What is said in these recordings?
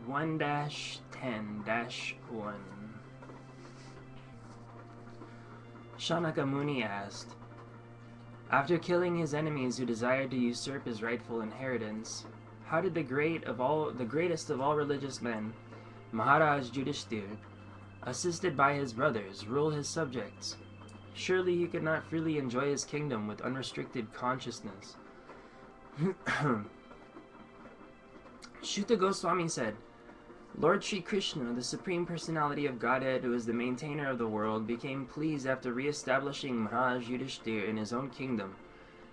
1-10-1. Shanaka Muni asked, after killing his enemies who desired to usurp his rightful inheritance, how did the greatest of all religious men, Maharaj Yudhishthira, assisted by his brothers, rule his subjects? Surely he could not freely enjoy his kingdom with unrestricted consciousness. Shuta Goswami said, Lord Sri Krishna, the Supreme Personality of Godhead, who is the maintainer of the world, became pleased after re-establishing Maharaj Yudhishthira in his own kingdom,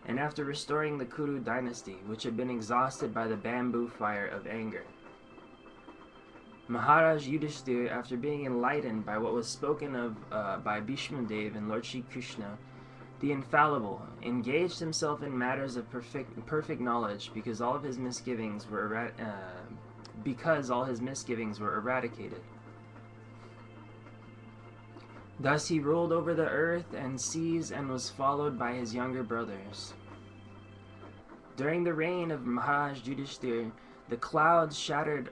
and after restoring the Kuru dynasty, which had been exhausted by the bamboo fire of anger. Maharaj Yudhishthira, after being enlightened by what was spoken of by Bhishmadev and Lord Sri Krishna, the infallible, engaged himself in matters of perfect knowledge because all his misgivings were eradicated. Thus he ruled over the earth and seas and was followed by his younger brothers. During the reign of Maharaj Yudhishthira, the clouds showered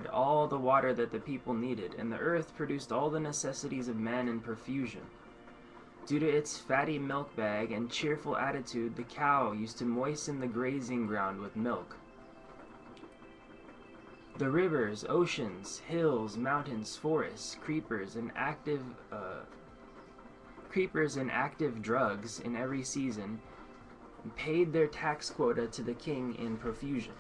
all the water that the people needed, and the earth produced all the necessities of man in profusion. Due to its fatty milk bag and cheerful attitude, the cow used to moisten the grazing ground with milk. The rivers, oceans, hills, mountains, forests, creepers, and active drugs in every season paid their tax quota to the king in profusion.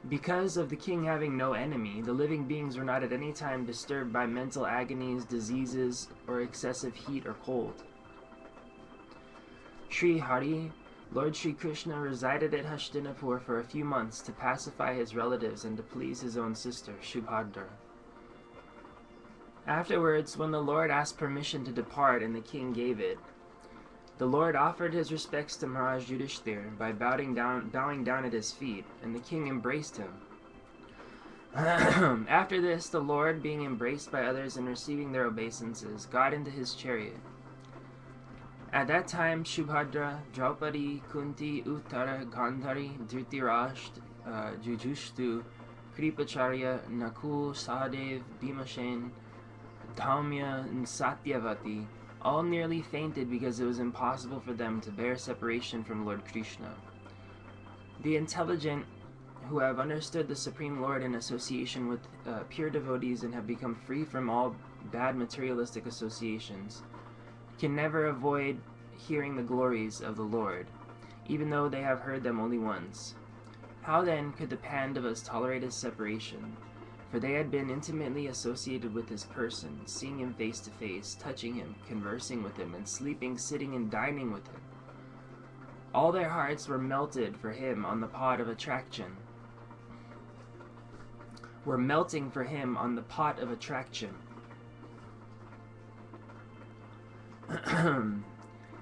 Because of the king having no enemy, the living beings were not at any time disturbed by mental agonies, diseases, or excessive heat or cold. Sri Hari, Lord Sri Krishna, resided at Hastinapur for a few months to pacify his relatives and to please his own sister, Subhadra. Afterwards, when the Lord asked permission to depart and the king gave it, the Lord offered his respects to Maharaj Yudhishthira by bowing down at his feet, and the king embraced him. After this, the Lord, being embraced by others and receiving their obeisances, got into his chariot. At that time, Subhadra, Draupadi, Kunti, Uttara, Gandhari, Dhritarashtra, Yudhishthira, Kripacharya, Nakul, Sahadev, Bhimashen, Dhaumya, and Satyavati all nearly fainted because it was impossible for them to bear separation from Lord Krishna. The intelligent, who have understood the Supreme Lord in association with pure devotees and have become free from all bad materialistic associations, can never avoid hearing the glories of the Lord, even though they have heard them only once. How then could the Pandavas tolerate his separation? For they had been intimately associated with his person, seeing him face to face, touching him, conversing with him, and sleeping, sitting, and dining with him. All their hearts were melted for him on the pot of attraction.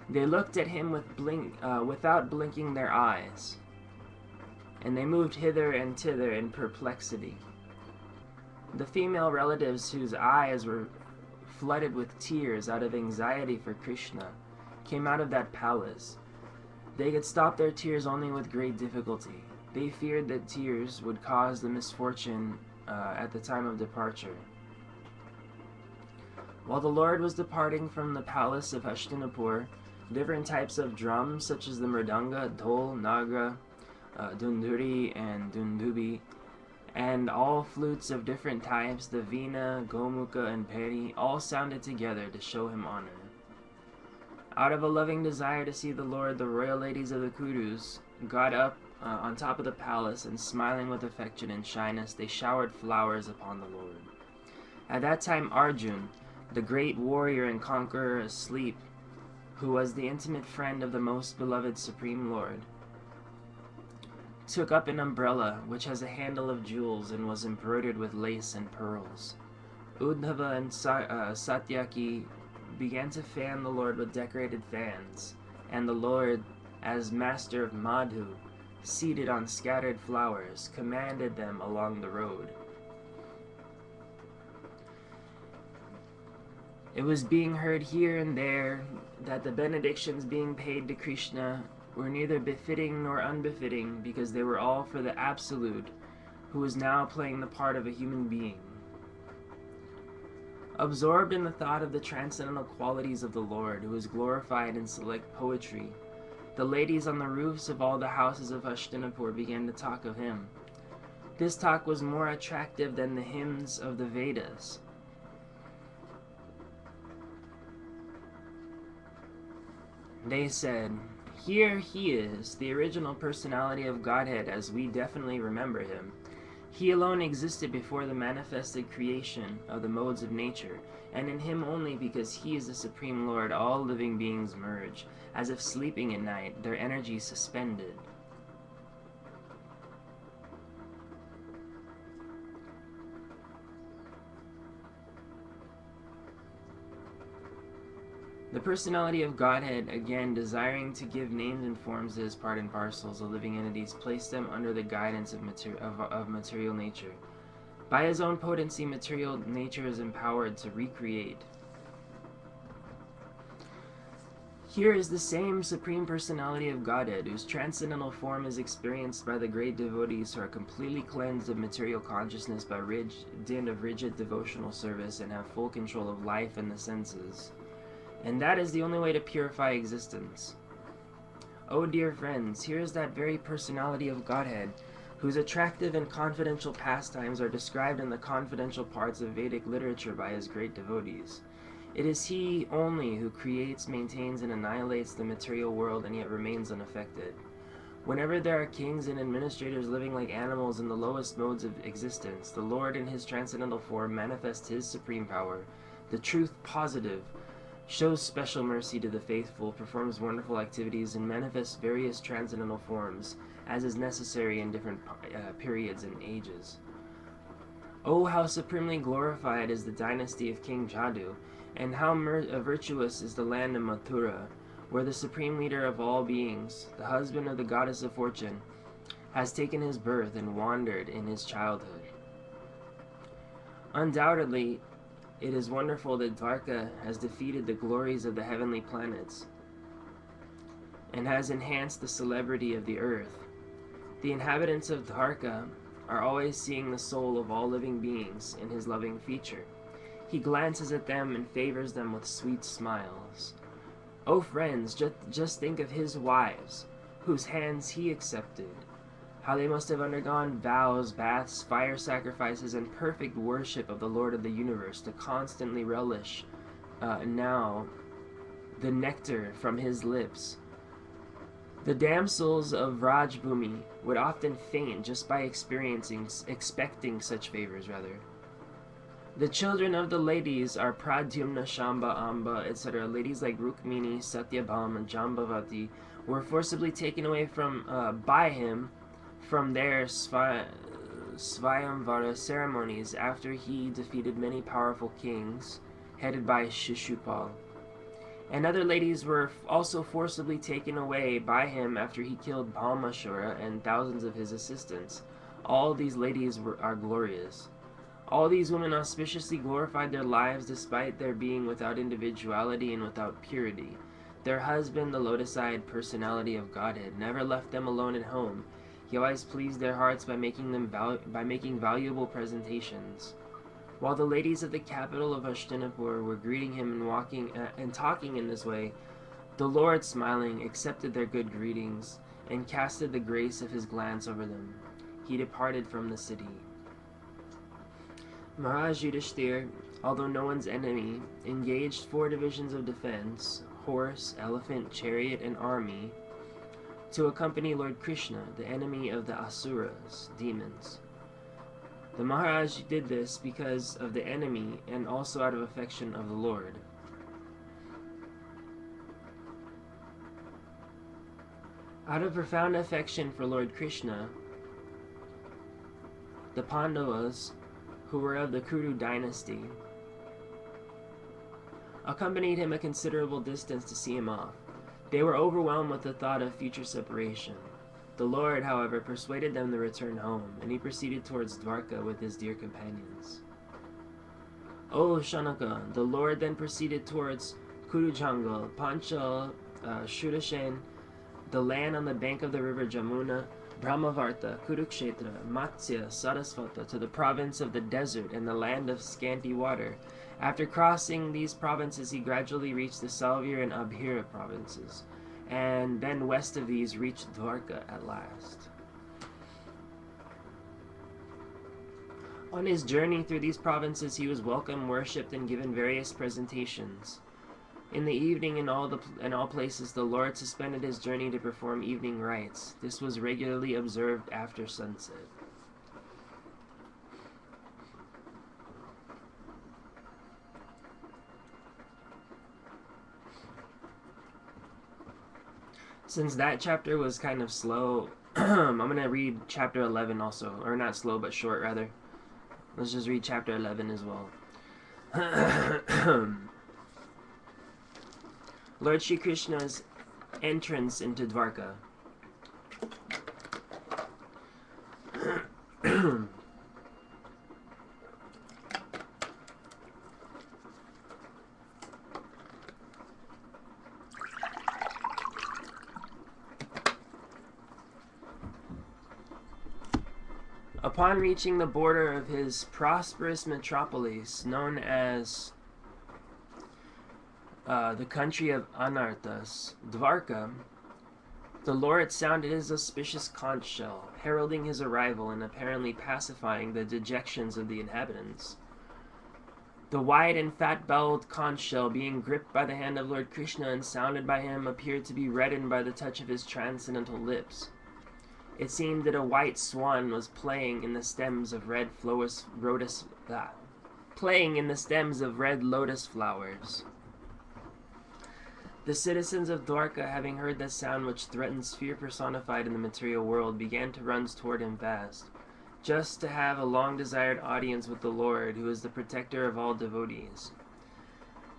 They looked at him without blinking their eyes, and they moved hither and thither in perplexity. The female relatives, whose eyes were flooded with tears out of anxiety for Krishna, came out of that palace. They could stop their tears only with great difficulty. They feared that tears would cause the misfortune at the time of departure. While the Lord was departing from the palace of Hastinapur, different types of drums, such as the mridanga, dhol, nagra, dunduri, and dundubi, and all flutes of different types, the veena, gomukha, and peri, all sounded together to show him honor. Out of a loving desire to see the Lord, the royal ladies of the Kurus got up on top of the palace, and smiling with affection and shyness, they showered flowers upon the Lord. At that time Arjun, the great warrior and conqueror asleep, who was the intimate friend of the most beloved Supreme Lord, took up an umbrella which has a handle of jewels and was embroidered with lace and pearls. Uddhava and Satyaki began to fan the Lord with decorated fans, and the Lord, as master of Madhu, seated on scattered flowers, commanded them along the road. It was being heard here and there that the benedictions being paid to Krishna were neither befitting nor unbefitting, because they were all for the Absolute, who was now playing the part of a human being. Absorbed in the thought of the transcendental qualities of the Lord, who is glorified in select poetry, the ladies on the roofs of all the houses of Hastinapur began to talk of him. This talk was more attractive than the hymns of the Vedas. They said, "Here he is, the original personality of Godhead as we definitely remember him. He alone existed before the manifested creation of the modes of nature, and in him only, because he is the Supreme Lord, all living beings merge, as if sleeping at night, their energy suspended." The personality of Godhead, again desiring to give names and forms to his part and parcels of living entities, placed them under the guidance of material nature. By his own potency, material nature is empowered to recreate. Here is the same Supreme Personality of Godhead, whose transcendental form is experienced by the great devotees who are completely cleansed of material consciousness by dint of rigid devotional service and have full control of life and the senses. And that is the only way to purify existence. Oh dear friends, here is that very personality of Godhead, whose attractive and confidential pastimes are described in the confidential parts of Vedic literature by his great devotees. It is he only who creates, maintains, and annihilates the material world and yet remains unaffected. Whenever there are kings and administrators living like animals in the lowest modes of existence, the Lord in his transcendental form manifests his supreme power, the truth positive, shows special mercy to the faithful, performs wonderful activities, and manifests various transcendental forms, as is necessary in different periods and ages. Oh, how supremely glorified is the dynasty of King Jadu, and how virtuous is the land of Mathura, where the supreme leader of all beings, the husband of the goddess of fortune, has taken his birth and wandered in his childhood. Undoubtedly, it is wonderful that Dwarka has defeated the glories of the heavenly planets and has enhanced the celebrity of the earth. The inhabitants of Dwarka are always seeing the soul of all living beings in his loving feature. He glances at them and favors them with sweet smiles. Oh friends, just think of his wives, whose hands he accepted. How they must have undergone vows, baths, fire sacrifices, and perfect worship of the Lord of the universe to constantly relish now the nectar from his lips. The damsels of Rajbhumi would often faint just by expecting such favors, rather. The children of the ladies are Pradyumna, Shamba, Amba, etc. Ladies like Rukmini, Satyabhama, and Jambavati were forcibly taken away by him from their Svayamvara ceremonies after he defeated many powerful kings, headed by Shishupal. And other ladies were also forcibly taken away by him after he killed Bhaumashura and thousands of his assistants. All these ladies are glorious. All these women auspiciously glorified their lives despite their being without individuality and without purity. Their husband, the lotus-eyed personality of Godhead, never left them alone at home. He always pleased their hearts by making valuable presentations. While the ladies of the capital of Hastinapur were greeting him and talking in this way, the Lord, smiling, accepted their good greetings and casted the grace of his glance over them. He departed from the city. Maharaj Yudhishthir, although no one's enemy, engaged 4 divisions of defense, horse, elephant, chariot, and army, to accompany Lord Krishna, the enemy of the Asuras, demons. The Maharaj did this because of the enemy and also out of affection of the Lord. Out of profound affection for Lord Krishna, the Pandavas, who were of the Kuru dynasty, accompanied him a considerable distance to see him off. They were overwhelmed with the thought of future separation. The Lord, however, persuaded them to return home, and he proceeded towards Dwarka with his dear companions. O Shanaka, the Lord then proceeded towards Kuru Jungle, Panchal, Shudashen, the land on the bank of the river Jamuna, Brahmavarta, Kurukshetra, Matsya, Sarasvata, to the province of the desert and the land of scanty water. After crossing these provinces, he gradually reached the Salvir and Abhira provinces, and then west of these reached Dwarka at last. On his journey through these provinces, he was welcomed, worshipped, and given various presentations. In the evening, in all places, the Lord suspended his journey to perform evening rites. This was regularly observed after sunset. Since that chapter was kind of slow, I'm going to read chapter 11 also. Or not slow, but short, rather. Let's just read chapter 11 as well. Lord Shri Krishna's entrance into Dwarka. Upon reaching the border of his prosperous metropolis, known as the country of Anarthas, Dwarka, the Lord sounded his auspicious conch shell, heralding his arrival and apparently pacifying the dejections of the inhabitants. The wide and fat-bowled conch shell, being gripped by the hand of Lord Krishna and sounded by him, appeared to be reddened by the touch of his transcendental lips. It seemed that a white swan was playing in the stems of red lotus flowers. The citizens of Dwarka, having heard the sound which threatens fear personified in the material world, began to run toward him fast, just to have a long-desired audience with the Lord, who is the protector of all devotees.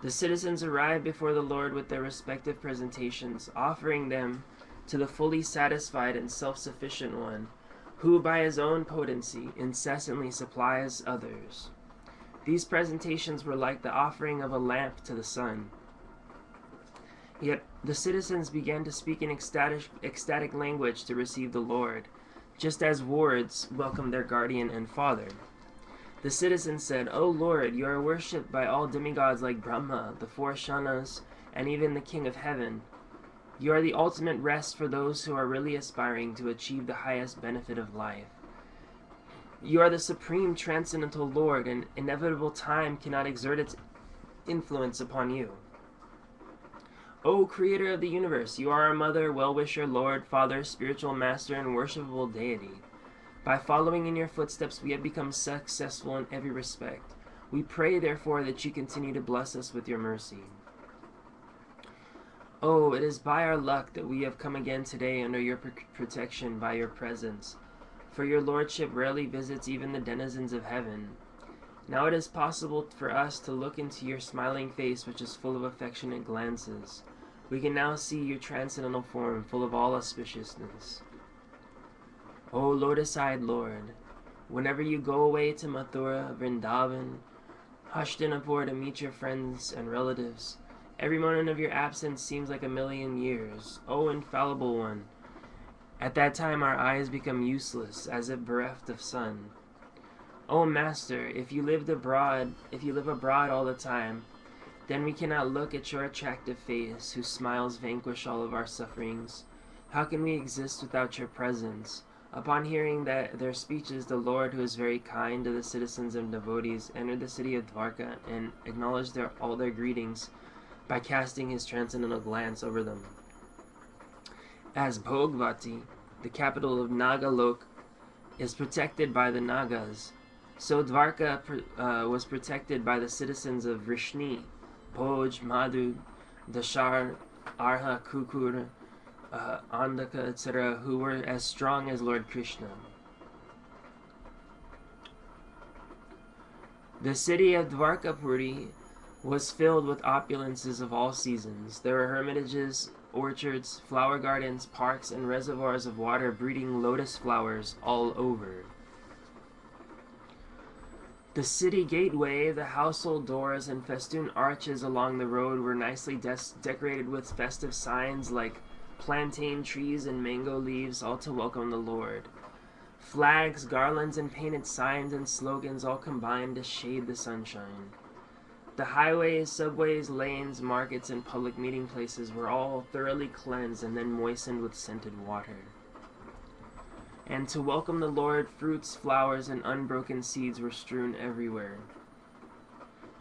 The citizens arrived before the Lord with their respective presentations, offering them to the fully satisfied and self-sufficient one, who by his own potency incessantly supplies others. These presentations were like the offering of a lamp to the sun. Yet the citizens began to speak in ecstatic language to receive the Lord, just as wards welcome their guardian and father. The citizens said, "O Lord, you are worshipped by all demigods like Brahma, the four Shanas, and even the King of Heaven. You are the ultimate rest for those who are really aspiring to achieve the highest benefit of life. You are the supreme transcendental Lord, and inevitable time cannot exert its influence upon you. O Creator of the universe, you are our Mother, well-wisher, Lord, Father, spiritual Master, and worshipable deity. By following in your footsteps, we have become successful in every respect. We pray, therefore, that you continue to bless us with your mercy. Oh, it is by our luck that we have come again today under your protection by your presence, for your lordship rarely visits even the denizens of heaven. Now it is possible for us to look into your smiling face, which is full of affectionate glances. We can now see your transcendental form, full of all auspiciousness. O lotus-eyed Lord, whenever you go away to Mathura, Vrindavan, Hastinapur to meet your friends and relatives, every moment of your absence seems like a million years. O infallible one, at that time our eyes become useless, as if bereft of sun. O Master, if you live abroad all the time, then we cannot look at your attractive face, whose smiles vanquish all of our sufferings. How can we exist without your presence? Upon hearing their speeches, the Lord, who is very kind to the citizens and devotees, entered the city of Dwarka and acknowledged all their greetings by casting his transcendental glance over them. As Bhogavati, the capital of Nagalok, is protected by the Nagas, so Dwarka was protected by the citizens of Vrishni, Bhoj, Madhu, Dashar, Arha, Kukur, Andaka, etc., who were as strong as Lord Krishna. The city of Dwarkapuri was filled with opulences of all seasons. There were hermitages, orchards, flower gardens, parks, and reservoirs of water breeding lotus flowers all over. The city gateway, the household doors, and festooned arches along the road were nicely decorated with festive signs like plantain trees and mango leaves, all to welcome the Lord. Flags, garlands, and painted signs and slogans all combined to shade the sunshine. The highways, subways, lanes, markets, and public meeting places were all thoroughly cleansed and then moistened with scented water. And to welcome the Lord, fruits, flowers, and unbroken seeds were strewn everywhere.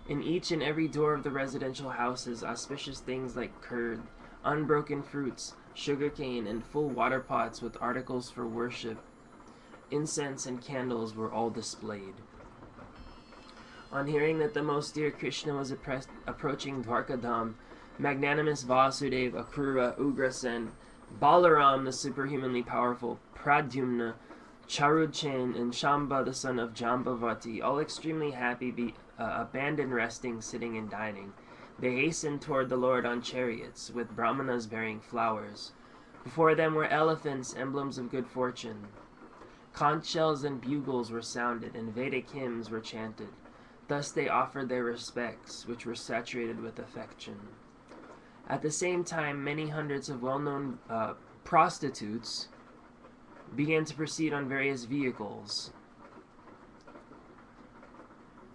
In each and every door of the residential houses, auspicious things like curd, unbroken fruits, sugarcane, and full water pots with articles for worship, incense, and candles were all displayed. On hearing that the most dear Krishna was approaching Dwarkadham, magnanimous Vasudeva, Akrura, Ugrasen, Balaram, the superhumanly powerful, Pradyumna, Charudchen, and Shamba, the son of Jambavati, all extremely happy, abandoned resting, sitting, and dining. They hastened toward the Lord on chariots, with brahmanas bearing flowers. Before them were elephants, emblems of good fortune. Conch shells and bugles were sounded, and Vedic hymns were chanted. Thus they offered their respects, which were saturated with affection. At the same time, many hundreds of well-known prostitutes began to proceed on various vehicles.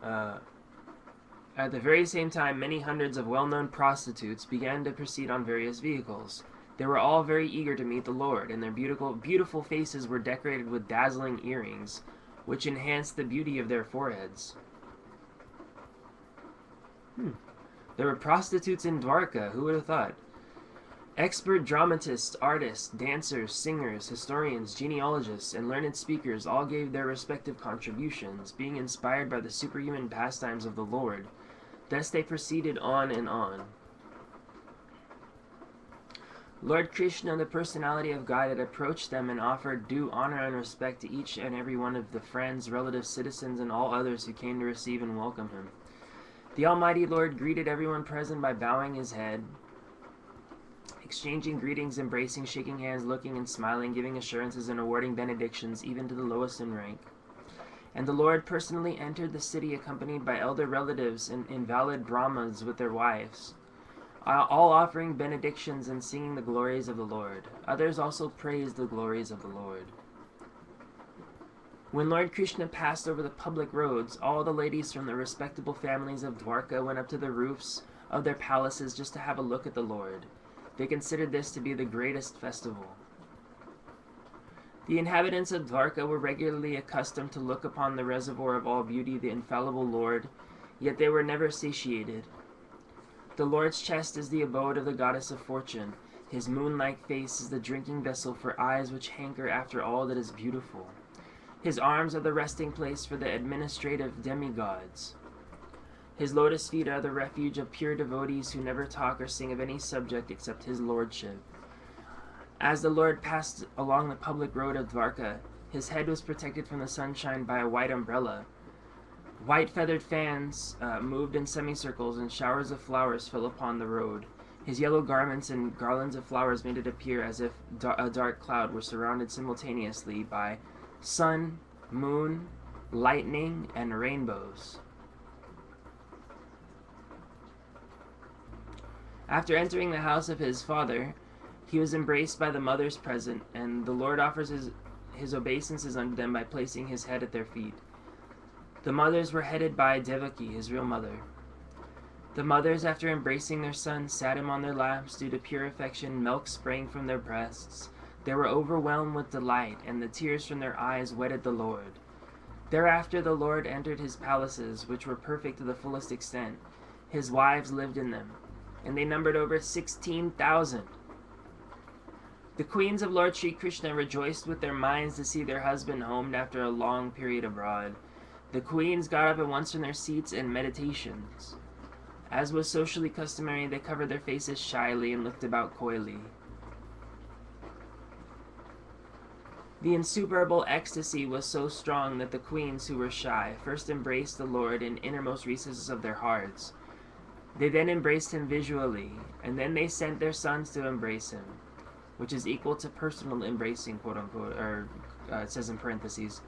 At the very same time, many hundreds of well-known prostitutes began to proceed on various vehicles. They were all very eager to meet the Lord, and their beautiful faces were decorated with dazzling earrings, which enhanced the beauty of their foreheads. There were prostitutes in Dwarka, who would have thought? Expert dramatists, artists, dancers, singers, historians, genealogists, and learned speakers all gave their respective contributions, being inspired by the superhuman pastimes of the Lord. Thus they proceeded on and on. Lord Krishna, the personality of God, had approached them and offered due honor and respect to each and every one of the friends, relatives, citizens, and all others who came to receive and welcome him. The Almighty Lord greeted everyone present by bowing his head, exchanging greetings, embracing, shaking hands, looking and smiling, giving assurances and awarding benedictions even to the lowest in rank. And the Lord personally entered the city accompanied by elder relatives and invalid Brahmas with their wives, all offering benedictions and singing the glories of the Lord. Others also praised the glories of the Lord. When Lord Krishna passed over the public roads, all the ladies from the respectable families of Dwarka went up to the roofs of their palaces just to have a look at the Lord. They considered this to be the greatest festival. The inhabitants of Dwarka were regularly accustomed to look upon the reservoir of all beauty, the infallible Lord, yet they were never satiated. The Lord's chest is the abode of the goddess of fortune. His moon-like face is the drinking vessel for eyes which hanker after all that is beautiful. His arms are the resting place for the administrative demigods. His lotus feet are the refuge of pure devotees who never talk or sing of any subject except his lordship. As the Lord passed along the public road of Dwarka, his head was protected from the sunshine by a white umbrella. White feathered fans moved in semicircles, and showers of flowers fell upon the road. His yellow garments and garlands of flowers made it appear as if a dark cloud were surrounded simultaneously by sun, moon, lightning, and rainbows. After entering the house of his father, he was embraced by the mothers present, and the Lord offers his obeisances unto them by placing his head at their feet. The mothers were headed by Devaki, his real mother. The mothers, after embracing their son, sat him on their laps due to pure affection, milk sprang from their breasts. They were overwhelmed with delight, and the tears from their eyes wetted the Lord. Thereafter the Lord entered his palaces, which were perfect to the fullest extent. His wives lived in them, and they numbered over 16,000. The queens of Lord Sri Krishna rejoiced with their minds to see their husband homed after a long period abroad. The queens got up at once from their seats in meditations. As was socially customary, they covered their faces shyly and looked about coyly. The insuperable ecstasy was so strong that the queens, who were shy, first embraced the Lord in innermost recesses of their hearts. They then embraced him visually, and then they sent their sons to embrace him, which is equal to personal embracing, quote-unquote, or it says in parentheses.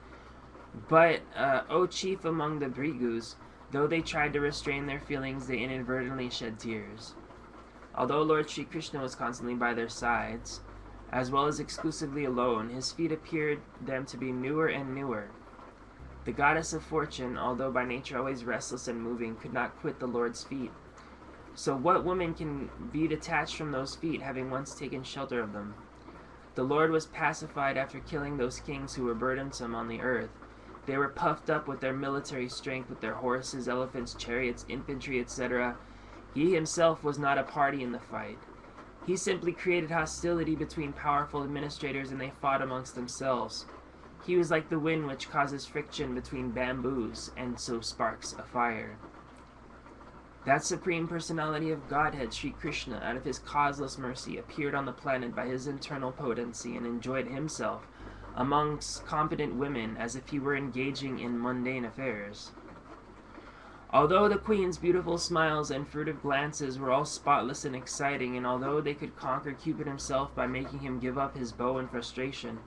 But, O chief among the Brigus, though they tried to restrain their feelings, they inadvertently shed tears. Although Lord Sri Krishna was constantly by their sides, as well as exclusively alone, his feet appeared them to be newer and newer. The goddess of fortune, although by nature always restless and moving, could not quit the Lord's feet. So what woman can be detached from those feet, having once taken shelter of them? The Lord was pacified after killing those kings who were burdensome on the earth. They were puffed up with their military strength, with their horses, elephants, chariots, infantry, etc. He himself was not a party in the fight. He simply created hostility between powerful administrators, and they fought amongst themselves. He was like the wind which causes friction between bamboos, and so sparks a fire. That Supreme Personality of Godhead, Sri Krishna, out of his causeless mercy, appeared on the planet by his internal potency and enjoyed himself amongst competent women as if he were engaging in mundane affairs. Although the queen's beautiful smiles and furtive glances were all spotless and exciting, and although they could conquer Cupid himself by making him give up his bow in frustration,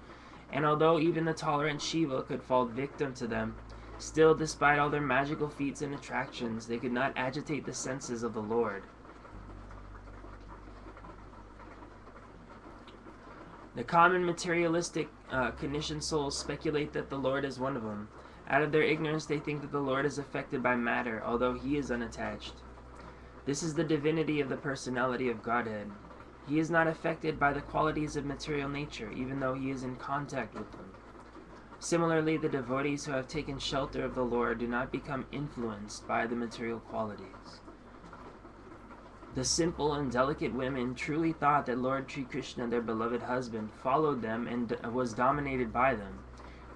and although even the tolerant Shiva could fall victim to them, still, despite all their magical feats and attractions, they could not agitate the senses of the Lord. The common materialistic conditioned souls speculate that the Lord is one of them. Out of their ignorance, they think that the Lord is affected by matter, although he is unattached. This is the divinity of the personality of Godhead. He is not affected by the qualities of material nature, even though he is in contact with them. Similarly, the devotees who have taken shelter of the Lord do not become influenced by the material qualities. The simple and delicate women truly thought that Lord Sri Krishna, their beloved husband, followed them and was dominated by them.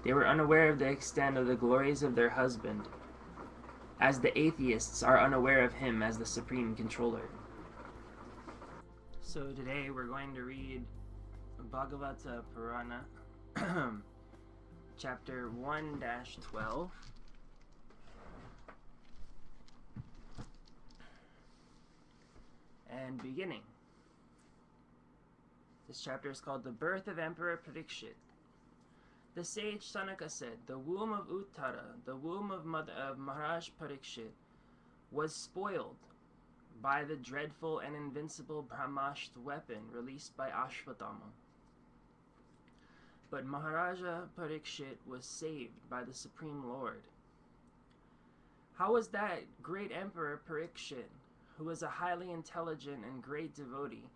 They were unaware of the extent of the glories of their husband, as the atheists are unaware of him as the supreme controller. So today we're going to read Bhagavata Purana, chapter 1-12. And beginning. This chapter is called The Birth of Emperor Parikshit. The sage Sanaka said, the womb of Uttara, the womb of Maharaj Parikshit, was spoiled by the dreadful and invincible Brahmastra weapon released by Ashvatthama. But Maharaja Parikshit was saved by the Supreme Lord. How was that great Emperor Parikshit, who was a highly intelligent and great devotee,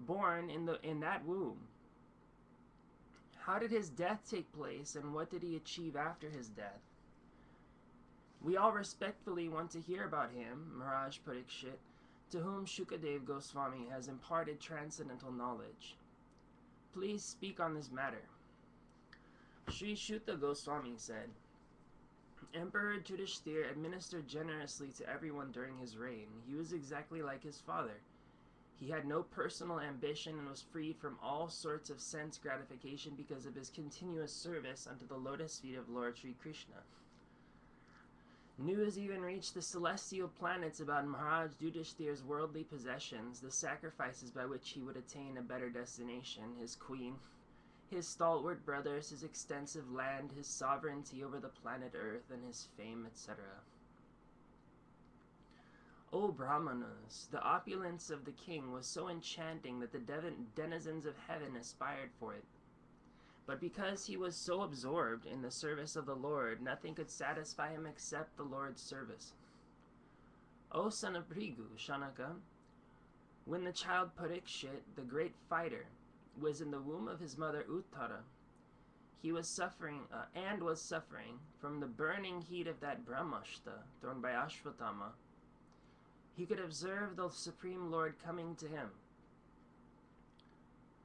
born in that womb? How did his death take place, and what did he achieve after his death? We all respectfully want to hear about him, Maharaj Parikshit, to whom Sukadeva Gosvami has imparted transcendental knowledge. Please speak on this matter. Sri Shuta Goswami said, Emperor Yudhishthira administered generously to everyone during his reign. He was exactly like his father. He had no personal ambition and was freed from all sorts of sense gratification because of his continuous service unto the lotus feet of Lord Sri Krishna. News even reached the celestial planets about Maharaj Yudhishthira's worldly possessions, the sacrifices by which he would attain a better destination, his queen, his stalwart brothers, his extensive land, his sovereignty over the planet Earth, and his fame, etc. O Brahmanas, the opulence of the king was so enchanting that the denizens of heaven aspired for it. But because he was so absorbed in the service of the Lord, nothing could satisfy him except the Lord's service. O son of Bhrigu, Shanaka, when the child Parikshit, the great fighter, was in the womb of his mother Uttara, he was suffering from the burning heat of that Brahmastra thrown by Ashvatthama. He could observe the Supreme Lord coming to him.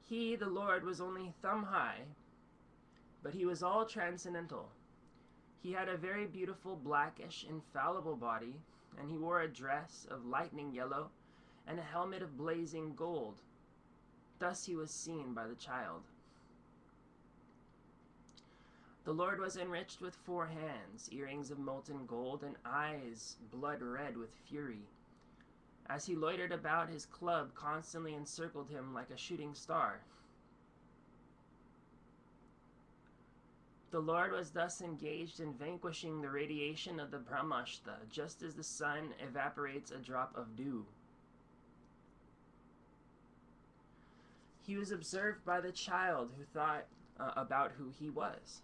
He, the Lord, was only thumb high, but he was all transcendental. He had a very beautiful, blackish, infallible body, and he wore a dress of lightning yellow and a helmet of blazing gold. Thus he was seen by the child. The Lord was enriched with 4 hands, earrings of molten gold, and eyes blood red with fury. As he loitered about, his club constantly encircled him like a shooting star. The Lord was thus engaged in vanquishing the radiation of the Brahmastra, just as the sun evaporates a drop of dew. He was observed by the child, who thought about who he was.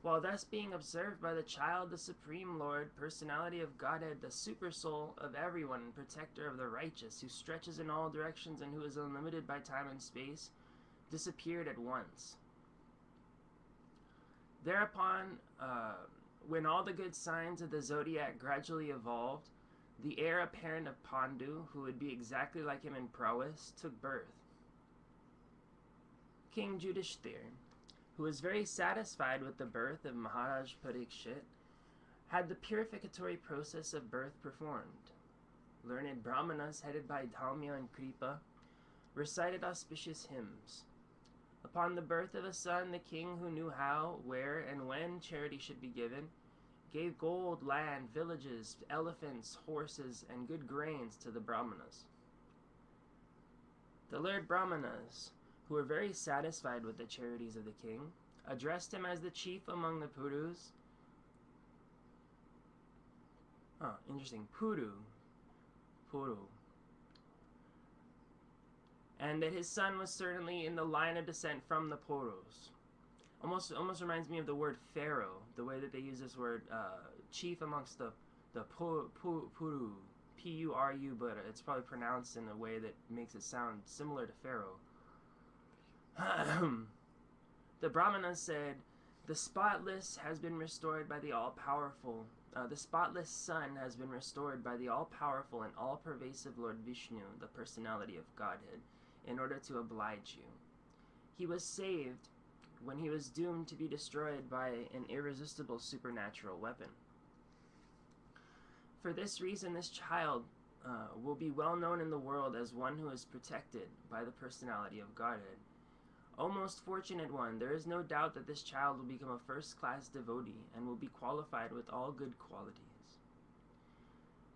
While thus being observed by the child, the Supreme Lord, personality of Godhead, the super soul of everyone and protector of the righteous, who stretches in all directions and who is unlimited by time and space, disappeared at once. Thereupon, when all the good signs of the zodiac gradually evolved, the heir apparent of Pandu, who would be exactly like him in prowess, took birth. King Yudhishthir, who was very satisfied with the birth of Maharaj Parikshit, had the purificatory process of birth performed. Learned brahmanas headed by Dhamya and Kripa recited auspicious hymns. Upon the birth of a son, the king, who knew how, where, and when charity should be given, gave gold, land, villages, elephants, horses, and good grains to the brahmanas. The learned brahmanas, who were very satisfied with the charities of the king, addressed him as the chief among the Purus. Interesting. Puru. And that his son was certainly in the line of descent from the Purus. Almost reminds me of the word pharaoh, the way that they use this word chief amongst the Puru, P-U-R-U, but it's probably pronounced in a way that makes it sound similar to pharaoh. The Brahmanas said, the spotless has been restored by the all-powerful. The spotless son has been restored by the all-powerful and all-pervasive Lord Vishnu, the personality of Godhead, in order to oblige you. He was saved when he was doomed to be destroyed by an irresistible supernatural weapon. For this reason, this child will be well known in the world as one who is protected by the personality of Godhead. O most fortunate one, there is no doubt that this child will become a first-class devotee and will be qualified with all good qualities.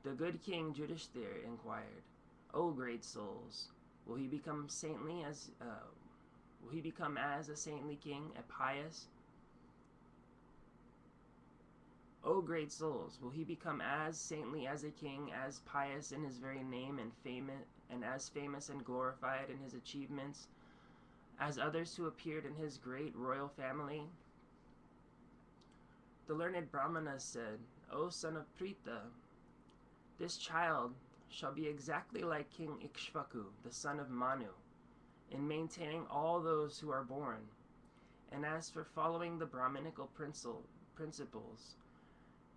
The good king Yudhishthir inquired, O great souls, will he become as a saintly king, a pious? O great souls, will he become as saintly as a king, as pious in his very name, and as famous and glorified in his achievements as others who appeared in his great royal family? The learned Brahmanas said, O son of Pritha, this child shall be exactly like King Ikshvaku, the son of Manu, in maintaining all those who are born. And as for following the Brahminical principles,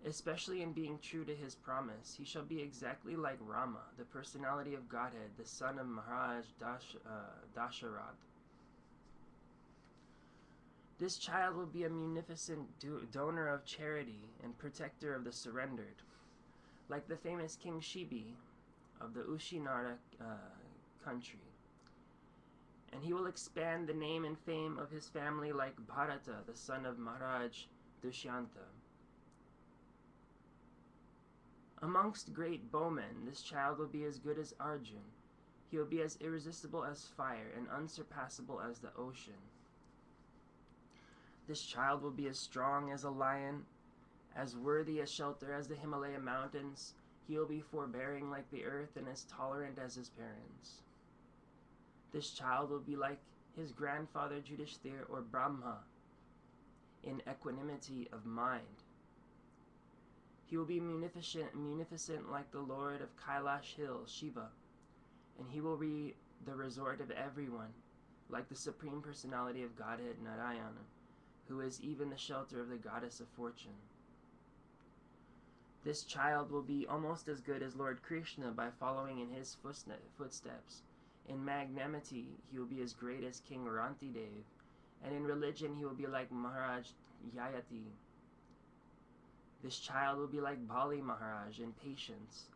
especially in being true to his promise, he shall be exactly like Rama, the personality of Godhead, the son of Maharaj Dasharatha. This child will be a munificent donor of charity and protector of the surrendered, like the famous King Shibi of the Ushinara country. And he will expand the name and fame of his family like Bharata, the son of Maharaj Dushyanta. Amongst great bowmen, this child will be as good as Arjun. He will be as irresistible as fire and unsurpassable as the ocean. This child will be as strong as a lion, as worthy a shelter as the Himalaya mountains. He will be forbearing like the earth and as tolerant as his parents. This child will be like his grandfather Yudhishthir or Brahma in equanimity of mind. He will be munificent like the Lord of Kailash Hill, Shiva, and he will be the resort of everyone, like the Supreme Personality of Godhead, Narayana, who is even the shelter of the Goddess of Fortune. This child will be almost as good as Lord Krishna by following in his footsteps. In magnanimity, he will be as great as King Rantidev, and in religion he will be like Maharaj Yayati. This child will be like Bali Maharaj in patience,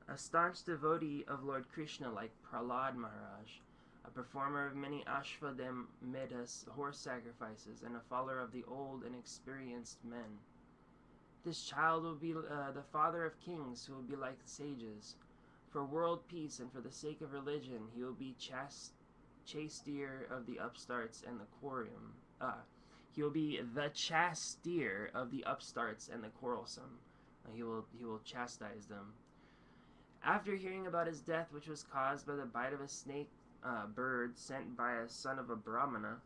a staunch devotee of Lord Krishna like Prahlad Maharaj, a performer of many Ashvamedas horse sacrifices, and a follower of the old and experienced men. This child will be the father of kings who will be like sages. For world peace and for the sake of religion, he will be chastier of the upstarts and the quorum. He will be the chastier of the upstarts and the quarrelsome. He will chastise them. After hearing about his death, which was caused by the bite of a snake, bird sent by a son of a Brahmana,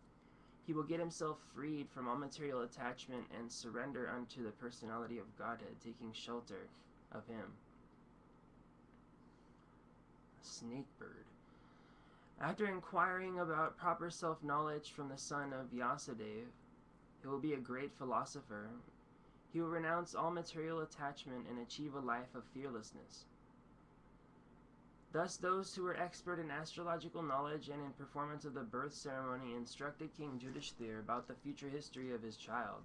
he will get himself freed from all material attachment and surrender unto the personality of Godhead, taking shelter of him. A snake bird. After inquiring about proper self-knowledge from the son of Vyasadeva, he will be a great philosopher. He will renounce all material attachment and achieve a life of fearlessness. Thus those who were expert in astrological knowledge and in performance of the birth ceremony instructed King Yudhishthira about the future history of his child.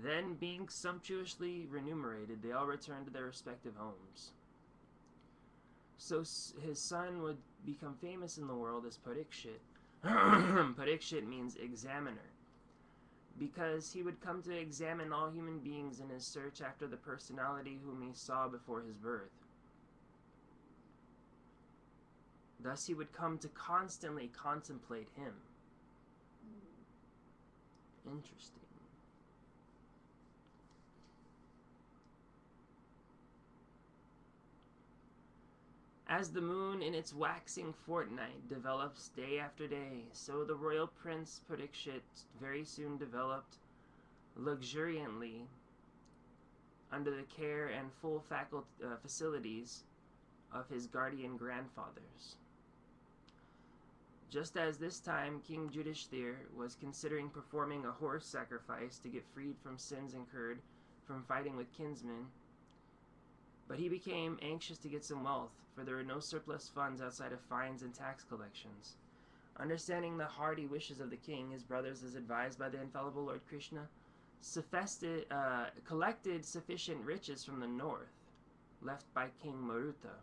Then, being sumptuously remunerated, they all returned to their respective homes. So his son would become famous in the world as Parikshit. Parikshit means examiner, because he would come to examine all human beings in his search after the personality whom he saw before his birth. Thus he would come to constantly contemplate him. Interesting. As the moon in its waxing fortnight develops day after day, so the royal prince Parikshit very soon developed luxuriantly under the care and full facilities of his guardian grandfathers. Just as this time King Yudhishthira was considering performing a horse sacrifice to get freed from sins incurred from fighting with kinsmen, but he became anxious to get some wealth, for there were no surplus funds outside of fines and tax collections. Understanding the hearty wishes of the king, his brothers, as advised by the infallible Lord Krishna, collected sufficient riches from the north, left by King Maruta.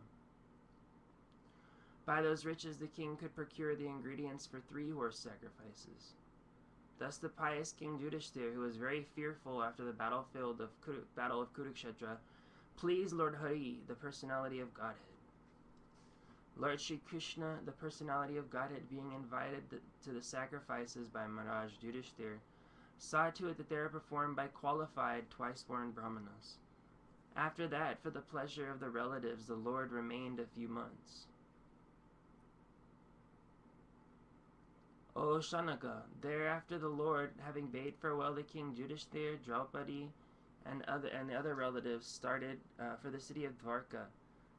By those riches the king could procure the ingredients for 3 horse sacrifices. Thus the pious King Yudhishthira, who was very fearful after the battle of Kurukshetra, pleased Lord Hari, the personality of Godhead. Lord Shri Krishna, the personality of Godhead, being invited to the sacrifices by Maharaj Yudhishthira, saw to it that they were performed by qualified twice-born brahmanas. After that, for the pleasure of the relatives, the Lord remained a few months. O Shanaka, thereafter the Lord, having bade farewell to King Yudhishthira, Draupadi, and the other relatives, started for the city of Dwarka,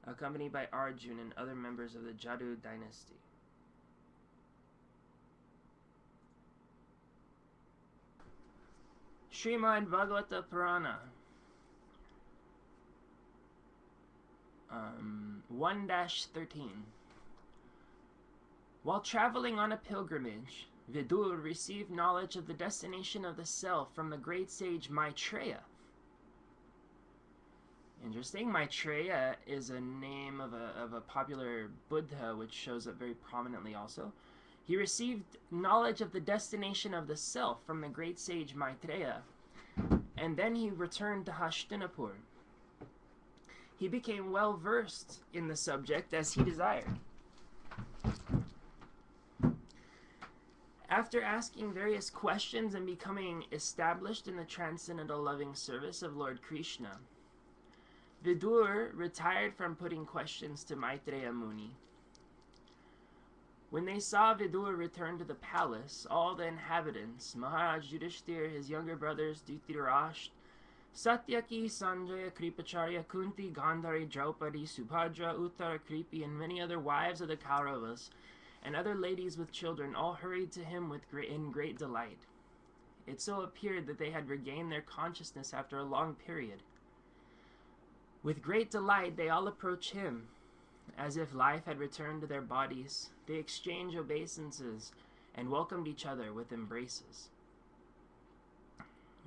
accompanied by Arjun and other members of the Jadu dynasty. Srimad Bhagavatam Purana 1-13. While traveling on a pilgrimage, Vidur received knowledge of the destination of the self from the great sage Maitreya. Interesting. Maitreya is a name of a popular Buddha, which shows up very prominently also. He received knowledge of the destination of the self from the great sage Maitreya, and then he returned to Hastinapur. He became well versed in the subject as he desired. After asking various questions and becoming established in the transcendental loving service of Lord Krishna, Vidur retired from putting questions to Maitreya Muni. When they saw Vidur return to the palace, all the inhabitants, Maharaj Yudhishthira, his younger brothers Dhritarashtra, Satyaki, Sanjaya, Kripacharya, Kunti, Gandhari, Draupadi, Subhadra, Uttara, Kripi, and many other wives of the Kauravas, and other ladies with children, all hurried to him in great delight. It so appeared that they had regained their consciousness after a long period. With great delight they all approach him, as if life had returned to their bodies. They exchanged obeisances and welcomed each other with embraces.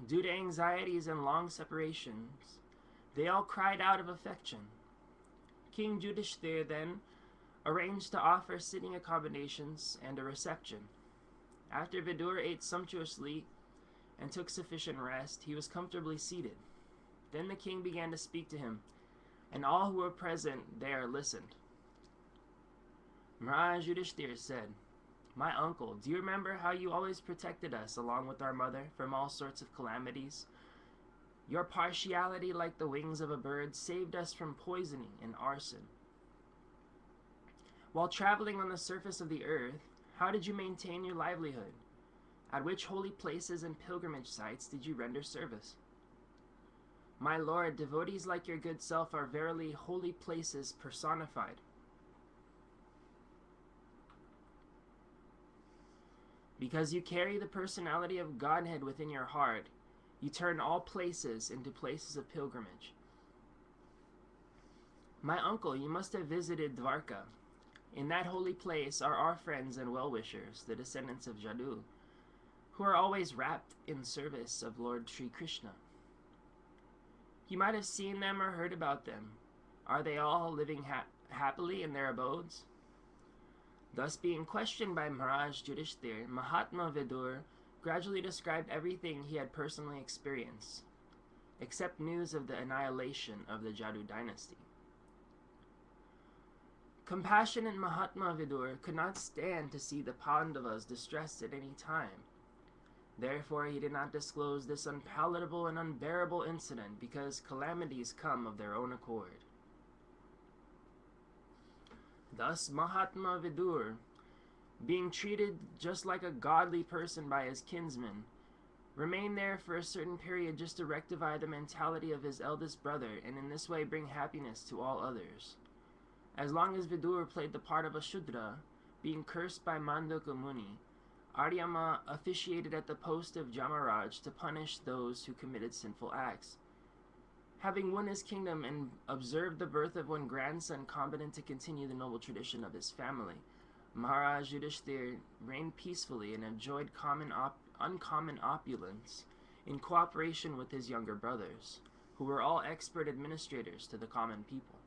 Due to anxieties and long separations, they all cried out of affection. King Yudhishthira then arranged to offer sitting accommodations and a reception. After Vidur ate sumptuously and took sufficient rest, he was comfortably seated. Then the king began to speak to him, and all who were present there listened. Maharaj Yudhishthira said, "My uncle, do you remember how you always protected us, along with our mother, from all sorts of calamities? Your partiality, like the wings of a bird, saved us from poisoning and arson. While traveling on the surface of the earth, how did you maintain your livelihood? At which holy places and pilgrimage sites did you render service? My lord, devotees like your good self are verily holy places personified. Because you carry the personality of Godhead within your heart, you turn all places into places of pilgrimage. My uncle, you must have visited Dwarka. In that holy place are our friends and well-wishers, the descendants of Jadu, who are always wrapped in service of Lord Sri Krishna. You might have seen them or heard about them. Are they all living happily in their abodes? Thus being questioned by Maharaj Yudhishthir, Mahatma Vidur gradually described everything he had personally experienced, except news of the annihilation of the Jadu dynasty. Compassionate Mahatma Vidur could not stand to see the Pandavas distressed at any time. Therefore he did not disclose this unpalatable and unbearable incident, because calamities come of their own accord. Thus Mahatma Vidur, being treated just like a godly person by his kinsmen, remained there for a certain period just to rectify the mentality of his eldest brother, and in this way bring happiness to all others. As long as Vidur played the part of a Shudra, being cursed by Mandaka Muni, Aryama officiated at the post of Jamaraj to punish those who committed sinful acts. Having won his kingdom and observed the birth of one grandson competent to continue the noble tradition of his family, Maharaj Yudhishthir reigned peacefully and enjoyed uncommon opulence in cooperation with his younger brothers, who were all expert administrators to the common people.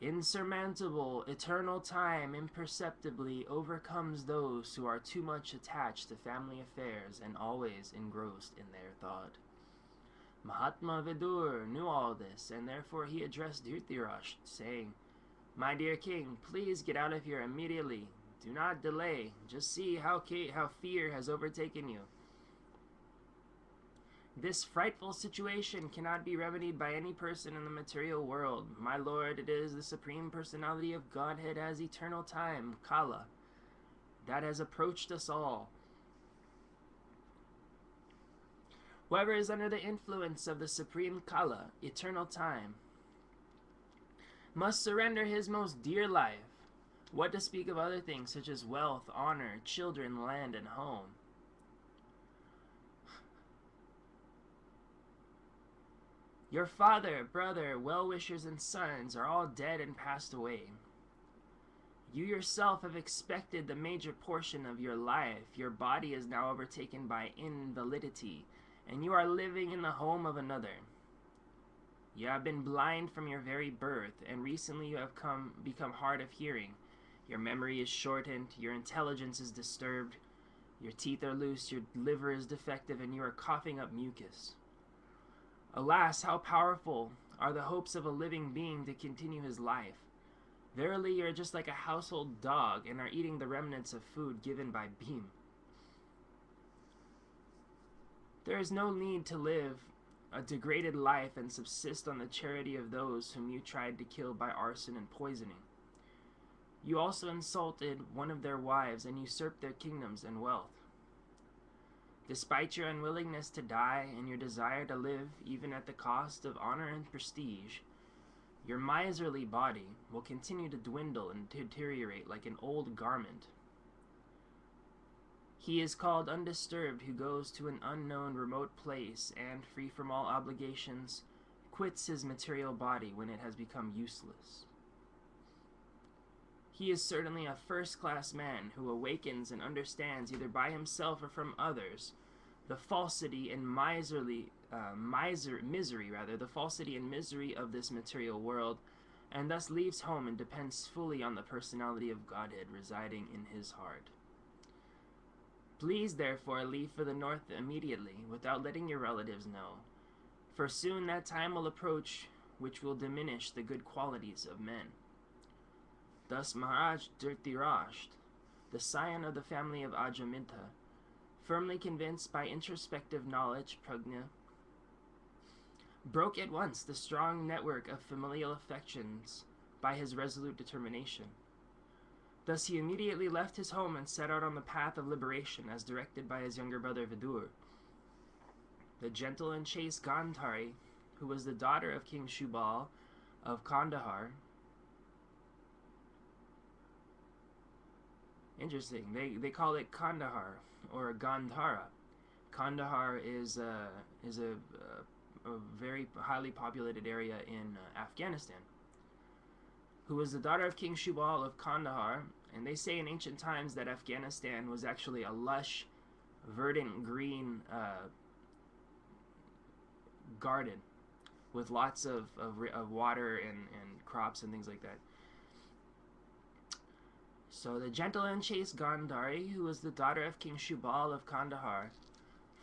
Insurmountable, eternal time imperceptibly overcomes those who are too much attached to family affairs and always engrossed in their thought. Mahatma Vidur knew all this, and therefore he addressed Dhritarashtra, saying, "My dear king, please get out of here immediately. Do not delay. Just see how fear has overtaken you. This frightful situation cannot be remedied by any person in the material world. My lord, it is the Supreme Personality of Godhead as eternal time, Kala, that has approached us all. Whoever is under the influence of the Supreme Kala, eternal time, must surrender his most dear life, what to speak of other things such as wealth, honor, children, land, and home. Your father, brother, well-wishers, and sons are all dead and passed away. You yourself have expected the major portion of your life. Your body is now overtaken by invalidity, and you are living in the home of another. You have been blind from your very birth, and recently you have become hard of hearing. Your memory is shortened, your intelligence is disturbed, your teeth are loose, your liver is defective, and you are coughing up mucus. Alas, how powerful are the hopes of a living being to continue his life. Verily, you are just like a household dog and are eating the remnants of food given by Bhim. There is no need to live a degraded life and subsist on the charity of those whom you tried to kill by arson and poisoning. You also insulted one of their wives and usurped their kingdoms and wealth. Despite your unwillingness to die and your desire to live even at the cost of honor and prestige, your miserly body will continue to dwindle and deteriorate like an old garment. He is called undisturbed who goes to an unknown remote place and, free from all obligations, quits his material body when it has become useless. He is certainly a first-class man who awakens and understands either by himself or from others the falsity and misery of this material world, and thus leaves home and depends fully on the personality of Godhead residing in his heart. Please, therefore, leave for the north immediately, without letting your relatives know, for soon that time will approach which will diminish the good qualities of men." Thus Maharaj Dhritarashtra, the scion of the family of Ajamita, firmly convinced by introspective knowledge, prajna, broke at once the strong network of familial affections by his resolute determination. Thus he immediately left his home and set out on the path of liberation as directed by his younger brother Vidur. The gentle and chaste Gandhari, who was the daughter of King Shubal of Kandahar. Interesting. They call it Kandahar or Gandhara. Kandahar is a very highly populated area in Afghanistan. Who was the daughter of King Shubal of Kandahar, and they say in ancient times that Afghanistan was actually a lush, verdant green garden with lots of water and crops and things like that. So the gentle and chaste Gandhari, who was the daughter of King Shubal of Kandahar,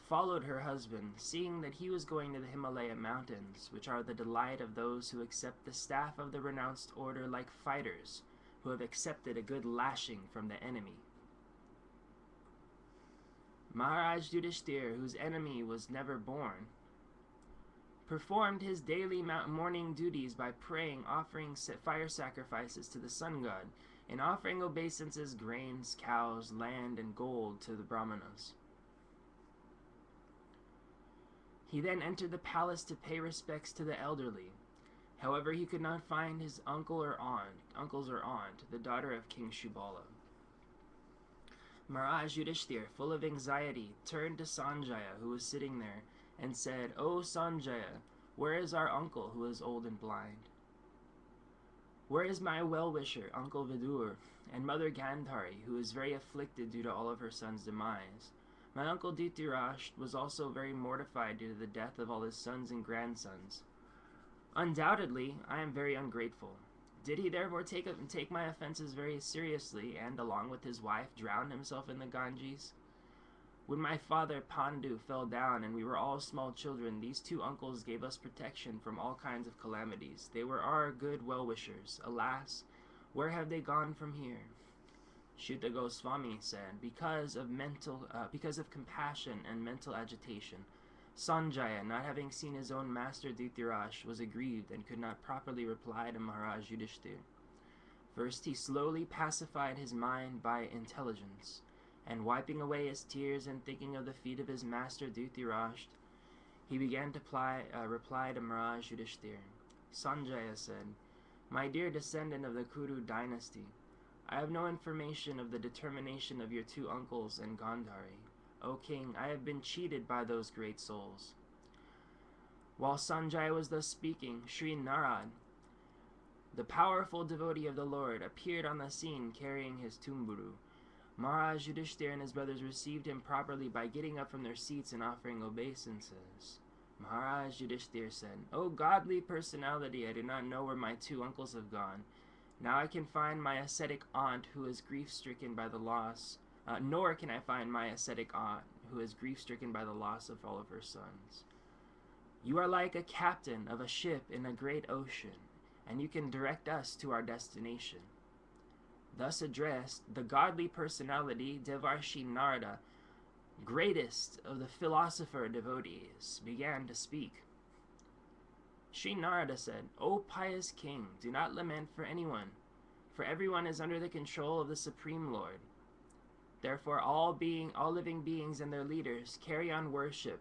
followed her husband, seeing that he was going to the Himalaya mountains, which are the delight of those who accept the staff of the renounced order like fighters who have accepted a good lashing from the enemy. Maharaj Yudhishthir, whose enemy was never born, performed his daily morning duties by praying, offering fire sacrifices to the sun god, and offering obeisances, grains, cows, land, and gold to the brahmanas. He then entered the palace to pay respects to the elderly. However, he could not find his uncles or aunt, the daughter of King Shubala. Maharaj Yudhishthir, full of anxiety, turned to Sanjaya, who was sitting there, and said, "O Sanjaya, where is our uncle who is old and blind? Where is my well-wisher, Uncle Vidur, and Mother Gandhari, who is very afflicted due to all of her sons' demise? My uncle Dhritarashtra was also very mortified due to the death of all his sons and grandsons. Undoubtedly, I am very ungrateful. Did he therefore take my offenses very seriously, and, along with his wife, drown himself in the Ganges? When my father Pandu fell down and we were all small children, these two uncles gave us protection from all kinds of calamities. They were our good well-wishers. Alas, where have they gone from here?" Shuddha Gosvami said, because of compassion and mental agitation, Sanjaya, not having seen his own master Dhritarashtra, was aggrieved and could not properly reply to Maharaj Yudhishthir. First he slowly pacified his mind by intelligence, and wiping away his tears and thinking of the feet of his master Dhritarashtra, he began to reply to Maharaj Yudhishthir. Sanjaya said, "My dear descendant of the Kuru dynasty, I have no information of the determination of your two uncles and Gandhari. O king, I have been cheated by those great souls." While Sanjaya was thus speaking, Sri Narad, the powerful devotee of the Lord, appeared on the scene carrying his tumburu. Maharaj Yudhishthir and his brothers received him properly by getting up from their seats and offering obeisances. Maharaj Yudhishthir said, "O godly personality, I do not know where my two uncles have gone. Now I can find my ascetic aunt who is grief-stricken by the loss, nor can I find my ascetic aunt who is grief-stricken by the loss of all of her sons. You are like a captain of a ship in a great ocean, and you can direct us to our destination." Thus addressed, the godly personality, Devarshi Narada, greatest of the philosopher devotees, began to speak. Sri Narada said, "O pious king, do not lament for anyone, for everyone is under the control of the Supreme Lord. Therefore all living beings and their leaders carry on worship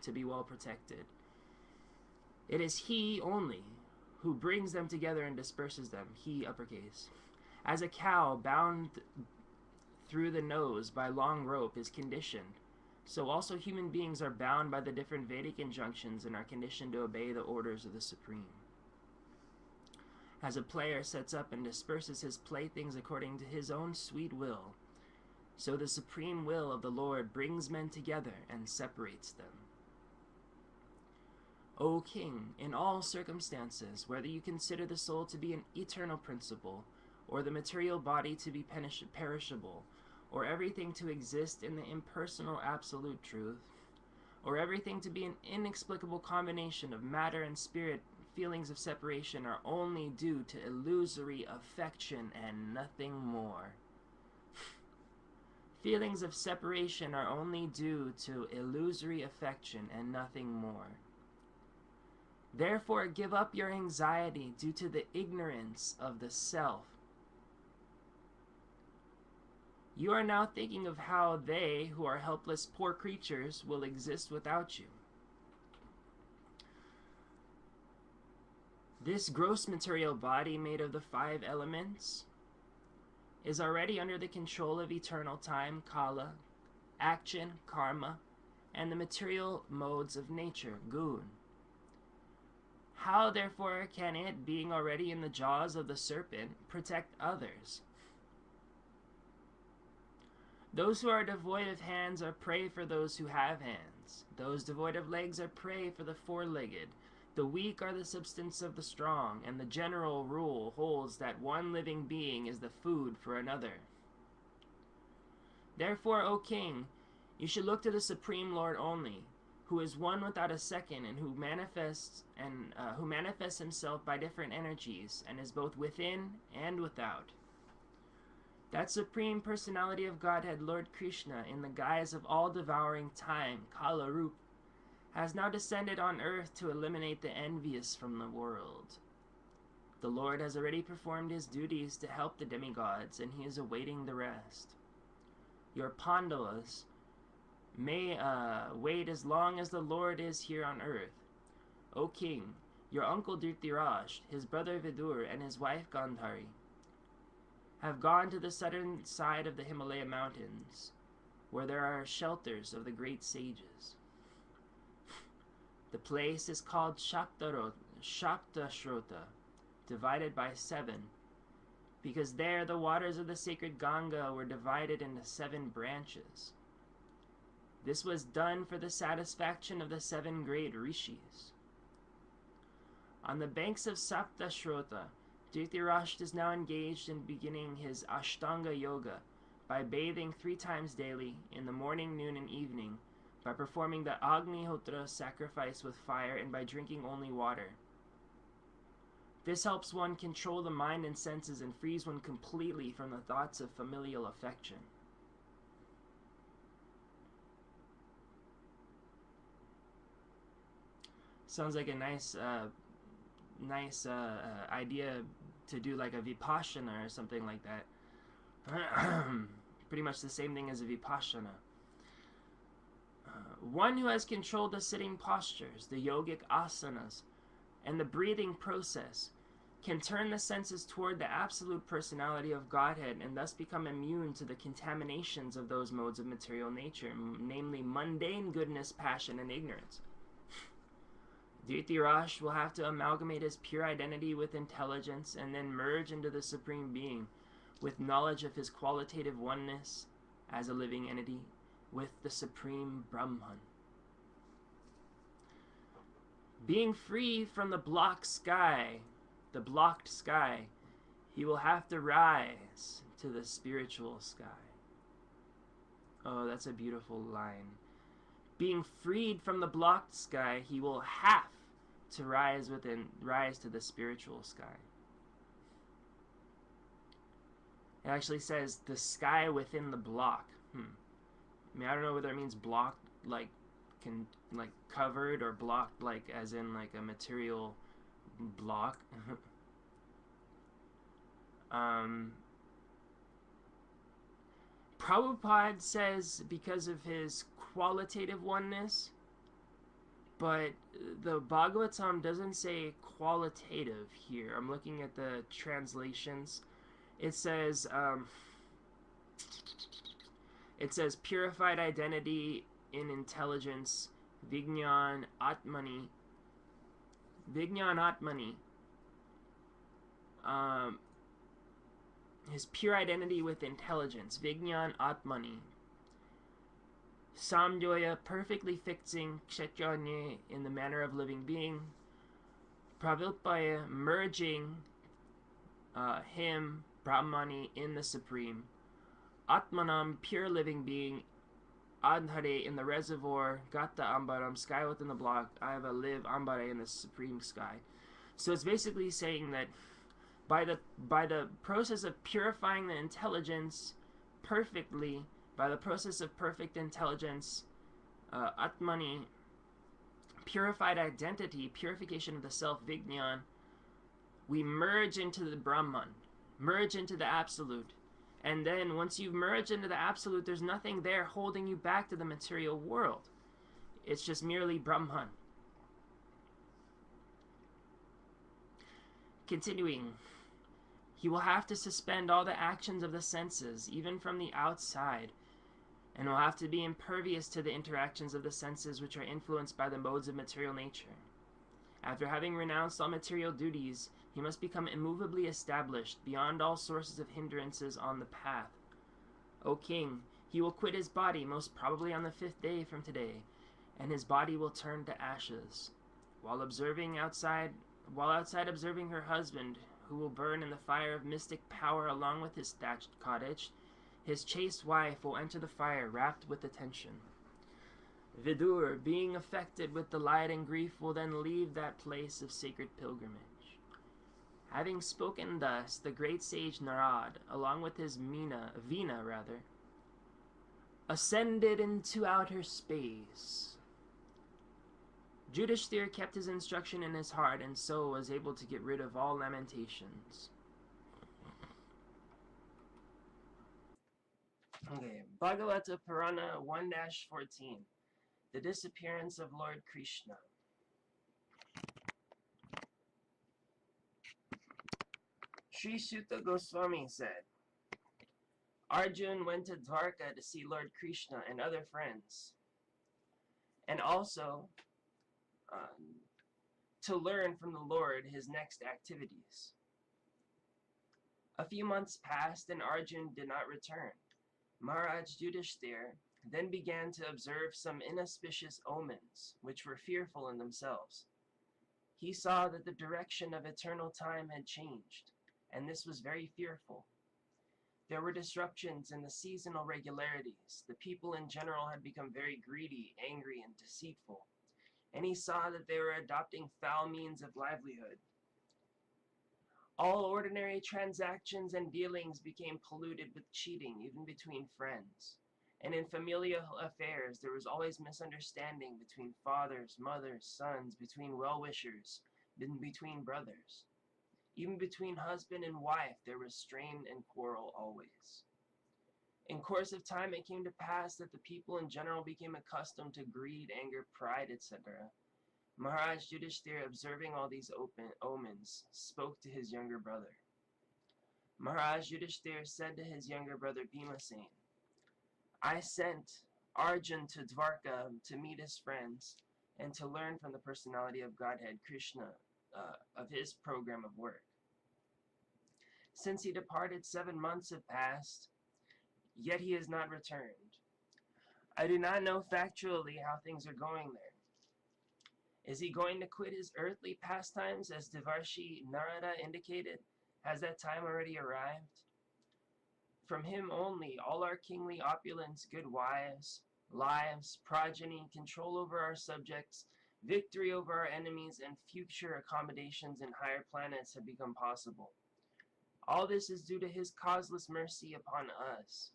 to be well protected. It is he only who brings them together and disperses them, he uppercase. As a cow bound through the nose by long rope is conditioned, so also human beings are bound by the different Vedic injunctions and are conditioned to obey the orders of the Supreme. As a player sets up and disperses his playthings according to his own sweet will, so the supreme will of the Lord brings men together and separates them. O king, in all circumstances, whether you consider the soul to be an eternal principle, or the material body to be perishable, or everything to exist in the impersonal absolute truth, or everything to be an inexplicable combination of matter and spirit, feelings of separation are only due to illusory affection and nothing more. Feelings of separation are only due to illusory affection and nothing more. Therefore, give up your anxiety due to the ignorance of the self. You are now thinking of how they, who are helpless poor creatures, will exist without you. This gross material body made of the 5 elements is already under the control of eternal time, kala, action, karma, and the material modes of nature, gun. How, therefore, can it, being already in the jaws of the serpent, protect others? Those who are devoid of hands are prey for those who have hands. Those devoid of legs are prey for the 4-legged. The weak are the substance of the strong, and the general rule holds that one living being is the food for another. Therefore, O king, you should look to the Supreme Lord only, who is one without a second, and who manifests himself by different energies, and is both within and without. That Supreme Personality of Godhead, Lord Krishna, in the guise of all-devouring time, Kala Rup, has now descended on earth to eliminate the envious from the world. The Lord has already performed his duties to help the demigods, and he is awaiting the rest. Your Pandavas may wait as long as the Lord is here on earth. O king, your uncle Dhritarashtra, his brother Vidur, and his wife Gandhari have gone to the southern side of the Himalaya mountains, where there are shelters of the great sages. The place is called Shaptashrota, divided by 7, because there the waters of the sacred Ganga were divided into 7 branches. This was done for the satisfaction of the 7 great rishis. On the banks of Saptashrota, Dhritarashtra is now engaged in beginning his Ashtanga Yoga by bathing 3 times daily, in the morning, noon, and evening, by performing the Agnihotra sacrifice with fire, and by drinking only water. This helps one control the mind and senses and frees one completely from the thoughts of familial affection. Sounds like a nice idea to do like a vipassana or something like that. Pretty much the same thing as a vipassana. One who has controlled the sitting postures, the yogic asanas, and the breathing process can turn the senses toward the absolute personality of Godhead and thus become immune to the contaminations of those modes of material nature, namely mundane goodness, passion, and ignorance. Dhritarashtra will have to amalgamate his pure identity with intelligence and then merge into the Supreme Being with knowledge of his qualitative oneness as a living entity with the Supreme Brahman. Being free from the blocked sky, he will have to rise to the spiritual sky. Oh, that's a beautiful line. Being freed from the blocked sky, he will have to rise to the spiritual sky. It actually says the sky within the block. I mean, I don't know whether it means blocked like covered, or blocked like as in like a material block. Prabhupada says because of his qualitative oneness, but the Bhagavatam doesn't say qualitative here. I'm looking at the translations. It says purified identity in intelligence, Vijñāna Atmani. His pure identity with intelligence, Vijñāna Atmani. Samdhoya, perfectly fixing Chaitanya in the manner of living being. Pravilpaya, merging him, Brahmani, in the Supreme. Atmanam, pure living being. Adhare, in the reservoir. Gata Ambaram, sky within the block. Aiva, live Ambare, in the Supreme Sky. So it's basically saying that by the process of purifying the intelligence perfectly, by the process of perfect intelligence, Atmani, purified identity, purification of the self, Vijnan, we merge into the Brahman, merge into the Absolute. And then once you've merged into the Absolute, there's nothing there holding you back to the material world. It's just merely Brahman. Continuing, he will have to suspend all the actions of the senses, even from the outside, and will have to be impervious to the interactions of the senses which are influenced by the modes of material nature. After having renounced all material duties, he must become immovably established beyond all sources of hindrances on the path. O king, he will quit his body most probably on the 5th day from today, and his body will turn to ashes. While outside observing her husband, who will burn in the fire of mystic power along with his thatched cottage, his chaste wife will enter the fire rapt with attention. Vidur, being affected with delight and grief, will then leave that place of sacred pilgrimage. Having spoken thus, the great sage Narad, along with his Vina, ascended into outer space. Yudhishthir kept his instruction in his heart, and so was able to get rid of all lamentations. Okay, Bhagavata Purana 1-14. The disappearance of Lord Krishna. Sri Suta Goswami said, Arjun went to Dwarka to see Lord Krishna and other friends, and also to learn from the Lord his next activities. A few months passed and Arjun did not return. Maharaj Yudhishthir then began to observe some inauspicious omens, which were fearful in themselves. He saw that the direction of eternal time had changed, and this was very fearful. There were disruptions in the seasonal regularities. The people in general had become very greedy, angry, and deceitful, and he saw that they were adopting foul means of livelihood. All ordinary transactions and dealings became polluted with cheating, even between friends. And in familial affairs, there was always misunderstanding between fathers, mothers, sons, between well-wishers, between brothers. Even between husband and wife, there was strain and quarrel always. In course of time, it came to pass that the people in general became accustomed to greed, anger, pride, etc. Maharaj Yudhishthir, observing all these omens, spoke to his younger brother. Maharaj Yudhishthir said to his younger brother Bhimasen, I sent Arjun to Dwarka to meet his friends and to learn from the personality of Godhead Krishna of his program of work. Since he departed, 7 months have passed, yet he has not returned. I do not know factually how things are going there. Is he going to quit his earthly pastimes as Devarshi Narada indicated? Has that time already arrived? From him only, all our kingly opulence, good wives, lives, progeny, control over our subjects, victory over our enemies, and future accommodations in higher planets have become possible. All this is due to his causeless mercy upon us.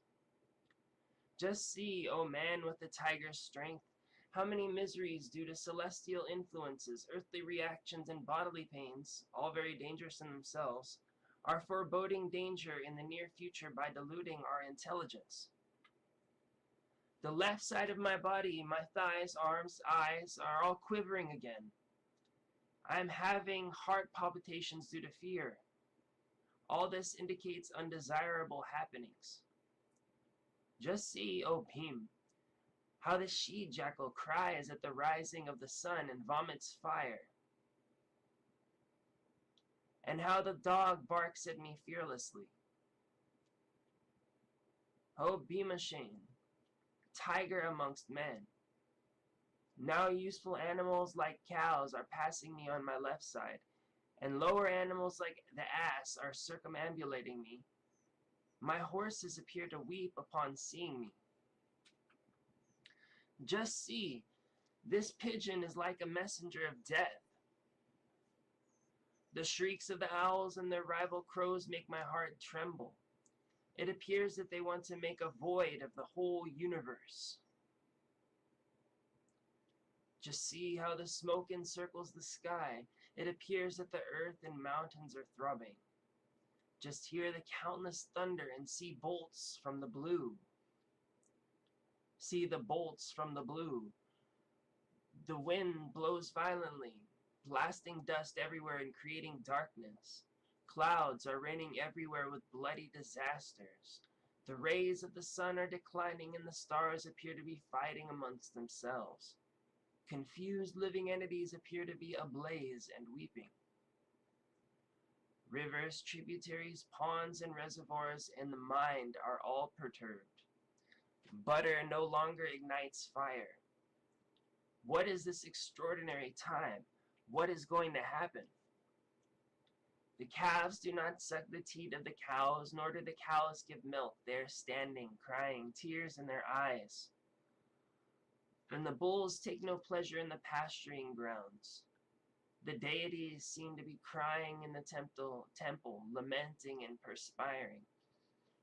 Just see, O man with the tiger's strength, how many miseries due to celestial influences, earthly reactions, and bodily pains, all very dangerous in themselves, are foreboding danger in the near future by diluting our intelligence. The left side of my body, my thighs, arms, eyes, are all quivering again. I am having heart palpitations due to fear. All this indicates undesirable happenings. Just see, O Bhim, how the she-jackal cries at the rising of the sun and vomits fire, and how the dog barks at me fearlessly. O Bhimasen, tiger amongst men, now useful animals like cows are passing me on my left side, and lower animals like the ass are circumambulating me. My horses appear to weep upon seeing me. Just see, this pigeon is like a messenger of death. The shrieks of the owls and their rival crows make my heart tremble. It appears that they want to make a void of the whole universe. Just see how the smoke encircles the sky. It appears that the earth and mountains are throbbing. Just hear the countless thunder and see bolts from the blue. See the bolts from the blue. The wind blows violently, blasting dust everywhere and creating darkness. Clouds are raining everywhere with bloody disasters. The rays of the sun are declining and the stars appear to be fighting amongst themselves. Confused living entities appear to be ablaze and weeping. Rivers, tributaries, ponds, and reservoirs in the mind are all perturbed. Butter no longer ignites fire. What is this extraordinary time? What is going to happen? The calves do not suck the teat of the cows, nor do the cows give milk. They are standing, crying, tears in their eyes. And the bulls take no pleasure in the pasturing grounds. The deities seem to be crying in the temple, lamenting and perspiring.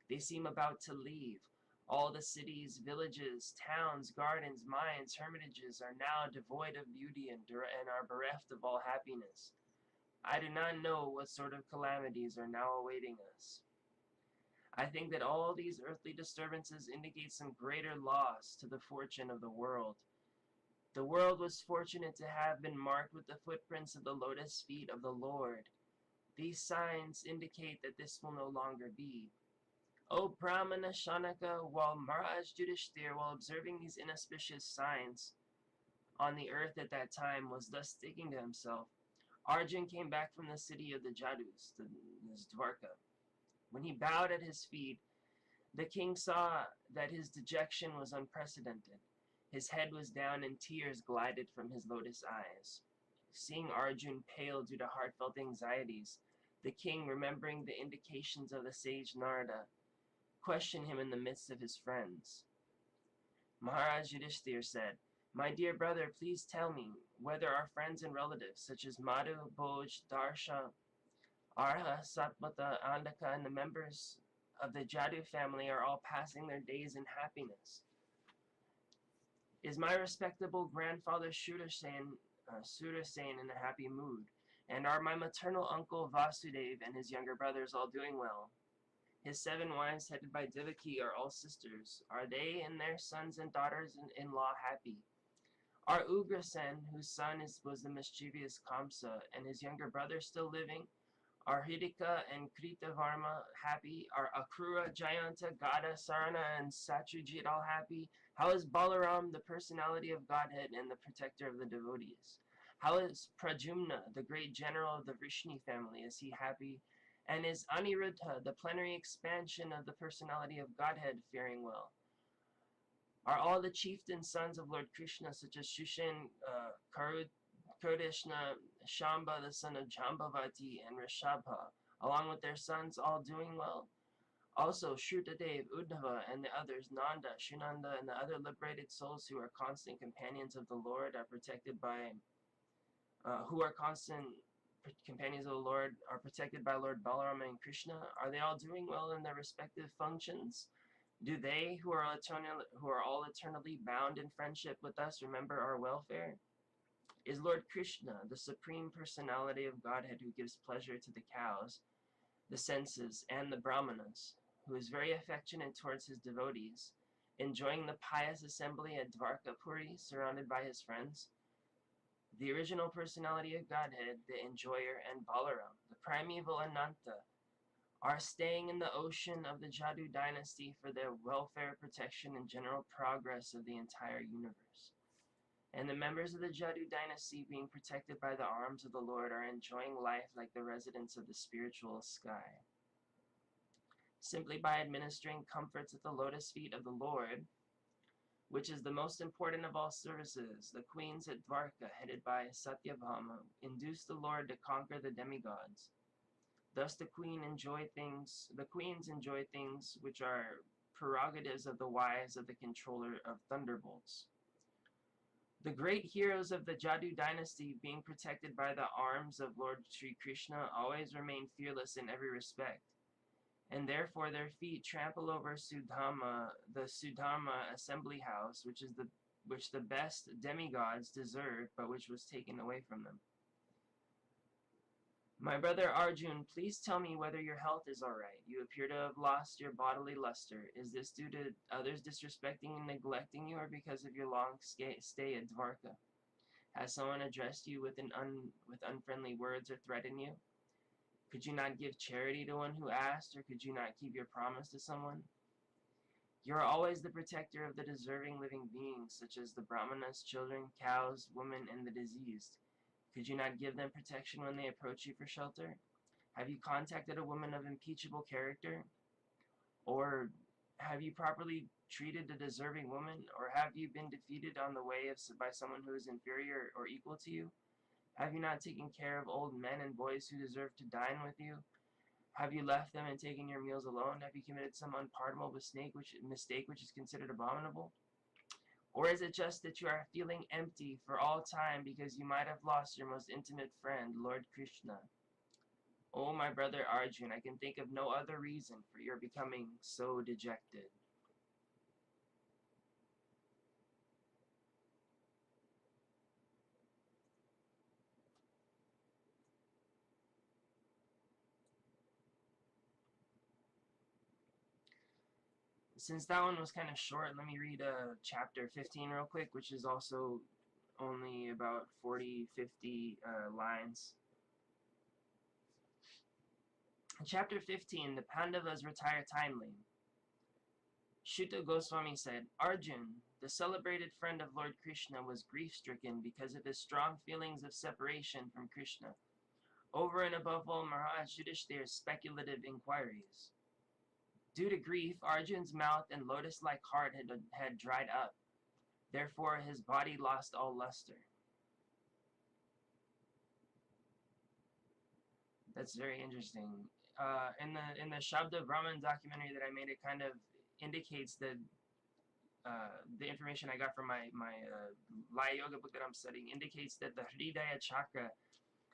They seem about to leave. All the cities, villages, towns, gardens, mines, hermitages are now devoid of beauty and are bereft of all happiness. I do not know what sort of calamities are now awaiting us. I think that all these earthly disturbances indicate some greater loss to the fortune of the world. The world was fortunate to have been marked with the footprints of the lotus feet of the Lord. These signs indicate that this will no longer be. O Brahmana Shanaka, while Maharaj Yudhishthira, while observing these inauspicious signs on the earth at that time, was thus thinking to himself, Arjun came back from the city of the Jadus, the Dwarka. When he bowed at his feet, the king saw that his dejection was unprecedented. His head was down and tears glided from his lotus eyes. Seeing Arjun pale due to heartfelt anxieties, the king, remembering the indications of the sage Narada, questioned him in the midst of his friends. Maharaj Yudhishthira said, My dear brother, please tell me whether our friends and relatives, such as Madhu, Bhoj, Darsha, Arha, Satpata, Andaka, and the members of the Jadu family are all passing their days in happiness. Is my respectable grandfather Sudarsena in a happy mood? And are my maternal uncle Vasudev and his younger brothers all doing well? His 7 wives, headed by Devaki, are all sisters. Are they and their sons and daughters-in-law happy? Are Ugrasen, whose son was the mischievous Kamsa, and his younger brother still living? Are Hidika and Kritavarma happy? Are Akrura, Jayanta, Gada, Sarana, and Satyajit all happy? How is Balaram, the personality of Godhead and the protector of the devotees? How is Prajumna, the great general of the Vrishni family? Is he happy? And is Aniruddha, the plenary expansion of the personality of Godhead, faring well? Are all the chieftain sons of Lord Krishna, such as Shushan, Kodishna, Shamba, the son of Jambavati, and Rishabha, along with their sons, all doing well? Also, Shrutadev, Uddhava, and the others, Nanda, Shunanda, and the other liberated souls who are constant companions of the Lord are protected by, companions of the Lord are protected by Lord Balaram and Krishna. Are they all doing well in their respective functions? Do they, who are all eternally bound in friendship with us, remember our welfare? Is Lord Krishna, the supreme personality of Godhead who gives pleasure to the cows, the senses, and the brahmanas, who is very affectionate towards his devotees, enjoying the pious assembly at Dwarkapuri, surrounded by his friends? The original personality of Godhead, the enjoyer, and Balaram, the primeval Ananta, are staying in the ocean of the Jadu dynasty for the welfare, protection, and general progress of the entire universe. And the members of the Jadu dynasty, being protected by the arms of the Lord, are enjoying life like the residents of the spiritual sky. Simply by administering comforts at the lotus feet of the Lord, which is the most important of all services, the queens at Dwarka, headed by Satyabhama, induced the Lord to conquer the demigods. Thus the queens enjoy things which are prerogatives of the wives of the controller of thunderbolts. The great heroes of the Jadu dynasty, being protected by the arms of Lord Sri Krishna, always remain fearless in every respect, and therefore their feet trample over the Sudharma assembly house, which is the which the best demigods deserve, but which was taken away from them. My brother Arjun, please tell me whether your health is alright. You appear to have lost your bodily luster. Is this due to others disrespecting and neglecting you, or because of your long stay at Dvarka? Has someone addressed you with unfriendly words or threatened you? Could you not give charity to one who asked, or could you not keep your promise to someone? You are always the protector of the deserving living beings, such as the brahmanas, children, cows, women, and the diseased. Could you not give them protection when they approach you for shelter? Have you contacted a woman of impeachable character? Or have you properly treated a deserving woman? Or have you been defeated on the way by someone who is inferior or equal to you? Have you not taken care of old men and boys who deserve to dine with you? Have you left them and taken your meals alone? Have you committed some unpardonable mistake which is considered abominable? Or is it just that you are feeling empty for all time because you might have lost your most intimate friend, Lord Krishna? Oh, my brother Arjun, I can think of no other reason for your becoming so dejected. Since that one was kind of short, let me read chapter 15 real quick, which is also only about 50 lines. In chapter 15, the Pandavas retire timely. Shuta Goswami said, Arjun, the celebrated friend of Lord Krishna, was grief-stricken because of his strong feelings of separation from Krishna. Over and above all Maharaj Yudhishthir's speculative inquiries. Due to grief, Arjun's mouth and lotus-like heart had dried up. Therefore, his body lost all luster. That's very interesting. In the Shabda Brahman documentary that I made, it kind of indicates that the information I got from my Laya Yoga book that I'm studying indicates that the Hridaya chakra,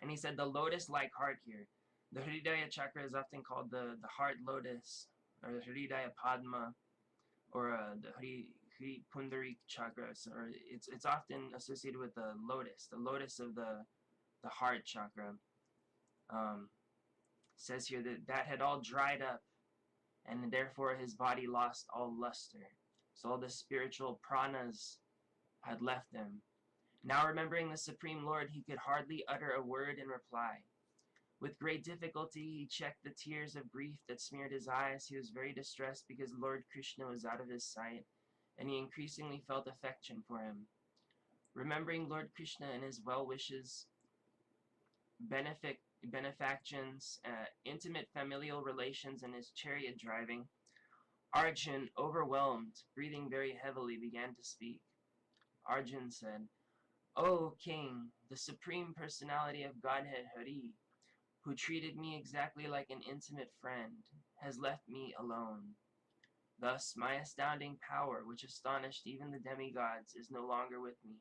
and he said the lotus-like heart here, the Hridaya chakra is often called the heart lotus, or the Hridaya Padma, or the Hri Pundarik chakras, or it's often associated with the lotus of the heart chakra. Says here that had all dried up, and therefore his body lost all luster. So all the spiritual pranas had left him. Now remembering the Supreme Lord, he could hardly utter a word in reply. With great difficulty, he checked the tears of grief that smeared his eyes. He was very distressed because Lord Krishna was out of his sight, and he increasingly felt affection for him. Remembering Lord Krishna and his well-wishes, benefactions, intimate familial relations, and his chariot driving, Arjun, overwhelmed, breathing very heavily, began to speak. Arjun said, O King, the Supreme Personality of Godhead Hari, who treated me exactly like an intimate friend, has left me alone. Thus, my astounding power, which astonished even the demigods, is no longer with me.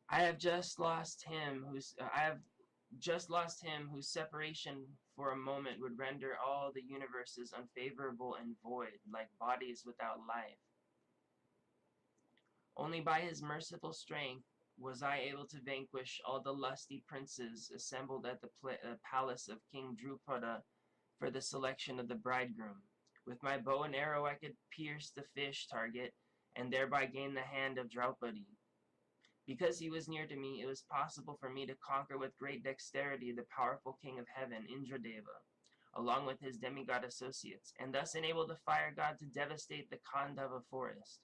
I have just lost him whose separation for a moment would render all the universes unfavorable and void, like bodies without life. Only by his merciful strength was I able to vanquish all the lusty princes assembled at the palace of King Drupada for the selection of the bridegroom. With my bow and arrow I could pierce the fish target and thereby gain the hand of Draupadi. Because he was near to me, it was possible for me to conquer with great dexterity the powerful king of heaven, Indradeva, along with his demigod associates, and thus enable the fire god to devastate the Khandava forest.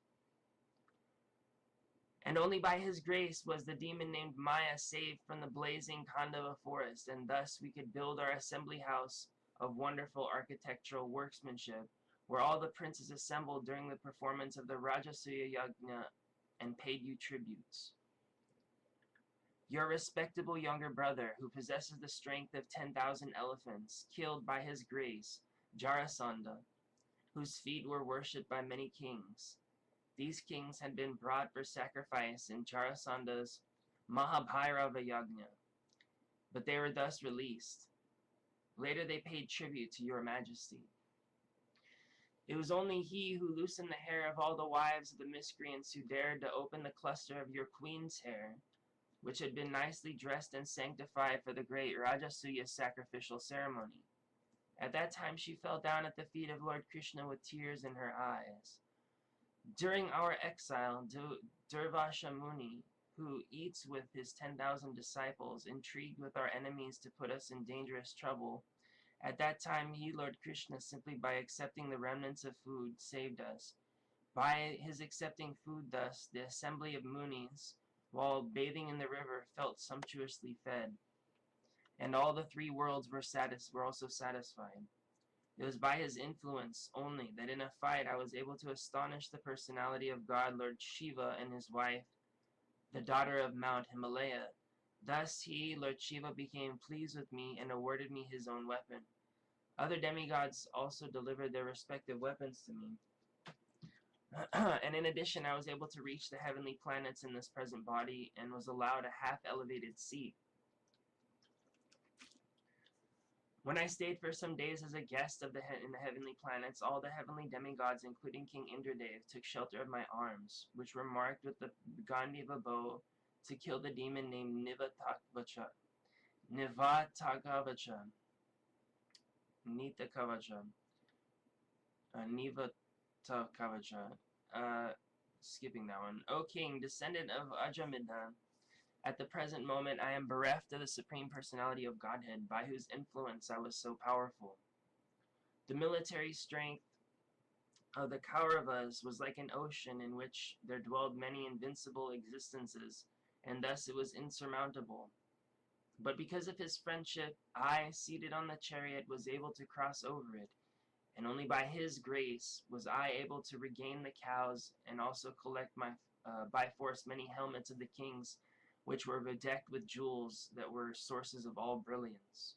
And only by his grace was the demon named Maya saved from the blazing Khandava forest, and thus we could build our assembly house of wonderful architectural workmanship, where all the princes assembled during the performance of the Rajasuya Yajna and paid you tributes. Your respectable younger brother, who possesses the strength of 10,000 elephants, killed by his grace Jarasandha, whose feet were worshipped by many kings. These kings had been brought for sacrifice in Jarasandha's Mahabhairava Yajna, but they were thus released. Later they paid tribute to your majesty. It was only he who loosened the hair of all the wives of the miscreants who dared to open the cluster of your queen's hair, which had been nicely dressed and sanctified for the great Rajasuya sacrificial ceremony. At that time she fell down at the feet of Lord Krishna with tears in her eyes. During our exile, Durvasha Muni, who eats with his 10,000 disciples, intrigued with our enemies to put us in dangerous trouble. At that time he, Lord Krishna, simply by accepting the remnants of food, saved us. By his accepting food thus, the assembly of Munis, while bathing in the river, felt sumptuously fed, and all the three worlds were also satisfied. It was by his influence only that in a fight I was able to astonish the personality of God, Lord Shiva, and his wife, the daughter of Mount Himalaya. Thus he, Lord Shiva, became pleased with me and awarded me his own weapon. Other demigods also delivered their respective weapons to me. And in addition, I was able to reach the heavenly planets in this present body and was allowed a half-elevated seat. When I stayed for some days as a guest in the heavenly planets, all the heavenly demigods, including King Indradev, took shelter of my arms, which were marked with the Gandiva bow to kill the demon named Nivatakavacha. Skipping that one. O King, descendant of Ajamidha, at the present moment I am bereft of the Supreme Personality of Godhead, by whose influence I was so powerful. The military strength of the Kauravas was like an ocean in which there dwelled many invincible existences, and thus it was insurmountable. But because of his friendship, I, seated on the chariot, was able to cross over it, and only by his grace was I able to regain the cows and also collect by force many helmets of the kings, which were bedecked with jewels that were sources of all brilliance.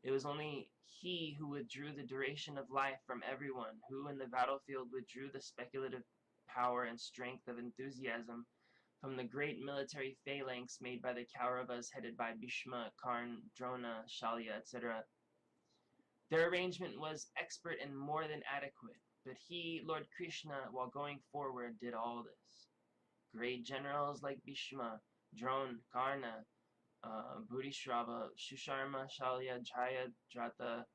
It was only he who withdrew the duration of life from everyone, who in the battlefield withdrew the speculative power and strength of enthusiasm from the great military phalanx made by the Kauravas headed by Bhishma, Karna, Drona, Shalya, etc. Their arrangement was expert and more than adequate, but he, Lord Krishna, while going forward, did all this. Great generals like Bhishma, Drona, Karna, Bhurishrava, Shusharma, Shalya, Jayadratha,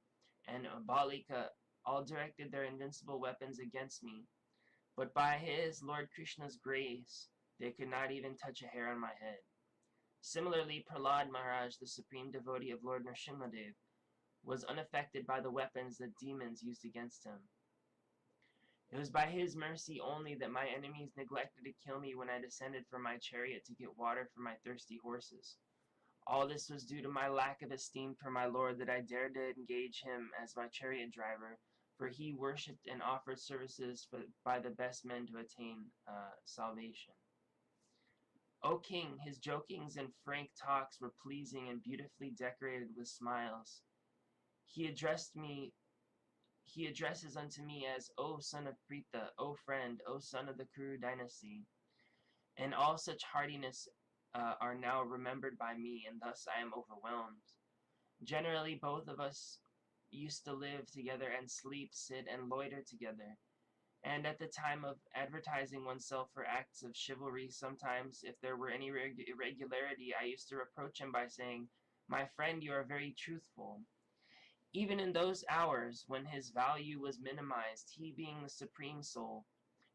and Balika all directed their invincible weapons against me, but by his, Lord Krishna's grace, they could not even touch a hair on my head. Similarly, Prahlad Maharaj, the supreme devotee of Lord Nrsimhadev, was unaffected by the weapons that demons used against him. It was by his mercy only that my enemies neglected to kill me when I descended from my chariot to get water for my thirsty horses. All this was due to my lack of esteem for my Lord, that I dared to engage him as my chariot driver, for he worshipped and offered services by the best men to attain salvation. O King, his jokings and frank talks were pleasing and beautifully decorated with smiles. He addresses unto me as, O son of Pritha, O friend, O son of the Kuru dynasty. And all such heartiness are now remembered by me, and thus I am overwhelmed. Generally, both of us used to live together and sleep, sit, and loiter together. And at the time of advertising oneself for acts of chivalry, sometimes, if there were any irregularity, I used to reproach him by saying, My friend, you are very truthful. Even in those hours when his value was minimized, he, being the Supreme Soul,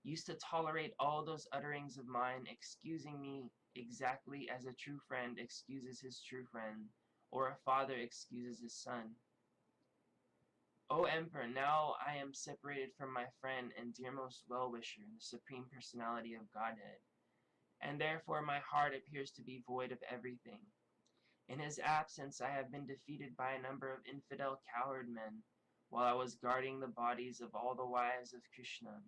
used to tolerate all those utterings of mine, excusing me exactly as a true friend excuses his true friend, or a father excuses his son. O Emperor, now I am separated from my friend and dearmost well-wisher, the Supreme Personality of Godhead, and therefore my heart appears to be void of everything. In his absence I have been defeated by a number of infidel coward men, while I was guarding the bodies of all the wives of Krishna.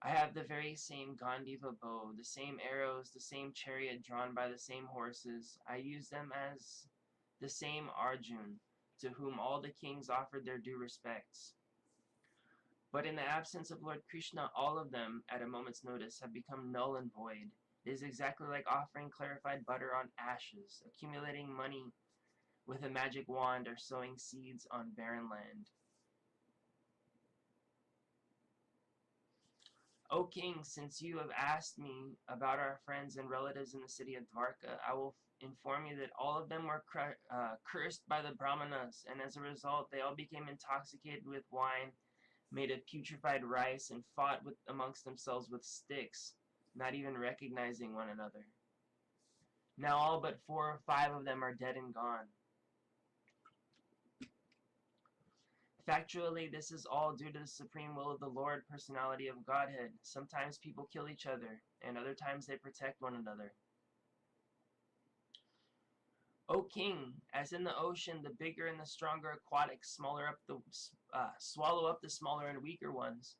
I have the very same Gandiva bow, the same arrows, the same chariot drawn by the same horses. I use them as the same Arjun, to whom all the kings offered their due respects. But in the absence of Lord Krishna, all of them, at a moment's notice, have become null and void. It is exactly like offering clarified butter on ashes, accumulating money with a magic wand, or sowing seeds on barren land. O king, since you have asked me about our friends and relatives in the city of Dwarka, I will inform you that all of them were cursed by the Brahmanas, and as a result they all became intoxicated with wine made of putrefied rice and fought amongst themselves with sticks, not even recognizing one another. Now all but 4 or 5 of them are dead and gone. Factually, this is all due to the supreme will of the Lord, personality of Godhead. Sometimes people kill each other, and other times they protect one another. O king, as in the ocean, the bigger and the stronger aquatics swallow up the smaller and weaker ones,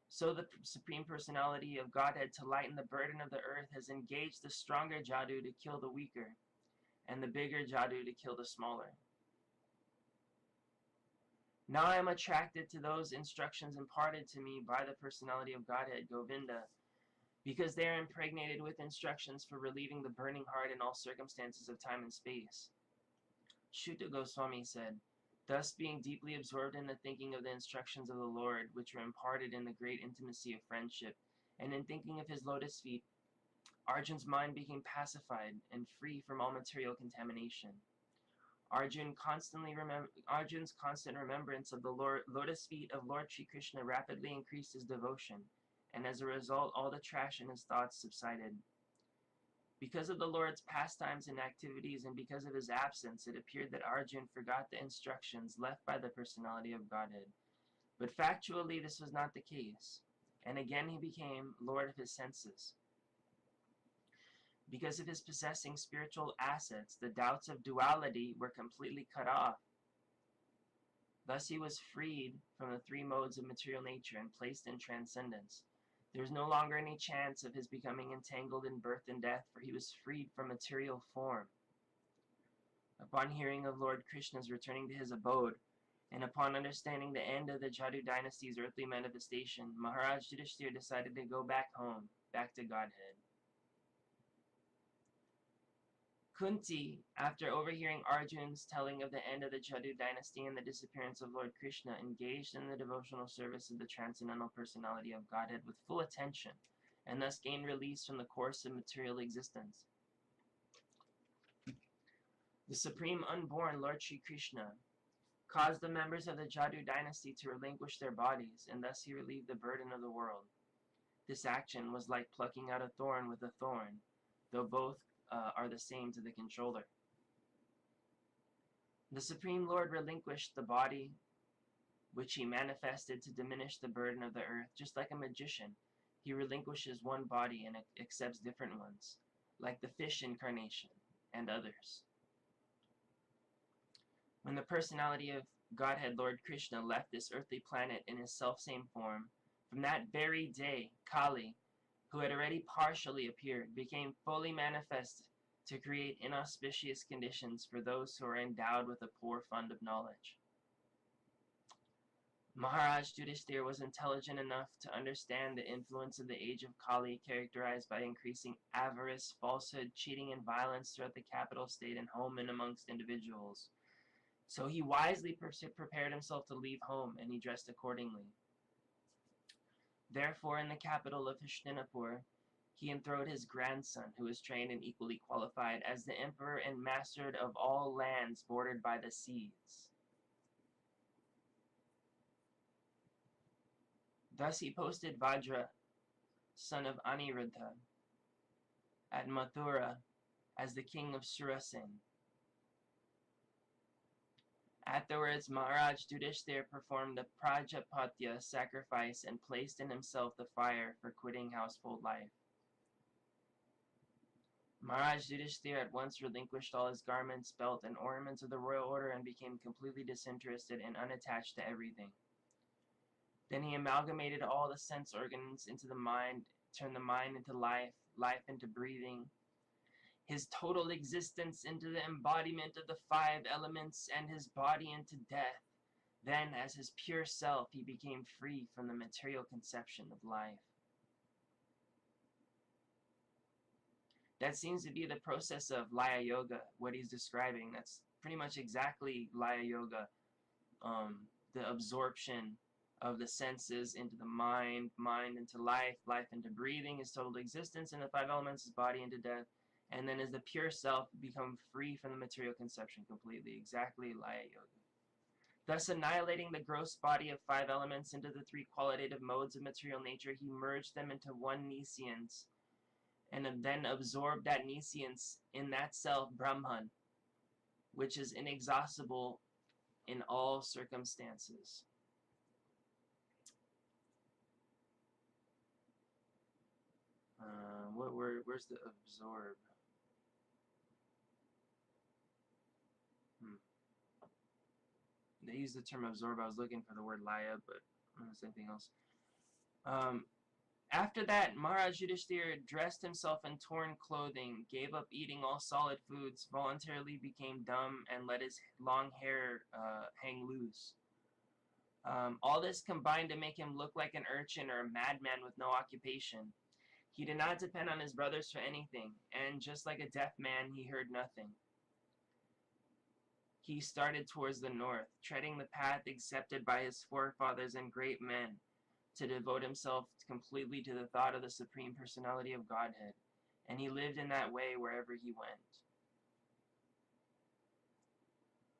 so the supreme personality of Godhead, to lighten the burden of the earth, has engaged the stronger Jadu to kill the weaker, and the bigger Jadu to kill the smaller. Now I am attracted to those instructions imparted to me by the personality of Godhead, Govinda, because they are impregnated with instructions for relieving the burning heart in all circumstances of time and space. Shuddha Goswami said, thus being deeply absorbed in the thinking of the instructions of the Lord, which were imparted in the great intimacy of friendship, and in thinking of his lotus feet, Arjun's mind became pacified and free from all material contamination. Arjun's constant remembrance of the lotus feet of Lord Sri Krishna rapidly increased his devotion, and as a result all the trash in his thoughts subsided. Because of the Lord's pastimes and activities, and because of his absence, it appeared that Arjun forgot the instructions left by the personality of Godhead. But factually this was not the case, and again he became Lord of his senses. Because of his possessing spiritual assets, the doubts of duality were completely cut off. Thus he was freed from the 3 modes of material nature and placed in transcendence. There was no longer any chance of his becoming entangled in birth and death, for he was freed from material form. Upon hearing of Lord Krishna's returning to his abode, and upon understanding the end of the Jadu dynasty's earthly manifestation, Maharaj Yudhishthira decided to go back home, back to Godhead. Kunti, after overhearing Arjun's telling of the end of the Jadu dynasty and the disappearance of Lord Krishna, engaged in the devotional service of the transcendental personality of Godhead with full attention, and thus gained release from the course of material existence. The Supreme Unborn Lord Sri Krishna caused the members of the Jadu dynasty to relinquish their bodies, and thus he relieved the burden of the world. This action was like plucking out a thorn with a thorn, though both are the same to the controller. The Supreme Lord relinquished the body which he manifested to diminish the burden of the earth. Just like a magician, he relinquishes one body and accepts different ones, like the fish incarnation and others. When the personality of Godhead Lord Krishna left this earthly planet in his self-same form, from that very day, Kali, who had already partially appeared, became fully manifest to create inauspicious conditions for those who are endowed with a poor fund of knowledge. Maharaj Yudhishthira was intelligent enough to understand the influence of the age of Kali, characterized by increasing avarice, falsehood, cheating, and violence throughout the capital state and home and amongst individuals. So he wisely prepared himself to leave home, and he dressed accordingly. Therefore, in the capital of Hastinapur, he enthroned his grandson, who was trained and equally qualified, as the emperor and master of all lands bordered by the seas. Thus he posted Vajra, son of Aniruddha, at Mathura as the king of Surasen. Afterwards, Maharaj Yudhishthira performed the Prajapatya sacrifice and placed in himself the fire for quitting household life. Maharaj Yudhishthira at once relinquished all his garments, belt, and ornaments of the royal order and became completely disinterested and unattached to everything. Then he amalgamated all the sense organs into the mind, turned the mind into life, life into breathing, his total existence into the embodiment of the 5 elements, and his body into death. Then, as his pure self, he became free from the material conception of life. That seems to be the process of Laya Yoga, what he's describing. That's pretty much exactly Laya Yoga, the absorption of the senses into the mind, mind into life, life into breathing, his total existence in the five elements, his body into death, and then as the pure self become free from the material conception completely, exactly Laya Yoga. Thus annihilating the gross body of five elements into the three qualitative modes of material nature, he merged them into one nescience, and then absorbed that nescience in that self, Brahman, which is inexhaustible in all circumstances. Where's the absorb? They use the term absorb. I was looking for the word laya, but something else. After that, Maharaj Yudhishthira dressed himself in torn clothing, gave up eating all solid foods, voluntarily became dumb, and let his long hair hang loose. All this combined to make him look like an urchin or a madman with no occupation. He did not depend on his brothers for anything, and just like a deaf man, he heard nothing. He started towards the north, treading the path accepted by his forefathers and great men, to devote himself completely to the thought of the Supreme Personality of Godhead, and he lived in that way wherever he went.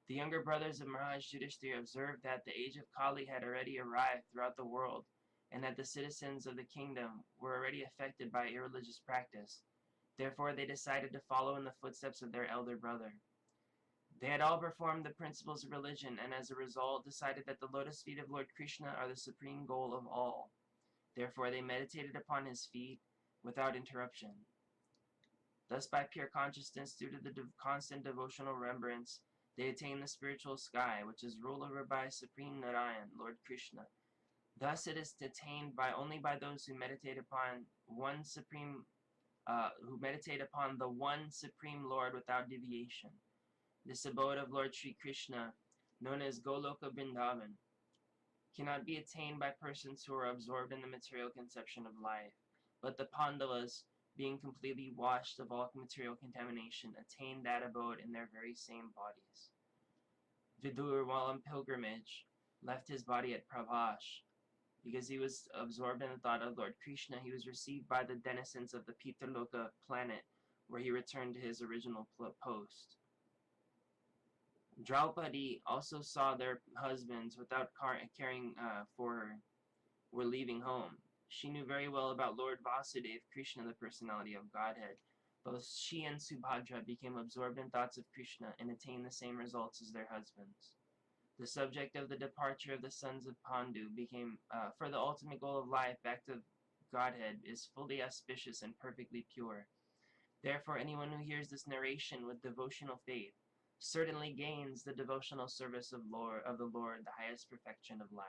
The younger brothers of Maharaj Yudhishthira observed that the age of Kali had already arrived throughout the world, and that the citizens of the kingdom were already affected by irreligious practice. Therefore, they decided to follow in the footsteps of their elder brother. They had all performed the principles of religion, and as a result decided that the lotus feet of Lord Krishna are the supreme goal of all. Therefore, they meditated upon his feet without interruption. Thus, by pure consciousness, due to the constant devotional remembrance, they attain the spiritual sky, which is ruled over by Supreme Narayan, Lord Krishna. Thus, it is attained only by those who meditate upon the one supreme Lord without deviation. This abode of Lord Sri Krishna, known as Goloka Vrindavan, cannot be attained by persons who are absorbed in the material conception of life, but the Pandavas, being completely washed of all material contamination, attained that abode in their very same bodies. Vidur, while on pilgrimage, left his body at Prabhash. Because he was absorbed in the thought of Lord Krishna, he was received by the denizens of the Pitraloka planet, where he returned to his original post. Draupadi also saw their husbands, without caring for her, were leaving home. She knew very well about Lord Vasudeva, Krishna, the personality of Godhead. Both she and Subhadra became absorbed in thoughts of Krishna and attained the same results as their husbands. The subject of the departure of the sons of Pandu became, for the ultimate goal of life, back to Godhead, is fully auspicious and perfectly pure. Therefore, anyone who hears this narration with devotional faith certainly gains the devotional service of the Lord, the highest perfection of life.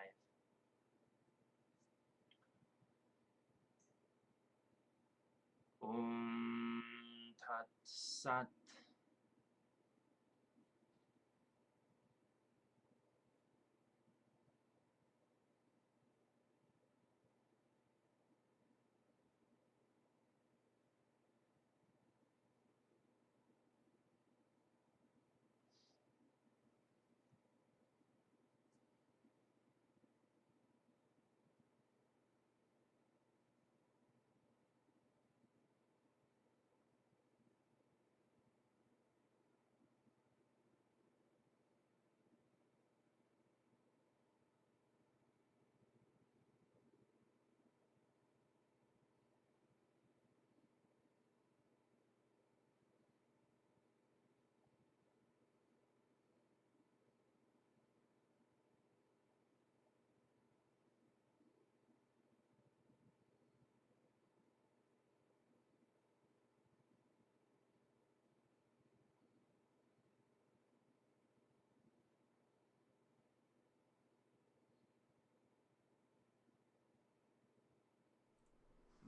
Om Tat Sat.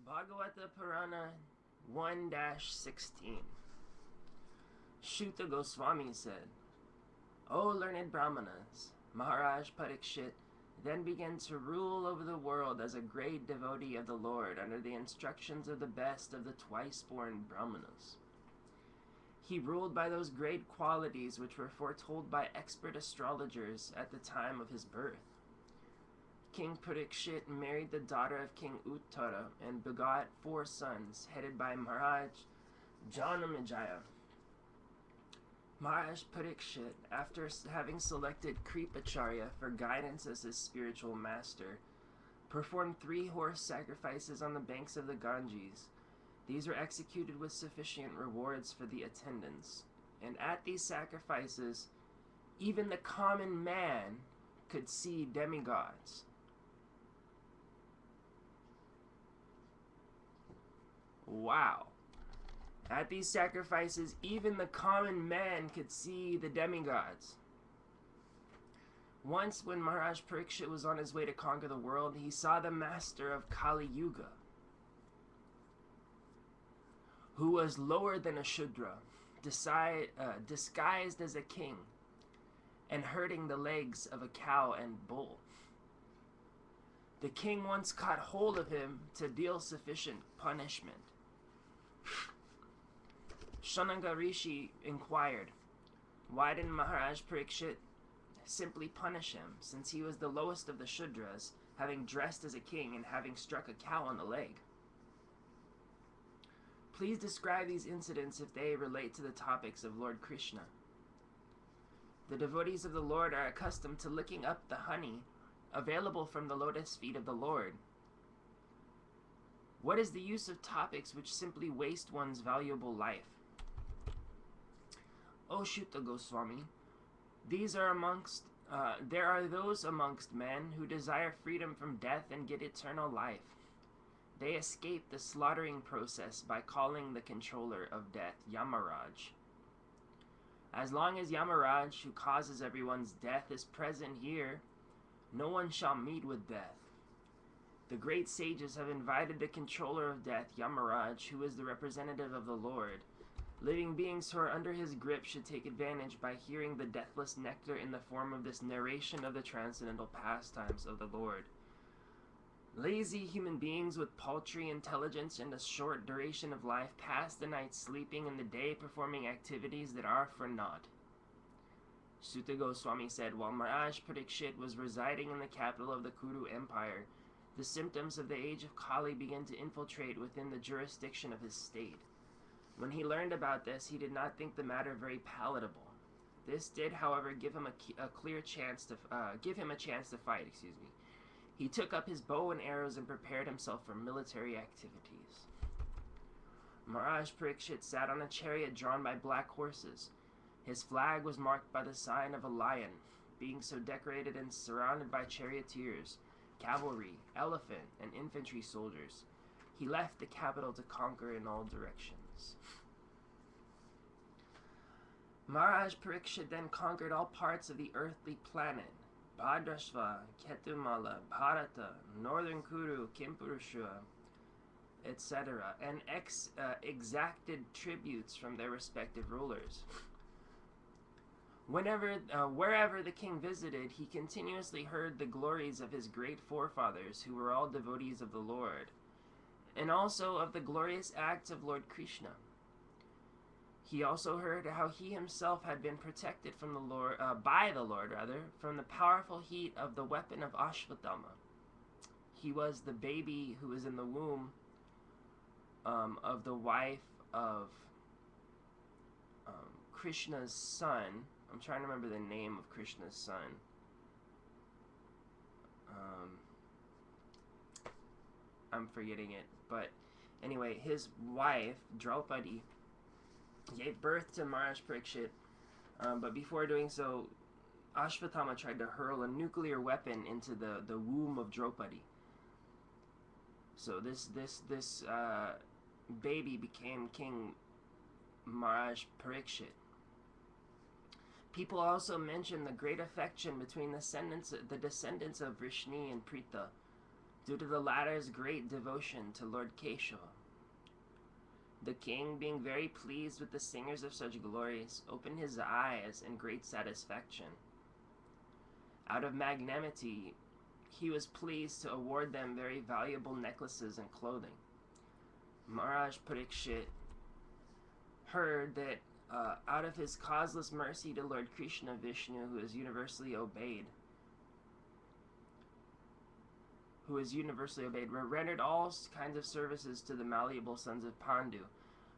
Bhagavata Purana 1-16. Shuta Gosvami said, O learned Brahmanas, Maharaj Parikshit then began to rule over the world as a great devotee of the Lord under the instructions of the best of the twice-born Brahmanas. He ruled by those great qualities which were foretold by expert astrologers at the time of his birth. King Parikshit married the daughter of King Uttara and begot 4 sons, headed by Maharaj Janamejaya. Maharaj Parikshit, after having selected Kripacharya for guidance as his spiritual master, performed 3 horse sacrifices on the banks of the Ganges. These were executed with sufficient rewards for the attendants, and at these sacrifices, even the common man could see demigods. Wow. At these sacrifices, even the common man could see the demigods. Once, when Maharaj Parikshit was on his way to conquer the world, he saw the master of Kali Yuga, who was lower than a Shudra, disguised as a king, and herding the legs of a cow and bull. The king once caught hold of him to deal sufficient punishment. Shananga Rishi inquired, why didn't Maharaj Parikshit simply punish him, since he was the lowest of the Shudras, having dressed as a king and having struck a cow on the leg? Please describe these incidents if they relate to the topics of Lord Krishna. The devotees of the Lord are accustomed to licking up the honey available from the lotus feet of the Lord. What is the use of topics which simply waste one's valuable life? O Shuta Goswami, there are those amongst men who desire freedom from death and get eternal life. They escape the slaughtering process by calling the controller of death Yamaraj. As long as Yamaraj, who causes everyone's death, is present here, no one shall meet with death. The great sages have invited the controller of death, Yamaraj, who is the representative of the Lord. Living beings who are under his grip should take advantage by hearing the deathless nectar in the form of this narration of the transcendental pastimes of the Lord. Lazy human beings with paltry intelligence and a short duration of life pass the night sleeping and the day performing activities that are for naught. Suta Goswami said, while Maharaj Parikshit was residing in the capital of the Kuru Empire, the symptoms of the age of Kali began to infiltrate within the jurisdiction of his state. When he learned about this, he did not think the matter very palatable. This did, however, give him a chance to fight. He took up his bow and arrows and prepared himself for military activities. Maharaj Parikshit sat on a chariot drawn by black horses. His flag was marked by the sign of a lion, being so decorated and surrounded by charioteers, cavalry, elephant, and infantry soldiers. He left the capital to conquer in all directions. Maharaj Parikshit then conquered all parts of the earthly planet, Bhadrashva, Ketumala, Bharata, Northern Kuru, Kimpurusha, etc., and exacted tributes from their respective rulers. Wherever the king visited, he continuously heard the glories of his great forefathers, who were all devotees of the Lord, and also of the glorious acts of Lord Krishna. He also heard how he himself had been protected from the Lord, by the Lord, from the powerful heat of the weapon of Ashvatthama. He was the baby who was in the womb of the wife of Krishna's son. I'm trying to remember the name of Krishna's son. I'm forgetting it, but anyway, his wife, Draupadi, gave birth to Maharaj Parikshit, but before doing so, Ashvatthama tried to hurl a nuclear weapon into the womb of Draupadi. So this baby became King Maharaj Parikshit. People also mention the great affection between the descendants of Vrishni and Pritha, due to the latter's great devotion to Lord Kesava. The king, being very pleased with the singers of such glories, opened his eyes in great satisfaction. Out of magnanimity, he was pleased to award them very valuable necklaces and clothing. Maharaj Parikshit heard that out of his causeless mercy to Lord Krishna, Vishnu, who is universally obeyed, who is universally obeyed, rendered all kinds of services to the malleable sons of Pandu,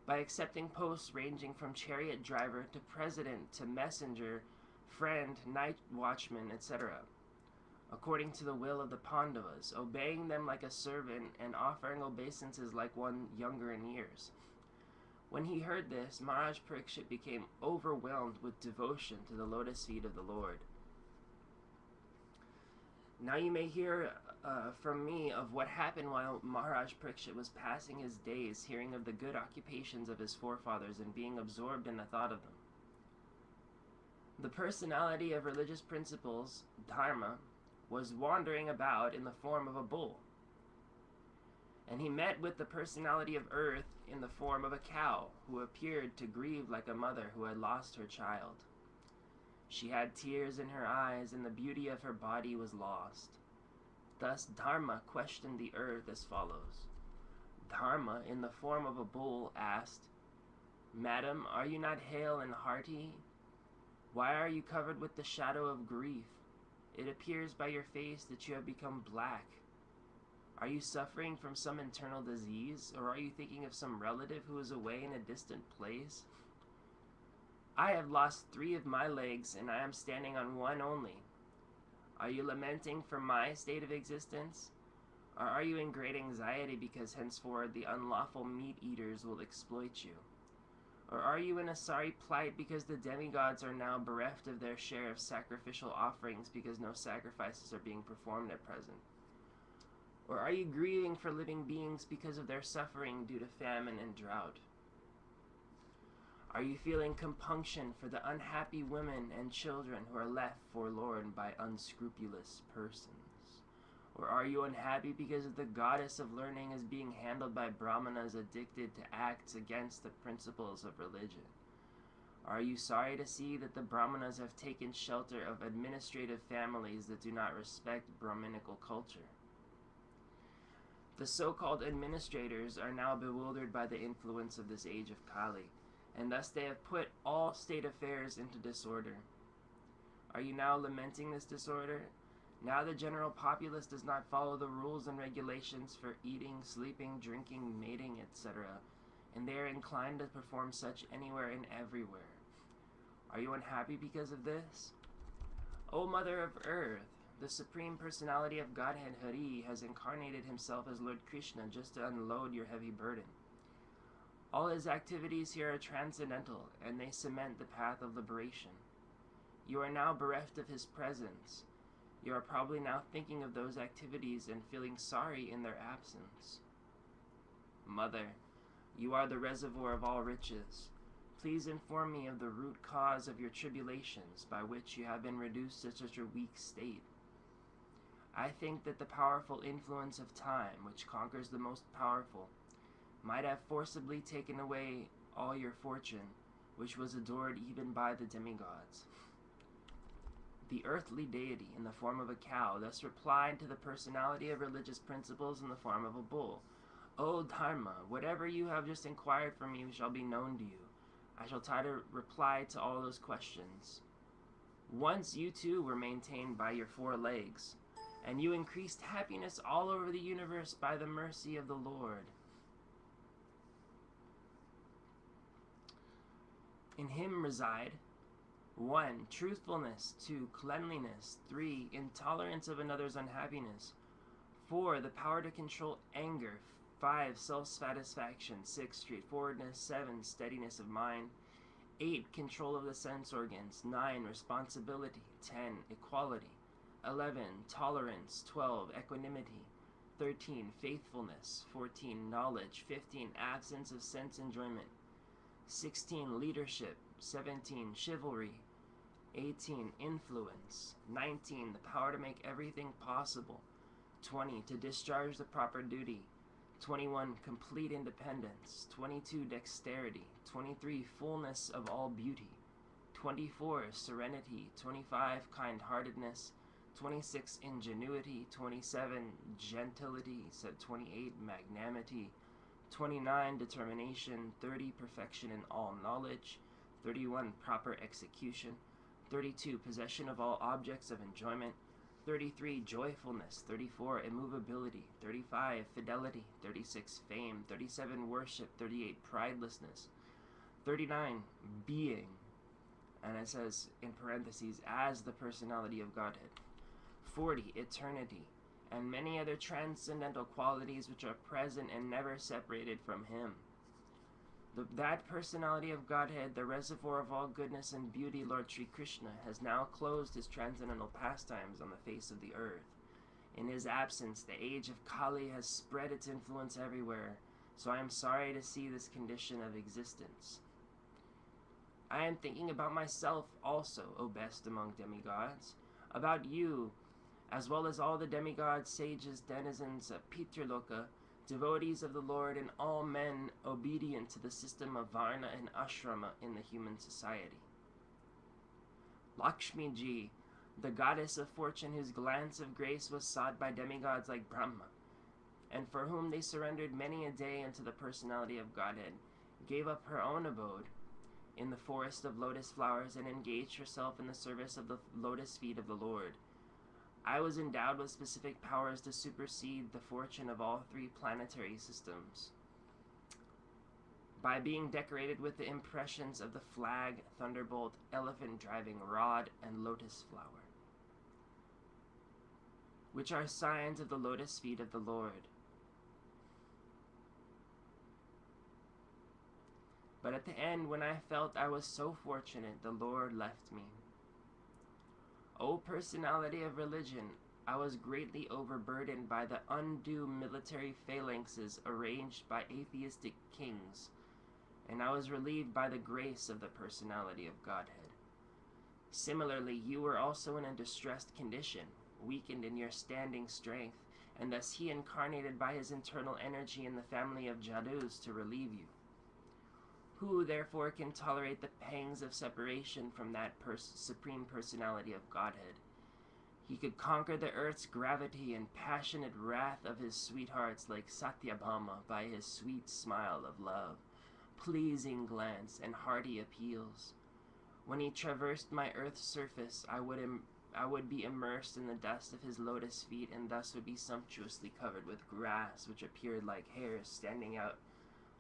by accepting posts ranging from chariot driver to president to messenger, friend, night watchman, etc., according to the will of the Pandavas, obeying them like a servant and offering obeisances like one younger in years. When he heard this, Maharaj Parikshit became overwhelmed with devotion to the lotus feet of the Lord. Now you may hear from me of what happened while Maharaj Parikshit was passing his days hearing of the good occupations of his forefathers and being absorbed in the thought of them. The personality of religious principles, Dharma, was wandering about in the form of a bull, and he met with the personality of earth in the form of a cow, who appeared to grieve like a mother who had lost her child. She had tears in her eyes, and the beauty of her body was lost. Thus Dharma questioned the earth as follows. Dharma, in the form of a bull, asked, "Madam, are you not hale and hearty? Why are you covered with the shadow of grief? It appears by your face that you have become black. Are you suffering from some internal disease, or are you thinking of some relative who is away in a distant place? I have lost 3 of my legs, and I am standing on one only. Are you lamenting for my state of existence? Or are you in great anxiety because henceforward the unlawful meat-eaters will exploit you? Or are you in a sorry plight because the demigods are now bereft of their share of sacrificial offerings because no sacrifices are being performed at present? Or are you grieving for living beings because of their suffering due to famine and drought? Are you feeling compunction for the unhappy women and children who are left forlorn by unscrupulous persons? Or are you unhappy because the goddess of learning is being handled by brahmanas addicted to acts against the principles of religion? Are you sorry to see that the brahmanas have taken shelter of administrative families that do not respect Brahminical culture? The so-called administrators are now bewildered by the influence of this age of Kali, and thus they have put all state affairs into disorder. Are you now lamenting this disorder? Now the general populace does not follow the rules and regulations for eating, sleeping, drinking, mating, etc., and they are inclined to perform such anywhere and everywhere. Are you unhappy because of this? O Mother of Earth, the Supreme Personality of Godhead Hari has incarnated himself as Lord Krishna just to unload your heavy burden. All his activities here are transcendental, and they cement the path of liberation. You are now bereft of his presence. You are probably now thinking of those activities and feeling sorry in their absence. Mother, you are the reservoir of all riches. Please inform me of the root cause of your tribulations by which you have been reduced to such a weak state. I think that the powerful influence of time, which conquers the most powerful, might have forcibly taken away all your fortune, which was adored even by the demigods. The earthly deity, in the form of a cow, thus replied to the personality of religious principles in the form of a bull. O Dharma, whatever you have just inquired from me shall be known to you. I shall try to reply to all those questions. Once you too were maintained by your 4 legs, and you increased happiness all over the universe by the mercy of the Lord. In him reside 1. Truthfulness. 2. Cleanliness. 3. Intolerance of another's unhappiness. 4. The power to control anger. 5. Self-satisfaction. 6. Straightforwardness. 7. Steadiness of mind. 8. Control of the sense organs. 9. Responsibility. 10. Equality. 11. Tolerance. 12. Equanimity. 13. Faithfulness. 14. Knowledge. 15. Absence of sense enjoyment. 16. Leadership. 17. Chivalry. 18. Influence. 19. The power to make everything possible. 20. To discharge the proper duty. 21. Complete independence. 22. Dexterity. 23. Fullness of all beauty. 24. Serenity. 25. Kind-heartedness. 26. Ingenuity. 27. Gentility. 28. Magnanimity. 29. Determination. 30. Perfection in all knowledge. 31. Proper execution. 32. Possession of all objects of enjoyment. 33, joyfulness. 34, immovability. 35, fidelity. 36, fame. 37, worship. 38, pridelessness. 39, being. And it says, in parentheses, as the personality of Godhead. 40, eternity. And many other transcendental qualities which are present and never separated from Him. That personality of Godhead, the reservoir of all goodness and beauty, Lord Sri Krishna, has now closed His transcendental pastimes on the face of the earth. In His absence, the age of Kali has spread its influence everywhere, so I am sorry to see this condition of existence. I am thinking about myself also, O best among demigods, about you, as well as all the demigods, sages, denizens of Pitraloka, devotees of the Lord, and all men obedient to the system of Varna and Ashrama in the human society. Lakshmi Ji, the goddess of fortune whose glance of grace was sought by demigods like Brahma, and for whom they surrendered many a day unto the personality of Godhead, gave up her own abode in the forest of lotus flowers and engaged herself in the service of the lotus feet of the Lord. I was endowed with specific powers to supersede the fortune of all three planetary systems by being decorated with the impressions of the flag, thunderbolt, elephant-driving rod, and lotus flower, which are signs of the lotus feet of the Lord. But at the end, when I felt I was so fortunate, the Lord left me. O personality of religion, I was greatly overburdened by the undue military phalanxes arranged by atheistic kings, and I was relieved by the grace of the personality of Godhead. Similarly, you were also in a distressed condition, weakened in your standing strength, and thus He incarnated by His internal energy in the family of Jadus to relieve you. Who, therefore, can tolerate the pangs of separation from that supreme personality of Godhead? He could conquer the earth's gravity and passionate wrath of His sweethearts like Satyabhama by His sweet smile of love, pleasing glance, and hearty appeals. When He traversed my earth's surface, I would be immersed in the dust of His lotus feet, and thus would be sumptuously covered with grass, which appeared like hairs standing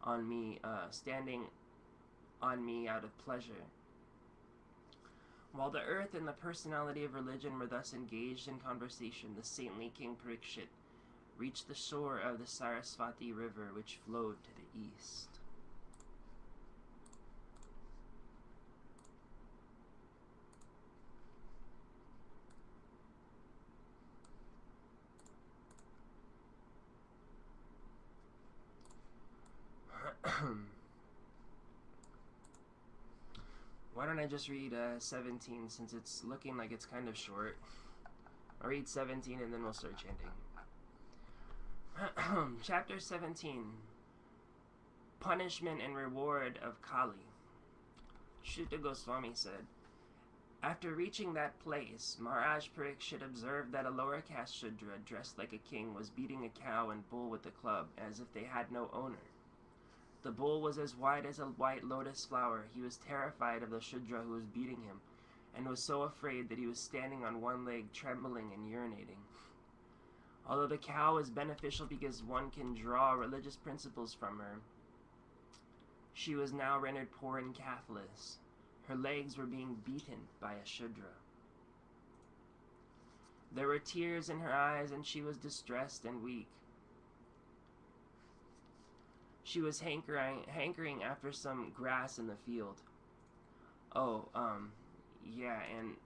on me out of pleasure. While the earth and the personality of religion were thus engaged in conversation, the saintly King Parikshit reached the shore of the Sarasvati River, which flowed to the east. Why don't I just read 17, since it's looking like it's kind of short. I'll read 17 and then we'll start chanting. Chapter 17. Punishment and Reward of Kali. Shuddha Gosvami said, after reaching that place, Maharaj Parikshit observed that a lower caste Shudra dressed like a king was beating a cow and bull with a club, as if they had no owner. The bull was as white as a white lotus flower. He was terrified of the Shudra who was beating him, and was so afraid that he was standing on one leg, trembling and urinating. Although the cow is beneficial because one can draw religious principles from her, she was now rendered poor and calfless. Her legs were being beaten by a Shudra. There were tears in her eyes, and she was distressed and weak. She was hankering after some grass in the field. Yeah, and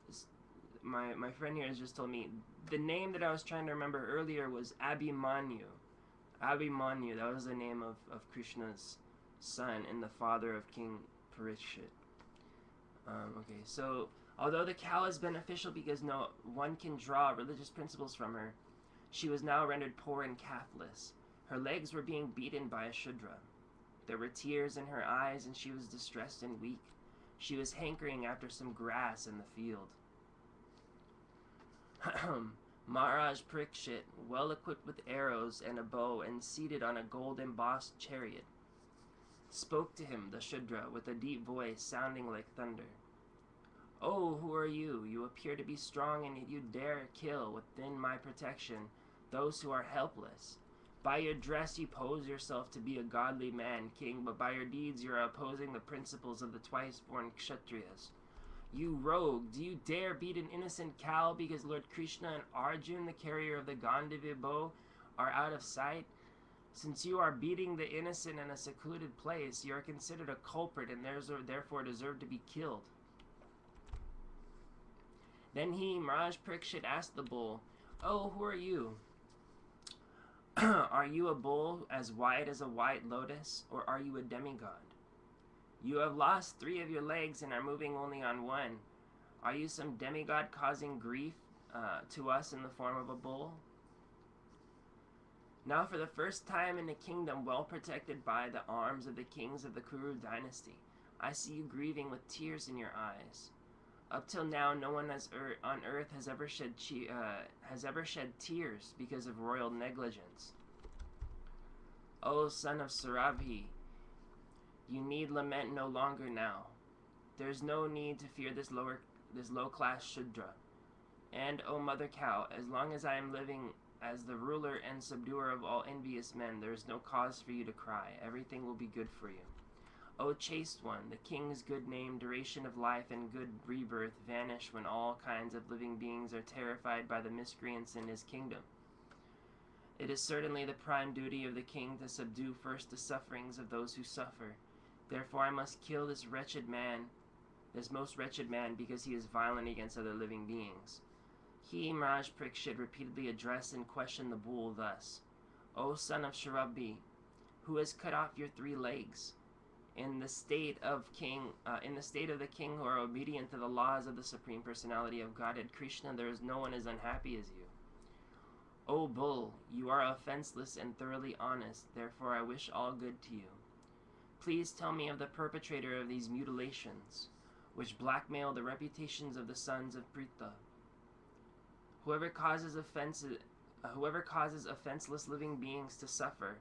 my friend here has just told me the name that I was trying to remember earlier was Abhimanyu. Abhimanyu, that was the name of Krishna's son and the father of King Parikshit. Okay, so although the cow is beneficial because no one can draw religious principles from her, she was now rendered poor and calfless. Her legs were being beaten by a Shudra. There were tears in her eyes, and she was distressed and weak. She was hankering after some grass in the field. Maharaj Parikshit, well equipped with arrows and a bow and seated on a gold-embossed chariot, spoke to him, the Shudra, with a deep voice sounding like thunder. Oh, who are you? You appear to be strong, and yet you dare kill within my protection those who are helpless. By your dress you pose yourself to be a godly man, king, but by your deeds you are opposing the principles of the twice-born Kshatriyas. You rogue, do you dare beat an innocent cow because Lord Krishna and Arjun, the carrier of the Gandiva bow, are out of sight? Since you are beating the innocent in a secluded place, you are considered a culprit and therefore deserve to be killed. Then he, Maharaj Parikshit, asked the bull, Oh, who are you? Are you a bull as white as a white lotus, or are you a demigod? You have lost 3 of your legs and are moving only on 1. Are you some demigod causing grief to us in the form of a bull? Now for the first time in a kingdom well protected by the arms of the kings of the Kuru dynasty, I see you grieving with tears in your eyes. Up till now, no one on earth has ever shed tears because of royal negligence. O son of Sarabhi, you need lament no longer now. There is no need to fear this low-class Shudra. And, O mother cow, as long as I am living as the ruler and subduer of all envious men, there is no cause for you to cry. Everything will be good for you. O chaste one, the king's good name, duration of life, and good rebirth vanish when all kinds of living beings are terrified by the miscreants in his kingdom. It is certainly the prime duty of the king to subdue first the sufferings of those who suffer. Therefore I must kill this most wretched man, because he is violent against other living beings. He, Maharaj Parikshit, repeatedly addressed and questioned the bull thus, O son of Sharabi, who has cut off your 3 legs? In the state of the king who are obedient to the laws of the Supreme Personality of Godhead Krishna, there is no one as unhappy as you. O bull, you are offenseless and thoroughly honest, therefore I wish all good to you. Please tell me of the perpetrator of these mutilations, which blackmail the reputations of the sons of Pritha. Whoever causes offenseless living beings to suffer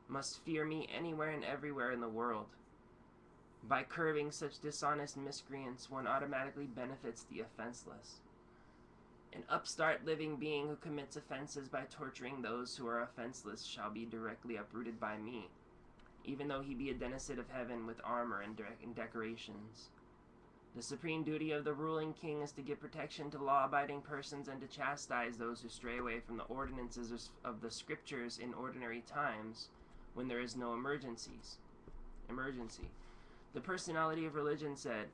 must fear me anywhere and everywhere in the world. By curbing such dishonest miscreants, one automatically benefits the offenseless. An upstart living being who commits offenses by torturing those who are offenseless shall be directly uprooted by me, even though he be a denized of heaven with armor and decorations. The supreme duty of the ruling king is to give protection to law-abiding persons and to chastise those who stray away from the ordinances of the scriptures in ordinary times when there is no emergency. The personality of religion said,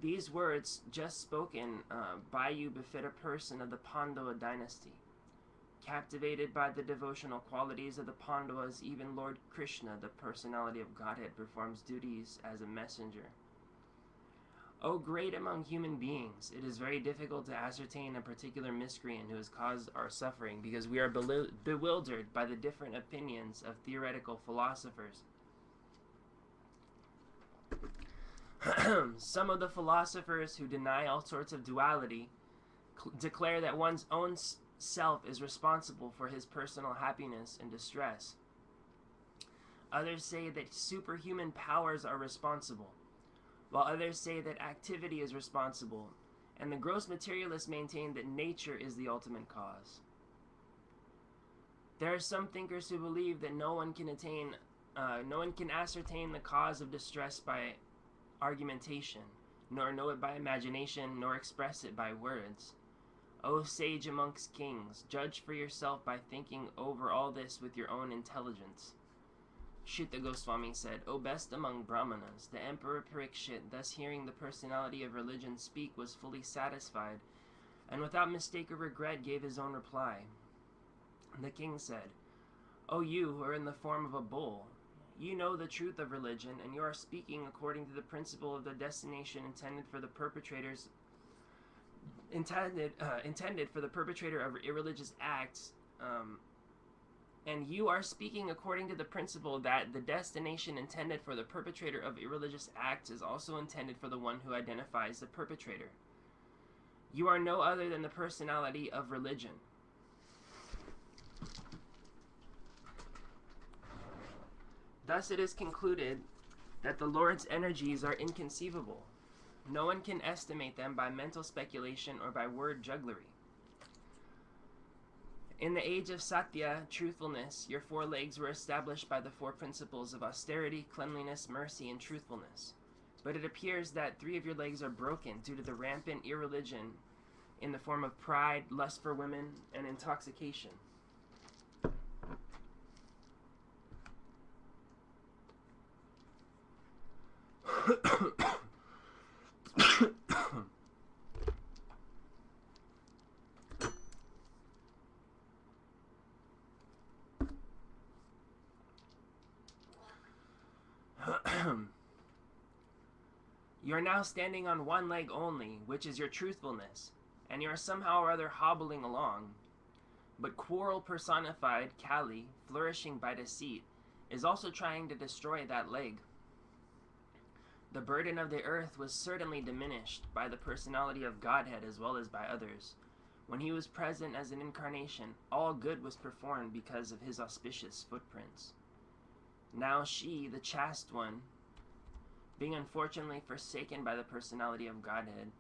These words just spoken by you befit a person of the Pandava dynasty. Captivated by the devotional qualities of the Pandavas, even Lord Krishna, the personality of Godhead, performs duties as a messenger. O great among human beings, it is very difficult to ascertain a particular miscreant who has caused our suffering, because we are bewildered by the different opinions of theoretical philosophers. Some of the philosophers who deny all sorts of duality declare that one's own self is responsible for his personal happiness and distress. Others say that superhuman powers are responsible, while others say that activity is responsible, and the gross materialists maintain that nature is the ultimate cause. There are some thinkers who believe that no one can ascertain the cause of distress by argumentation, nor know it by imagination, nor express it by words. O sage amongst kings, judge for yourself by thinking over all this with your own intelligence. Shuddha Gosvami said, O best among Brahmanas, the Emperor Parikshit, thus hearing the personality of religion speak, was fully satisfied, and without mistake or regret gave his own reply. The king said, O you who are in the form of a bull, you know the truth of religion, and you are speaking according to the principle of the destination intended for the perpetrators of irreligious acts, and you are speaking according to the principle that the destination intended for the perpetrator of irreligious acts is also intended for the one who identifies the perpetrator. You are no other than the personality of religion. Thus it is concluded that the Lord's energies are inconceivable. No one can estimate them by mental speculation or by word jugglery. In the age of Satya, truthfulness, your 4 legs were established by the 4 principles of austerity, cleanliness, mercy, and truthfulness. But it appears that 3 of your legs are broken due to the rampant irreligion in the form of pride, lust for women, and intoxication. You are now standing on 1 leg only, which is your truthfulness, and you are somehow or other hobbling along. But quarrel personified, Kali, flourishing by deceit, is also trying to destroy that leg. The burden of the earth was certainly diminished by the personality of Godhead as well as by others. When he was present as an incarnation, all good was performed because of his auspicious footprints. Now she, the chaste one, being unfortunately forsaken by the personality of Godhead,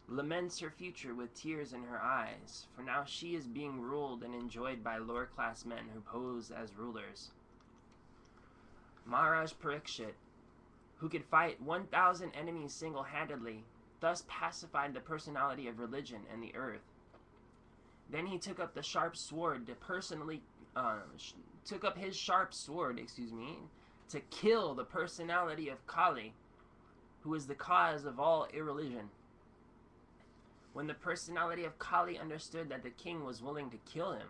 laments her future with tears in her eyes, for now she is being ruled and enjoyed by lower-class men who pose as rulers. Maharaj Parikshit, who could fight 1,000 enemies single-handedly, thus pacified the personality of religion and the earth. Then he took up the sharp sword to to kill the personality of Kali, who is the cause of all irreligion. When the personality of Kali understood that the king was willing to kill him,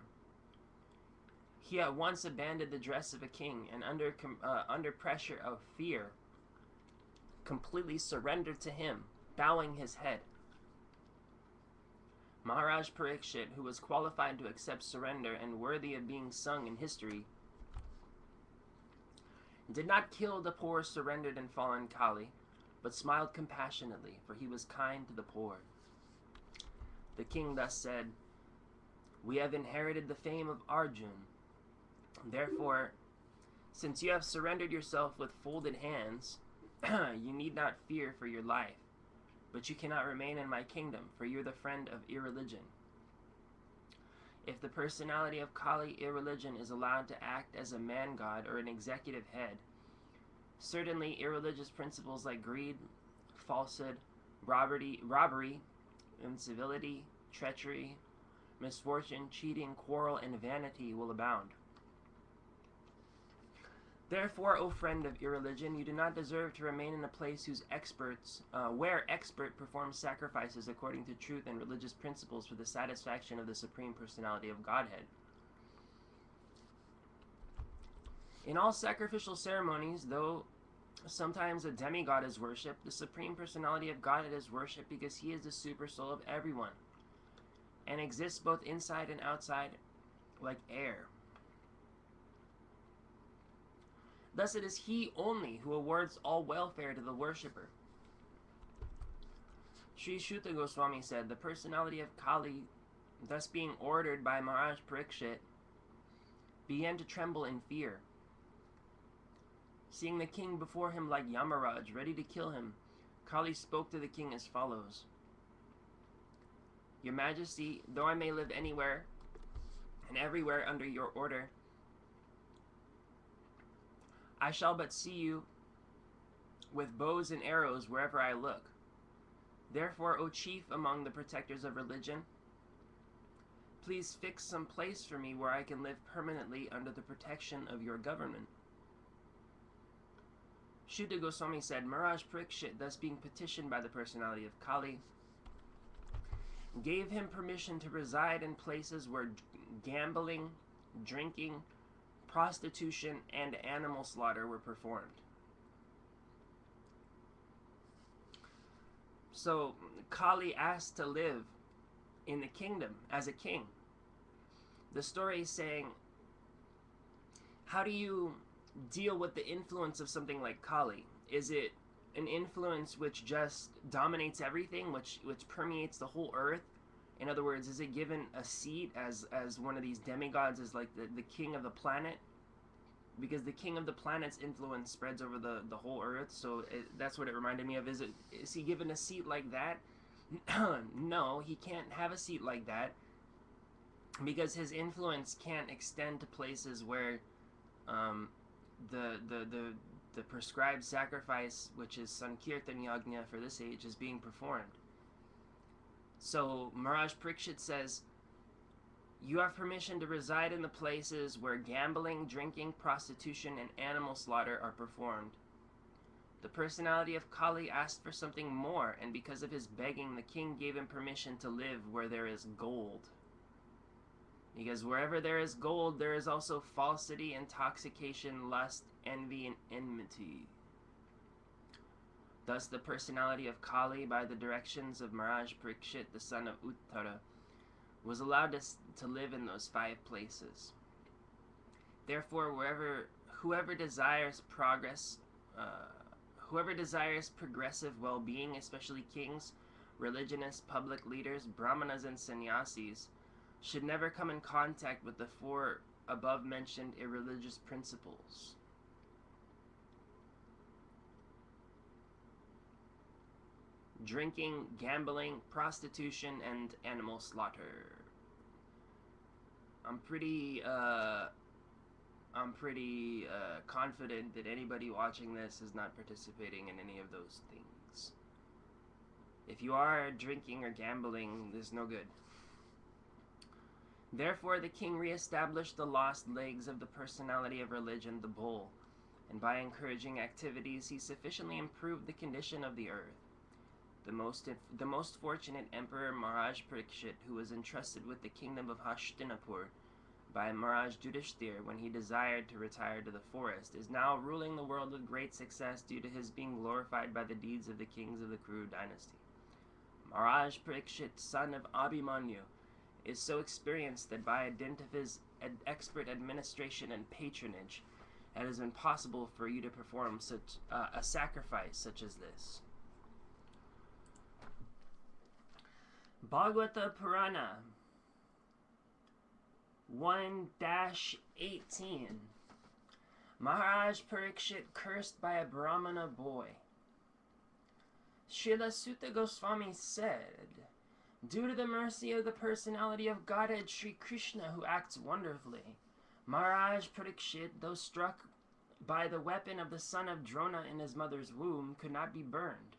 he at once abandoned the dress of a king and under pressure of fear, completely surrendered to him, bowing his head. Maharaj Parikshit, who was qualified to accept surrender and worthy of being sung in history, did not kill the poor surrendered and fallen Kali, but smiled compassionately, for he was kind to the poor. The king thus said, "We have inherited the fame of Arjun. Therefore, since you have surrendered yourself with folded hands, you need not fear for your life, but you cannot remain in my kingdom, for you are the friend of irreligion. If the personality of Kali irreligion is allowed to act as a man-god or an executive head, certainly irreligious principles like greed, falsehood, robbery, incivility, treachery, misfortune, cheating, quarrel, and vanity will abound. Therefore, O friend of irreligion, you do not deserve to remain in a place where expert performs sacrifices according to truth and religious principles for the satisfaction of the Supreme Personality of Godhead. In all sacrificial ceremonies, though sometimes a demigod is worshipped, the Supreme Personality of Godhead is worshipped because he is the super soul of everyone and exists both inside and outside like air. Thus it is he only who awards all welfare to the worshipper." Sri Shuta Goswami said, the personality of Kali, thus being ordered by Maharaj Parikshit, began to tremble in fear. Seeing the king before him like Yamaraj, ready to kill him, Kali spoke to the king as follows: "Your Majesty, though I may live anywhere and everywhere under your order, I shall but see you with bows and arrows wherever I look. Therefore, O chief among the protectors of religion, please fix some place for me where I can live permanently under the protection of your government." Shuta Goswami said, Maharaj Parikshit, thus being petitioned by the personality of Kali, gave him permission to reside in places where gambling, drinking, prostitution, and animal slaughter were performed. So Kali asked to live in the kingdom as a king. The story is saying, how do you deal with the influence of something like Kali? Is it an influence which just dominates everything, which permeates the whole earth? In other words, is it given a seat as one of these demigods, as like the king of the planet? because the king of the planet's influence spreads over the whole earth. So that's what it reminded me of. Is he given a seat like that? No, he can't have a seat like that, because his influence can't extend to places where the prescribed sacrifice, which is Sankirtan Yajna for this age, is being performed. So Maharaj Parikshit says, you have permission to reside in the places where gambling, drinking, prostitution, and animal slaughter are performed. The personality of Kali asked for something more, and because of his begging, the king gave him permission to live where there is gold. Because wherever there is gold, there is also falsity, intoxication, lust, envy, and enmity. Thus the personality of Kali, by the directions of Maharaj Parikshit, the son of Uttara, was allowed to live in those 5 places. Therefore, whoever desires progressive well-being, especially kings, religionists, public leaders, brahmanas, and sannyasis, should never come in contact with the 4 above-mentioned irreligious principles. Drinking, gambling, prostitution, and animal slaughter. I'm pretty confident that anybody watching this is not participating in any of those things. If you are drinking or gambling, there's no good. Therefore, the king re-established the lost legs of the personality of religion, the bull, and by encouraging activities, he sufficiently improved the condition of the earth. The most fortunate Emperor Maharaj Parikshit, who was entrusted with the kingdom of Hastinapur by Maharaj Yudhishthir when he desired to retire to the forest, is now ruling the world with great success due to his being glorified by the deeds of the kings of the Kuru dynasty. Maharaj Parikshit, son of Abhimanyu, is so experienced that by dint of his expert administration and patronage, it has been possible for you to perform such a sacrifice such as this. Bhagavata Purana 1-18. Maharaj Parikshit cursed by a Brahmana boy. Srila Sutta Gosvami said, due to the mercy of the personality of Godhead Sri Krishna, who acts wonderfully, Maharaj Parikshit, though struck by the weapon of the son of Drona in his mother's womb, could not be burned.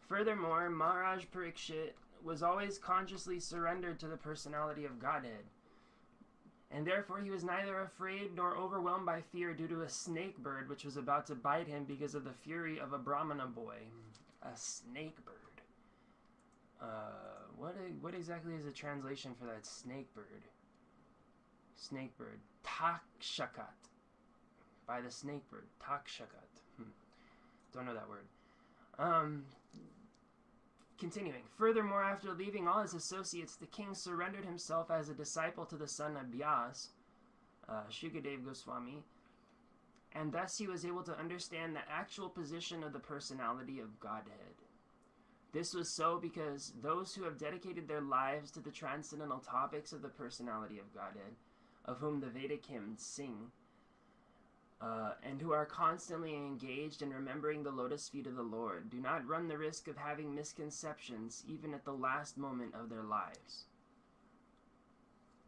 Furthermore, Maharaj Parikshit was always consciously surrendered to the personality of Godhead, and therefore he was neither afraid nor overwhelmed by fear due to a snake bird which was about to bite him because of the fury of a Brahmana boy. A snake bird. What exactly is the translation for that snake bird? Snake bird. Takshakat. By the snake bird. Takshakat. Don't know that word. Continuing. Furthermore, after leaving all his associates, the king surrendered himself as a disciple to the son of Vyas, Sukadeva Goswami, and thus he was able to understand the actual position of the personality of Godhead. This was so because those who have dedicated their lives to the transcendental topics of the personality of Godhead, of whom the Vedic hymns sing, and who are constantly engaged in remembering the lotus feet of the Lord, do not run the risk of having misconceptions even at the last moment of their lives.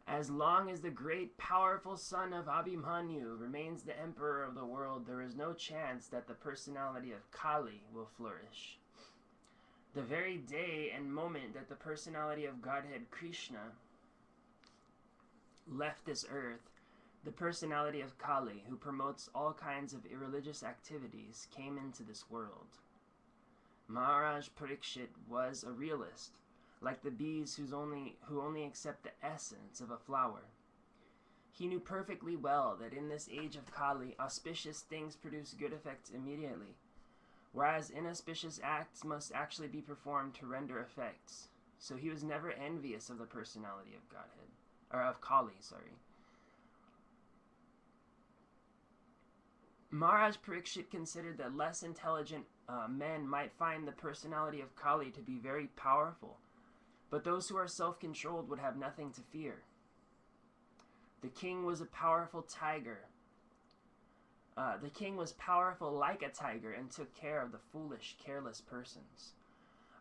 As long as the great powerful son of Abhimanyu remains the emperor of the world, there is no chance that the personality of Kali will flourish. The very day and moment that the personality of Godhead Krishna left this earth, the personality of Kali, who promotes all kinds of irreligious activities, came into this world. Maharaj Parikshit was a realist, like the bees who only accept the essence of a flower. He knew perfectly well that in this age of Kali, auspicious things produce good effects immediately, whereas inauspicious acts must actually be performed to render effects. So he was never envious of the personality of Godhead, or of Kali, sorry. Maharaj Parikshit considered that less intelligent men might find the personality of Kali to be very powerful, but those who are self-controlled would have nothing to fear. The king was a powerful tiger, The king was powerful like a tiger and took care of the foolish, careless persons.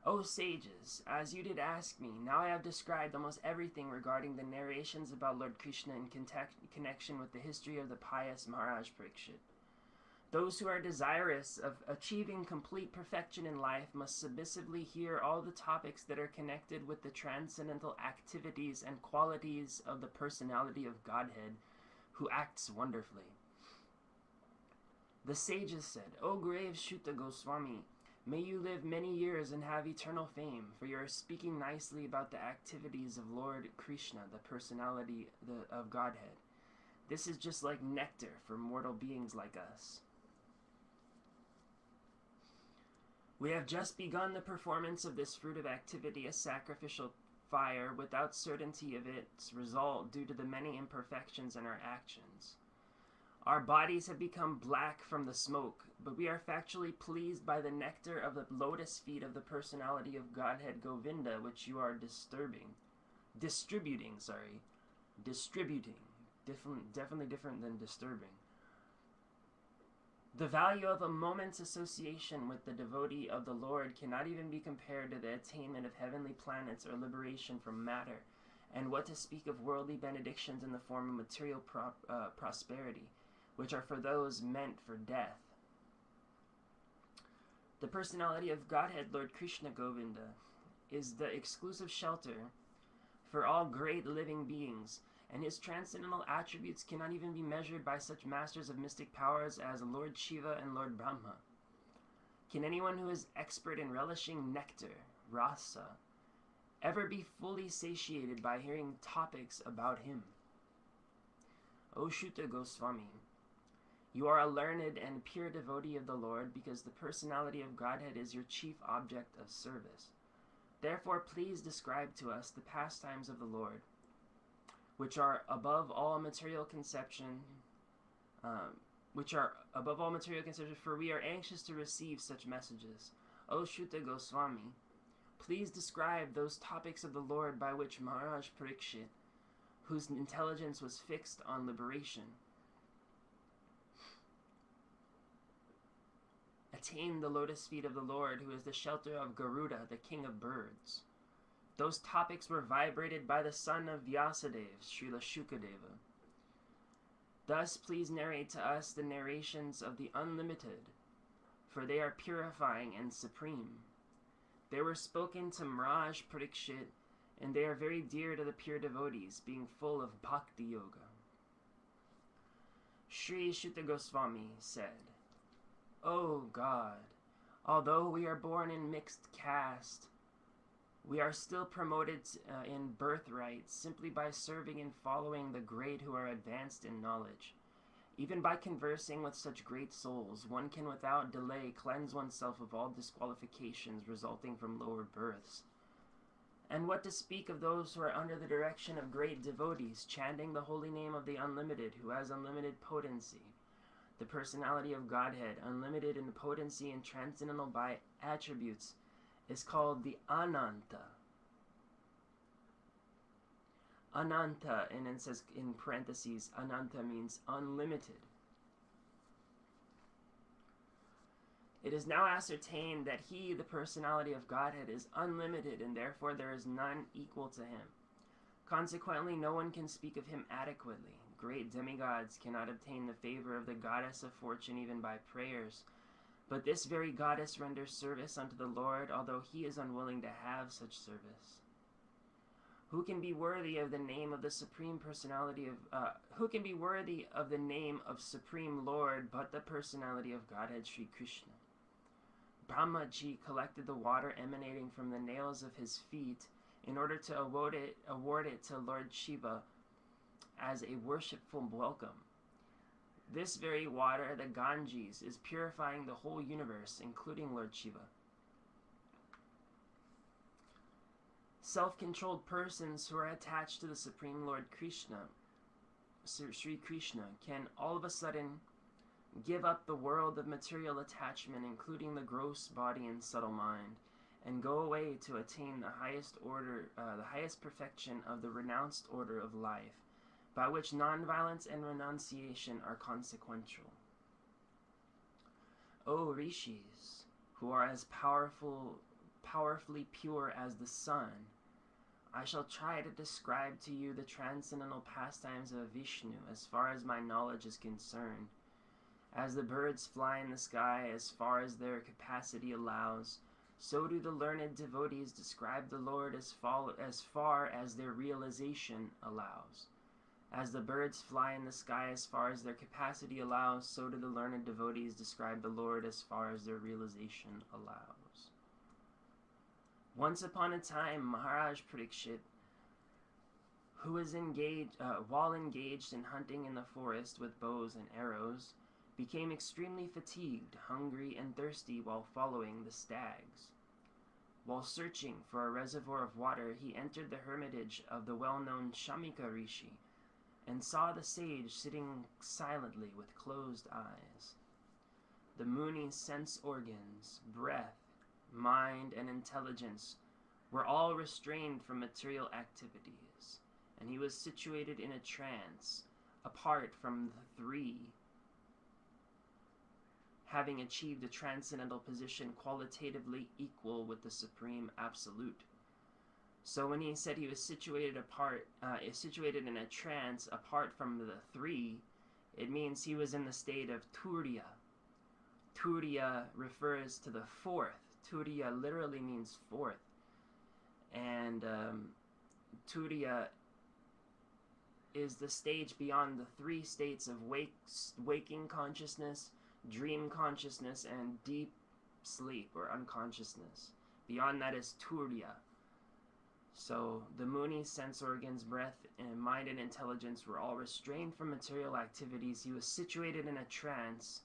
O sages, as you did ask me, now I have described almost everything regarding the narrations about Lord Krishna in connection with the history of the pious Maharaj Parikshit. Those who are desirous of achieving complete perfection in life must submissively hear all the topics that are connected with the transcendental activities and qualities of the personality of Godhead, who acts wonderfully. The sages said, O grave Shuta Goswami, may you live many years and have eternal fame, for you are speaking nicely about the activities of Lord Krishna, the personality of Godhead. This is just like nectar for mortal beings like us. We have just begun the performance of this fruit of activity, a sacrificial fire, without certainty of its result due to the many imperfections in our actions. Our bodies have become black from the smoke, but we are factually pleased by the nectar of the lotus feet of the personality of Godhead Govinda, which you are distributing. Definitely different than disturbing. The value of a moment's association with the devotee of the Lord cannot even be compared to the attainment of heavenly planets or liberation from matter, and what to speak of worldly benedictions in the form of material prosperity, which are for those meant for death. The personality of Godhead, Lord Krishna Govinda, is the exclusive shelter for all great living beings, and his transcendental attributes cannot even be measured by such masters of mystic powers as Lord Shiva and Lord Brahma. Can anyone who is expert in relishing nectar, rasa, ever be fully satiated by hearing topics about him? O Shuta Goswami, you are a learned and pure devotee of the Lord because the personality of Godhead is your chief object of service. Therefore, please describe to us the pastimes of the Lord, which are above all material conception, for we are anxious to receive such messages. O Shuta Goswami, please describe those topics of the Lord by which Maharaj Parikshit, whose intelligence was fixed on liberation, attained the lotus feet of the Lord, who is the shelter of Garuda, the king of birds. Those topics were vibrated by the son of Vyasadeva, Srila Sukadeva. Thus, please narrate to us the narrations of the unlimited, for they are purifying and supreme. They were spoken to Maharaj Parikshit, and they are very dear to the pure devotees, being full of bhakti yoga. Sri Shuta Goswami said, O God, although we are born in mixed caste, we are still promoted in birthright simply by serving and following the great who are advanced in knowledge. Even by conversing with such great souls, one can without delay cleanse oneself of all disqualifications resulting from lower births. And what to speak of those who are under the direction of great devotees, chanting the holy name of the Unlimited, who has unlimited potency. The personality of Godhead, unlimited in potency and transcendental by attributes, is called the Ananta. Ananta, and it says in parentheses, Ananta means unlimited. It is now ascertained that he, the personality of Godhead, is unlimited, and therefore there is none equal to him. Consequently, no one can speak of him adequately. Great demigods cannot obtain the favor of the goddess of fortune even by prayers. But this very goddess renders service unto the Lord, although he is unwilling to have such service. Who can be worthy of the name of the supreme personality of who can be worthy of the name of Supreme Lord but the personality of Godhead Sri Krishna? Brahmaji collected the water emanating from the nails of his feet in order to award it to Lord Shiva as a worshipful welcome. This very water, the Ganges, is purifying the whole universe, including Lord Shiva. Self-controlled persons who are attached to the Supreme Lord Krishna, Sri Krishna, can all of a sudden give up the world of material attachment, including the gross body and subtle mind, and go away to attain the highest order, the highest perfection of the renounced order of life, by which nonviolence and renunciation are consequential. O rishis, who are as powerfully pure as the sun, I shall try to describe to you the transcendental pastimes of Vishnu as far as my knowledge is concerned. As the birds fly in the sky as far as their capacity allows, so do the learned devotees describe the Lord as far as their realization allows. As the birds fly in the sky as far as their capacity allows, so do the learned devotees describe the Lord as far as their realization allows. Once upon a time, Maharaj Parikshit, who was while engaged in hunting in the forest with bows and arrows, became extremely fatigued, hungry, and thirsty while following the stags. While searching for a reservoir of water, he entered the hermitage of the well-known Shamika Rishi and saw the sage sitting silently with closed eyes. The Muni's sense organs, breath, mind, and intelligence were all restrained from material activities, and he was situated in a trance, apart from the three, having achieved a transcendental position qualitatively equal with the Supreme Absolute. So when he said he was situated in a trance apart from the three, it means he was in the state of Turiya. Turiya refers to the fourth. Turiya literally means fourth. And Turiya is the stage beyond the three states of waking consciousness, dream consciousness, and deep sleep or unconsciousness. Beyond that is Turiya. So the Muni's sense organs, breath, and mind and intelligence were all restrained from material activities. He was situated in a trance,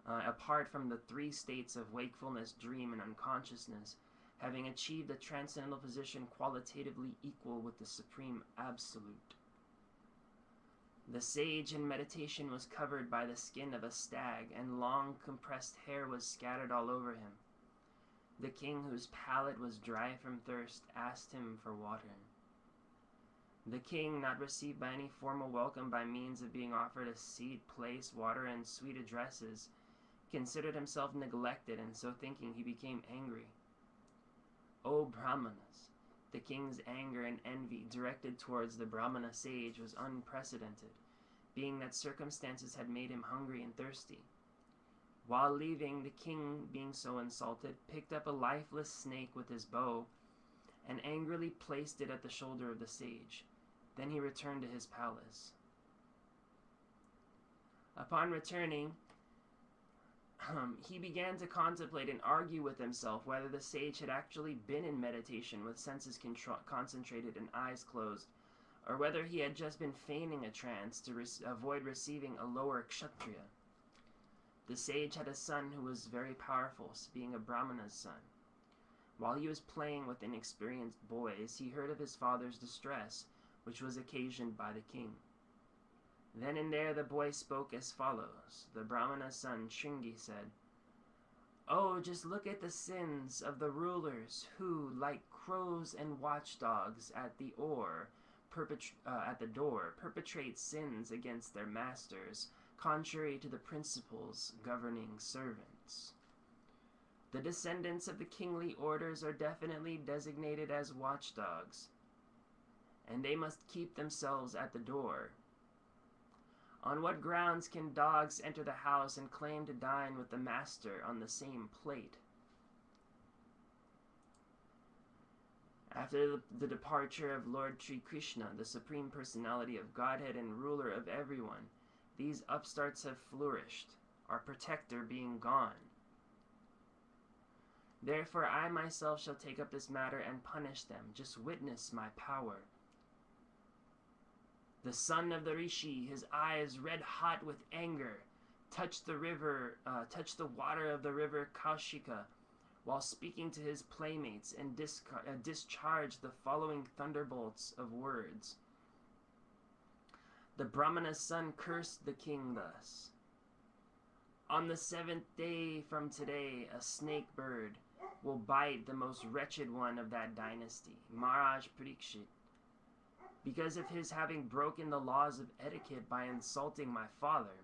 apart from the three states of wakefulness, dream, and unconsciousness, having achieved a transcendental position qualitatively equal with the Supreme Absolute. The sage in meditation was covered by the skin of a stag, and long compressed hair was scattered all over him. The king, whose palate was dry from thirst, asked him for water. The king, not received by any formal welcome by means of being offered a seat, place, water, and sweet addresses, considered himself neglected, and so thinking he became angry. O Brahmanas! The king's anger and envy directed towards the Brahmana sage was unprecedented, being that circumstances had made him hungry and thirsty. While leaving, the king, being so insulted, picked up a lifeless snake with his bow and angrily placed it at the shoulder of the sage. Then he returned to his palace. Upon returning, he began to contemplate and argue with himself whether the sage had actually been in meditation with senses concentrated and eyes closed, or whether he had just been feigning a trance to avoid receiving a lower kshatriya. The sage had a son who was very powerful, being a Brahmana's son. While he was playing with inexperienced boys, he heard of his father's distress, which was occasioned by the king. Then and there the boy spoke as follows. The Brahmana's son, Shringi, said, "Oh, just look at the sins of the rulers who, like crows and watchdogs at the door, perpetrate sins against their masters, contrary to the principles governing servants. The descendants of the kingly orders are definitely designated as watchdogs, and they must keep themselves at the door. On what grounds can dogs enter the house and claim to dine with the master on the same plate?" After the departure of Lord Sri Krishna, the Supreme Personality of Godhead and ruler of everyone, these upstarts have flourished, our protector being gone. Therefore I myself shall take up this matter and punish them. Just witness my power. The son of the rishi, his eyes red hot with anger, touched the water of the river Kaushika, while speaking to his playmates, and discharged the following thunderbolts of words. The Brahmana's son cursed the king thus: "On the 7th day from today, a snake bird will bite the most wretched one of that dynasty, Maharaj Parikshit, because of his having broken the laws of etiquette by insulting my father.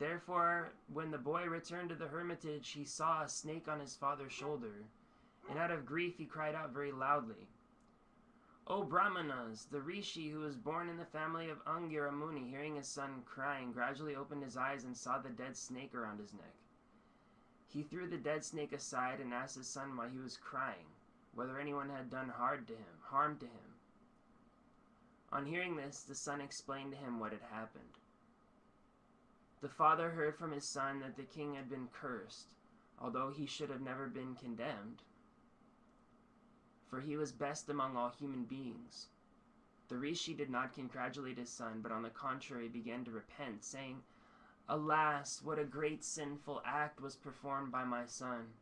Therefore, when the boy returned to the hermitage, he saw a snake on his father's shoulder, and out of grief he cried out very loudly, "O Brahmanas, the Rishi who was born in the family of Angira Muni, hearing his son crying, gradually opened his eyes and saw the dead snake around his neck. He threw the dead snake aside and asked his son why he was crying, whether anyone had done harm to him. On hearing this, the son explained to him what had happened. The father heard from his son that the king had been cursed, although he should have never been condemned, for he was best among all human beings. The Rishi did not congratulate his son, but on the contrary began to repent, saying, 'Alas, what a great sinful act was performed by my son.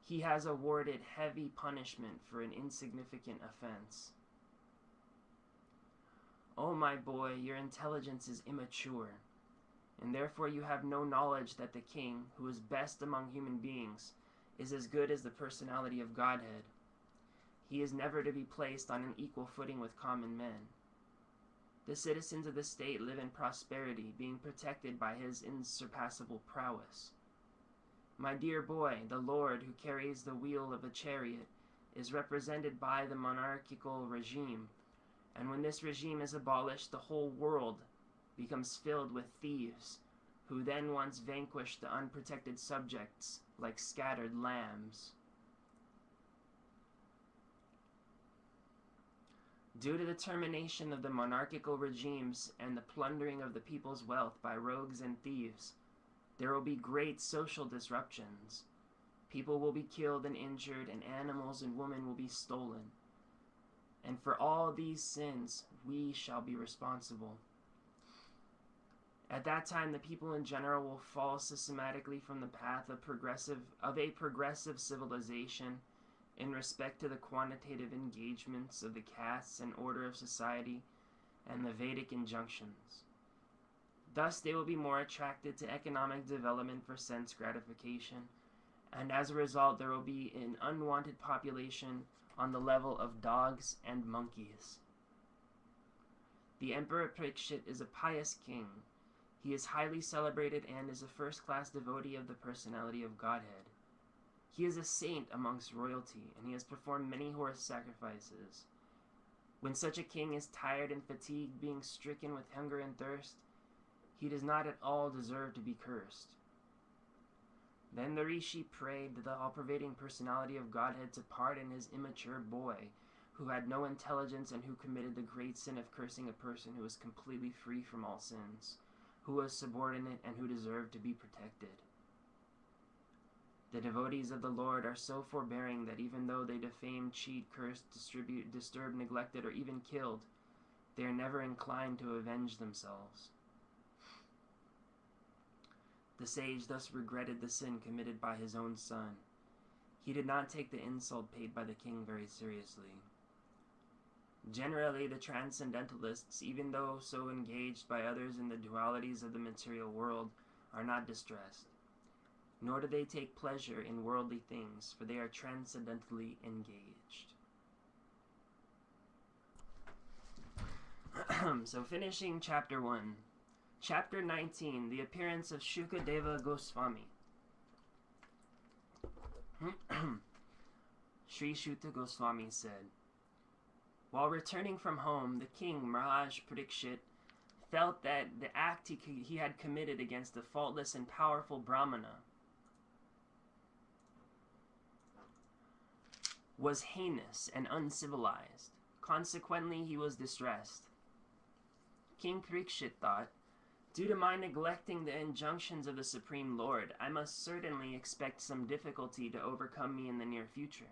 He has awarded heavy punishment for an insignificant offense. Oh, my boy, your intelligence is immature, and therefore you have no knowledge that the king, who is best among human beings, is as good as the personality of Godhead. He is never to be placed on an equal footing with common men. The citizens of the state live in prosperity, being protected by his unsurpassable prowess. My dear boy, the Lord who carries the wheel of a chariot is represented by the monarchical regime, and when this regime is abolished, the whole world becomes filled with thieves, who then once vanquish the unprotected subjects like scattered lambs. Due to the termination of the monarchical regimes and the plundering of the people's wealth by rogues and thieves, there will be great social disruptions. People will be killed and injured, and animals and women will be stolen. And for all these sins, we shall be responsible. At that time, the people in general will fall systematically from the path of a progressive civilization in respect to the quantitative engagements of the castes and order of society and the Vedic injunctions. Thus, they will be more attracted to economic development for sense gratification, and as a result, there will be an unwanted population on the level of dogs and monkeys. The Emperor Parikshit is a pious king. He is highly celebrated and is a first-class devotee of the personality of Godhead. He is a saint amongst royalty, and he has performed many horse sacrifices. When such a king is tired and fatigued, being stricken with hunger and thirst, he does not at all deserve to be cursed. Then the Rishi prayed to the all-pervading personality of Godhead to pardon his immature boy, who had no intelligence and who committed the great sin of cursing a person who was completely free from all sins, who was subordinate, and who deserved to be protected. The devotees of the Lord are so forbearing that even though they defame, cheat, curse, disturb, neglected, or even killed, they are never inclined to avenge themselves. The sage thus regretted the sin committed by his own son. He did not take the insult paid by the king very seriously. Generally, the transcendentalists, even though so engaged by others in the dualities of the material world, are not distressed. Nor do they take pleasure in worldly things, for they are transcendentally engaged. So finishing chapter 1. Chapter 19, the appearance of Sukadeva Gosvami. Sri Shuta Goswami said, while returning from home, the king, Maharaj Parikshit, felt that the act he had committed against the faultless and powerful Brahmana was heinous and uncivilized. Consequently, he was distressed. King Parikshit thought, due to my neglecting the injunctions of the Supreme Lord, I must certainly expect some difficulty to overcome me in the near future.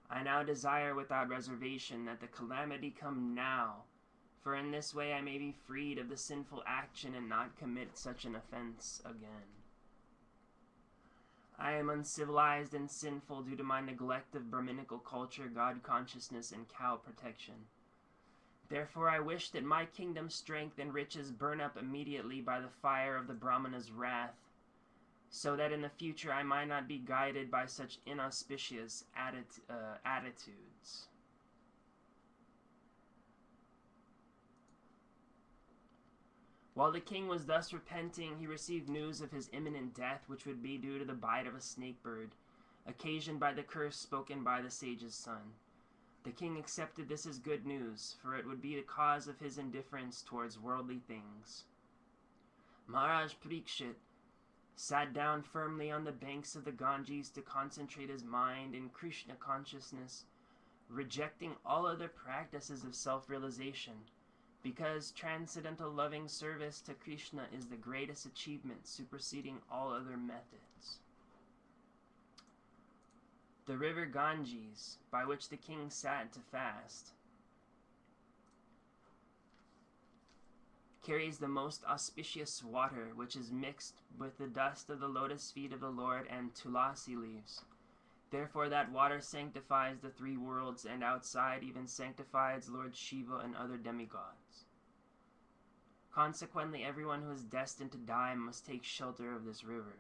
I now desire without reservation that the calamity come now, for in this way I may be freed of the sinful action and not commit such an offense again. I am uncivilized and sinful due to my neglect of Brahminical culture, God consciousness, and cow protection. Therefore I wish that my kingdom's strength and riches burn up immediately by the fire of the Brahmana's wrath, so that in the future I might not be guided by such inauspicious attitudes. While the king was thus repenting, he received news of his imminent death, which would be due to the bite of a snake bird, occasioned by the curse spoken by the sage's son. The king accepted this as good news, for it would be the cause of his indifference towards worldly things. Maharaj Parikshit sat down firmly on the banks of the Ganges to concentrate his mind in Krishna consciousness, rejecting all other practices of self-realization, because transcendental loving service to Krishna is the greatest achievement, superseding all other methods. The river Ganges, by which the king sat to fast, carries the most auspicious water, which is mixed with the dust of the lotus feet of the Lord and tulasi leaves. Therefore that water sanctifies the three worlds, and outside even sanctifies Lord Shiva and other demigods. Consequently, everyone who is destined to die must take shelter of this river.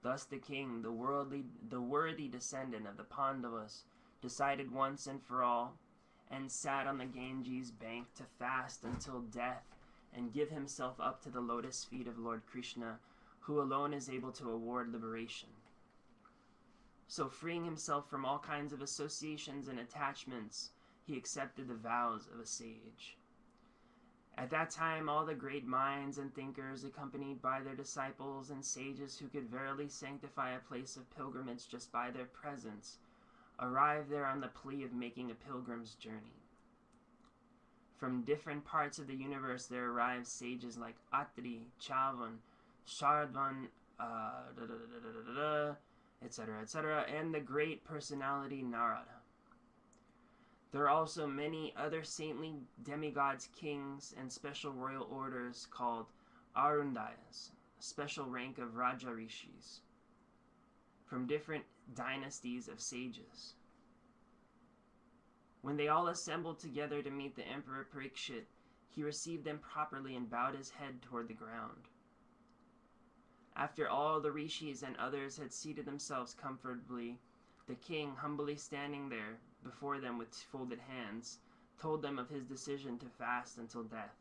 Thus the king, the worthy descendant of the Pandavas, decided once and for all, and sat on the Ganges bank to fast until death, and give himself up to the lotus feet of Lord Krishna, who alone is able to award liberation. So, freeing himself from all kinds of associations and attachments, he accepted the vows of a sage. At that time, all the great minds and thinkers, accompanied by their disciples and sages who could verily sanctify a place of pilgrimage just by their presence, arrived there on the plea of making a pilgrim's journey. From different parts of the universe there arrived sages like Atri, Chavan, Shardvan, etc., etc., and the great personality Narada. There are also many other saintly demigods, kings, and special royal orders called Arundayas, a special rank of Raja Rishis, from different dynasties of sages. When they all assembled together to meet the Emperor Parikshit, he received them properly and bowed his head toward the ground. After all the rishis and others had seated themselves comfortably, the king, humbly standing there before them with folded hands, told them of his decision to fast until death.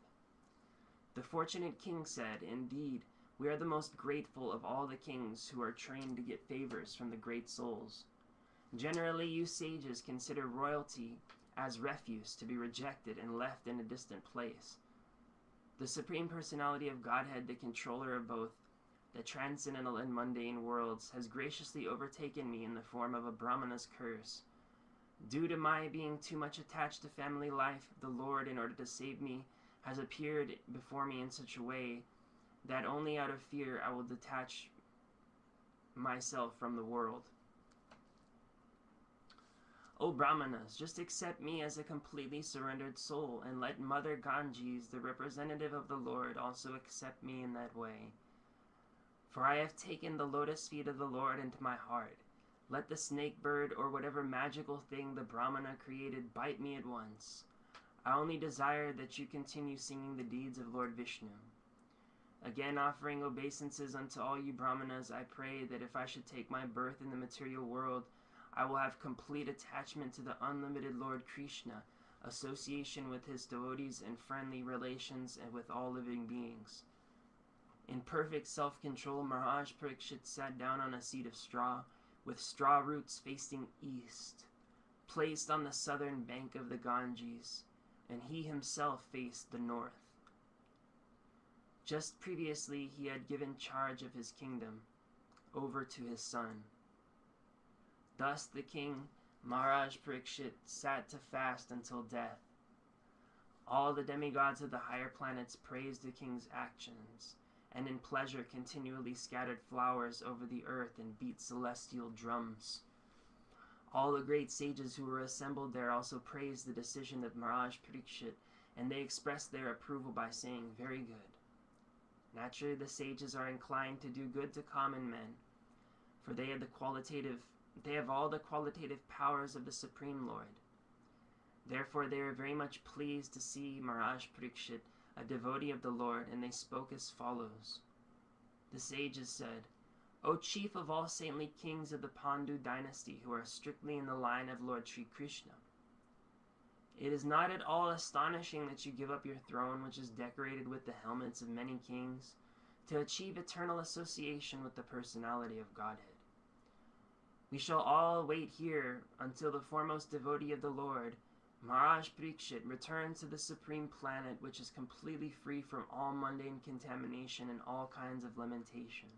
The fortunate king said, "Indeed, we are the most grateful of all the kings who are trained to get favors from the great souls. Generally, you sages consider royalty as refuse to be rejected and left in a distant place. The Supreme Personality of Godhead, the controller of both the transcendental and mundane worlds, has graciously overtaken me in the form of a Brahmana's curse. Due to my being too much attached to family life, the Lord, in order to save me, has appeared before me in such a way that only out of fear I will detach myself from the world. O Brahmanas, just accept me as a completely surrendered soul, and let Mother Ganges, the representative of the Lord, also accept me in that way. For I have taken the lotus feet of the Lord into my heart. Let the snake bird or whatever magical thing the Brahmana created bite me at once. I only desire that you continue singing the deeds of Lord Vishnu. Again, offering obeisances unto all you Brahmanas, I pray that if I should take my birth in the material world, I will have complete attachment to the unlimited Lord Krishna, association with his devotees, and friendly relations and with all living beings." In perfect self-control, Maharaj Parikshit sat down on a seat of straw, with straw roots facing east, placed on the southern bank of the Ganges, and he himself faced the north. Just previously, he had given charge of his kingdom over to his son. Thus the king, Maharaj Parikshit, sat to fast until death. All the demigods of the higher planets praised the king's actions, and in pleasure continually scattered flowers over the earth and beat celestial drums. All the great sages who were assembled there also praised the decision of Maharaj Parikshit, and they expressed their approval by saying, "Very good." Naturally, the sages are inclined to do good to common men, for they have all the qualitative powers of the Supreme Lord. Therefore, they are very much pleased to see Maharaj Parikshit a devotee of the Lord, and they spoke as follows. The sages said, "O chief of all saintly kings of the Pandu dynasty, who are strictly in the line of Lord Sri Krishna, It is not at all astonishing that you give up your throne, which is decorated with the helmets of many kings, to achieve eternal association with the personality of Godhead. We shall all wait here until the foremost devotee of the Lord, Maharaj Parikshit, returns to the supreme planet, which is completely free from all mundane contamination and all kinds of lamentation.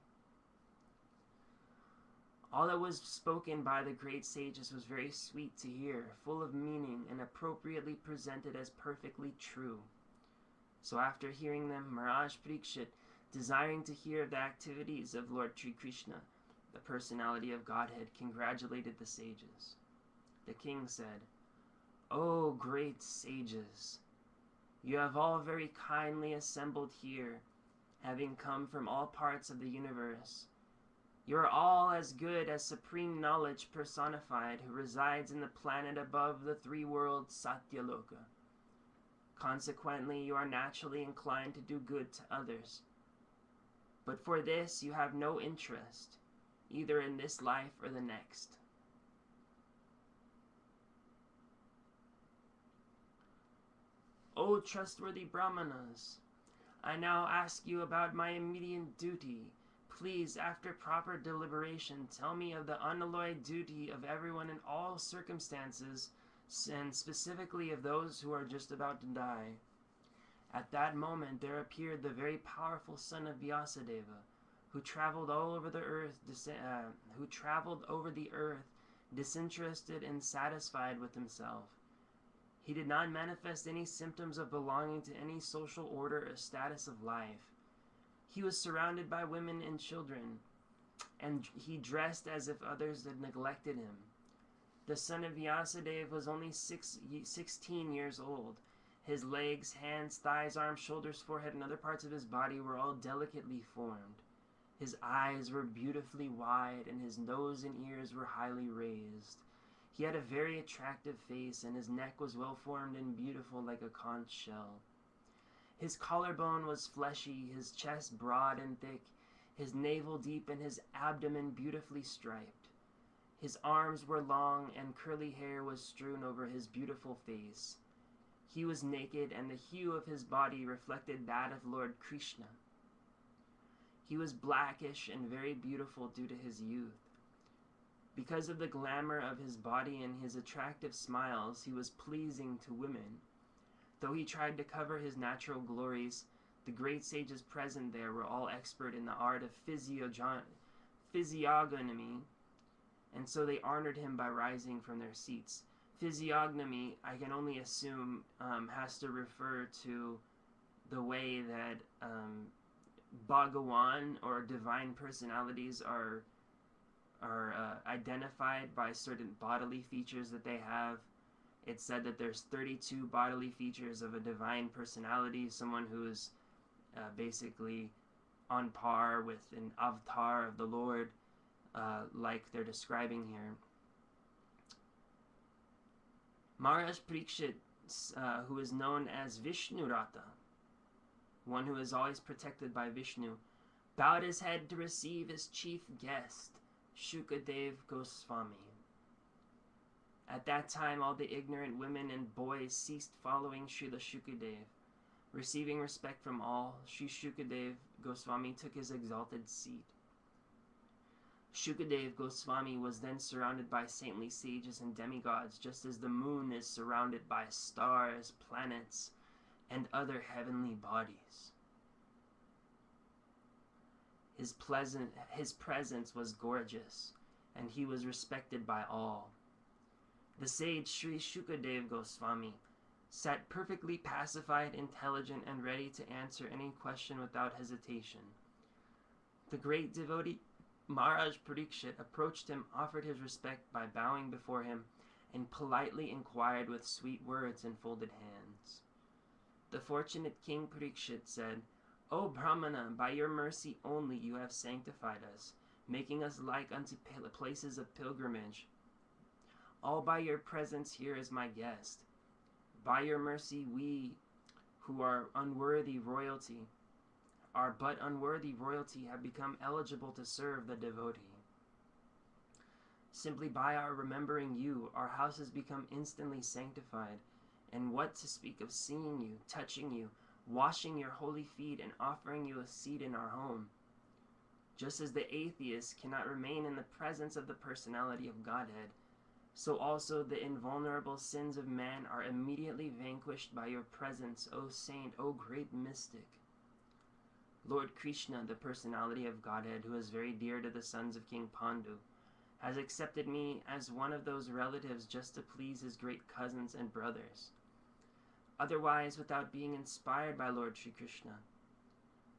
All that was spoken by the great sages was very sweet to hear, full of meaning, and appropriately presented as perfectly true. So after hearing them, Maharaj Parikshit, desiring to hear of the activities of Lord Sri Krishna, the personality of Godhead, congratulated the sages. The king said, "O great sages, you have all very kindly assembled here, having come from all parts of the universe. You are all as good as supreme knowledge personified, who resides in the planet above the three worlds, Satyaloka. Consequently, you are naturally inclined to do good to others. But for this you have no interest, either in this life or the next. O trustworthy Brahmanas, I now ask you about my immediate duty. Please, after proper deliberation, tell me of the unalloyed duty of everyone in all circumstances, and specifically of those who are just about to die." At that moment there appeared the very powerful son of Vyasadeva, who traveled over the earth, disinterested and satisfied with himself. He did not manifest any symptoms of belonging to any social order or status of life. He was surrounded by women and children, and he dressed as if others had neglected him. The son of Vyasadeva was only 16 years old. His legs, hands, thighs, arms, shoulders, forehead, and other parts of his body were all delicately formed. His eyes were beautifully wide, and his nose and ears were highly raised. He had a very attractive face, and his neck was well formed and beautiful like a conch shell. His collarbone was fleshy, his chest broad and thick, his navel deep, and his abdomen beautifully striped. His arms were long, and curly hair was strewn over his beautiful face. He was naked, and the hue of his body reflected that of Lord Krishna. He was blackish and very beautiful due to his youth. Because of the glamour of his body and his attractive smiles, he was pleasing to women. Though he tried to cover his natural glories, the great sages present there were all expert in the art of physiognomy, and so they honored him by rising from their seats. Physiognomy, I can only assume, has to refer to the way that Bhagawan or divine personalities are identified by certain bodily features that they have. It's said that there's 32 bodily features of a divine personality, someone who is basically on par with an avatar of the Lord, like they're describing here. Maharaj Parikshit, who is known as Vishnurata, one who is always protected by Vishnu, bowed his head to receive his chief guest, Sukadeva Gosvami. At that time, all the ignorant women and boys ceased following Srila Sukadeva. Receiving respect from all, Sri Sukadeva Goswami took his exalted seat. Sukadeva Goswami was then surrounded by saintly sages and demigods, just as the moon is surrounded by stars, planets, and other heavenly bodies. His presence was gorgeous, and he was respected by all. The sage Sri Sukadeva Goswami sat perfectly pacified, intelligent, and ready to answer any question without hesitation. The great devotee Maharaj Parikshit approached him, offered his respect by bowing before him, and politely inquired with sweet words and folded hands. The fortunate King Parikshit said, "O Brahmana, by your mercy only you have sanctified us, making us like unto places of pilgrimage. All by your presence here as my guest. By your mercy we, who are unworthy royalty, have become eligible to serve the devotee. Simply by our remembering you, our house has become instantly sanctified, And what to speak of seeing you, touching you, washing your holy feet, and offering you a seat in our home? Just as the atheist cannot remain in the presence of the personality of Godhead, so also the invulnerable sins of man are immediately vanquished by your presence, O saint, O great mystic. Lord Krishna, the personality of Godhead, who is very dear to the sons of King Pandu, has accepted me as one of those relatives just to please his great cousins and brothers. Otherwise, without being inspired by Lord Sri Krishna,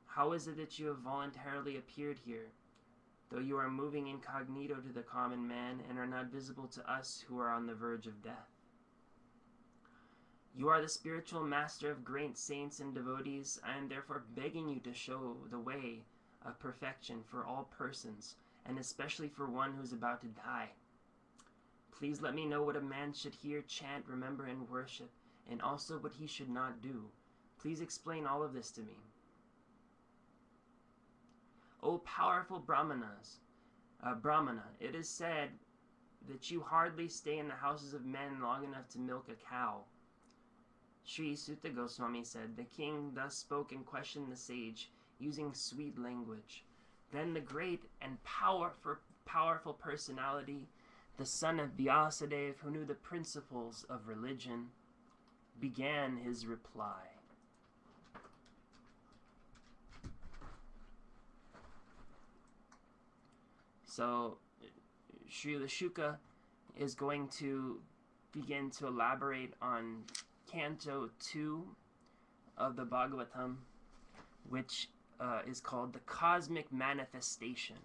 how is it that you have voluntarily appeared here, though you are moving incognito to the common man and are not visible to us who are on the verge of death? You are the spiritual master of great saints and devotees. I am therefore begging you to show the way of perfection for all persons, and especially for one who is about to die. Please let me know what a man should hear, chant, remember, and worship, and also what he should not do. Please explain all of this to me. O powerful Brahmana, it is said that you hardly stay in the houses of men long enough to milk a cow. Sri Sutta Goswami said, the king thus spoke and questioned the sage, using sweet language. Then the great and powerful personality, the son of Vyasadeva, who knew the principles of religion, began his reply. So, Srila Shuka is going to begin to elaborate on Canto 2 of the Bhagavatam, which is called the Cosmic Manifestation.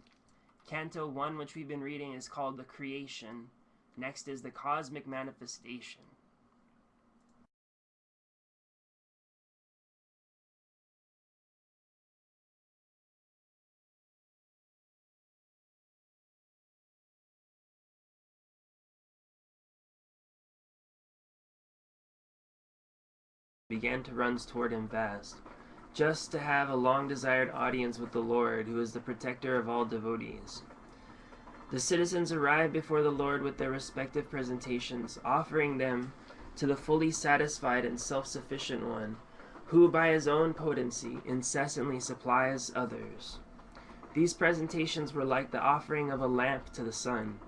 Canto 1, which we've been reading, is called the Creation. Next is the Cosmic Manifestation. Began to run toward him fast, just to have a long-desired audience with the Lord, who is the protector of all devotees. The citizens arrived before the Lord with their respective presentations, offering them to the fully satisfied and self-sufficient one, who by his own potency incessantly supplies others. These presentations were like the offering of a lamp to the sun.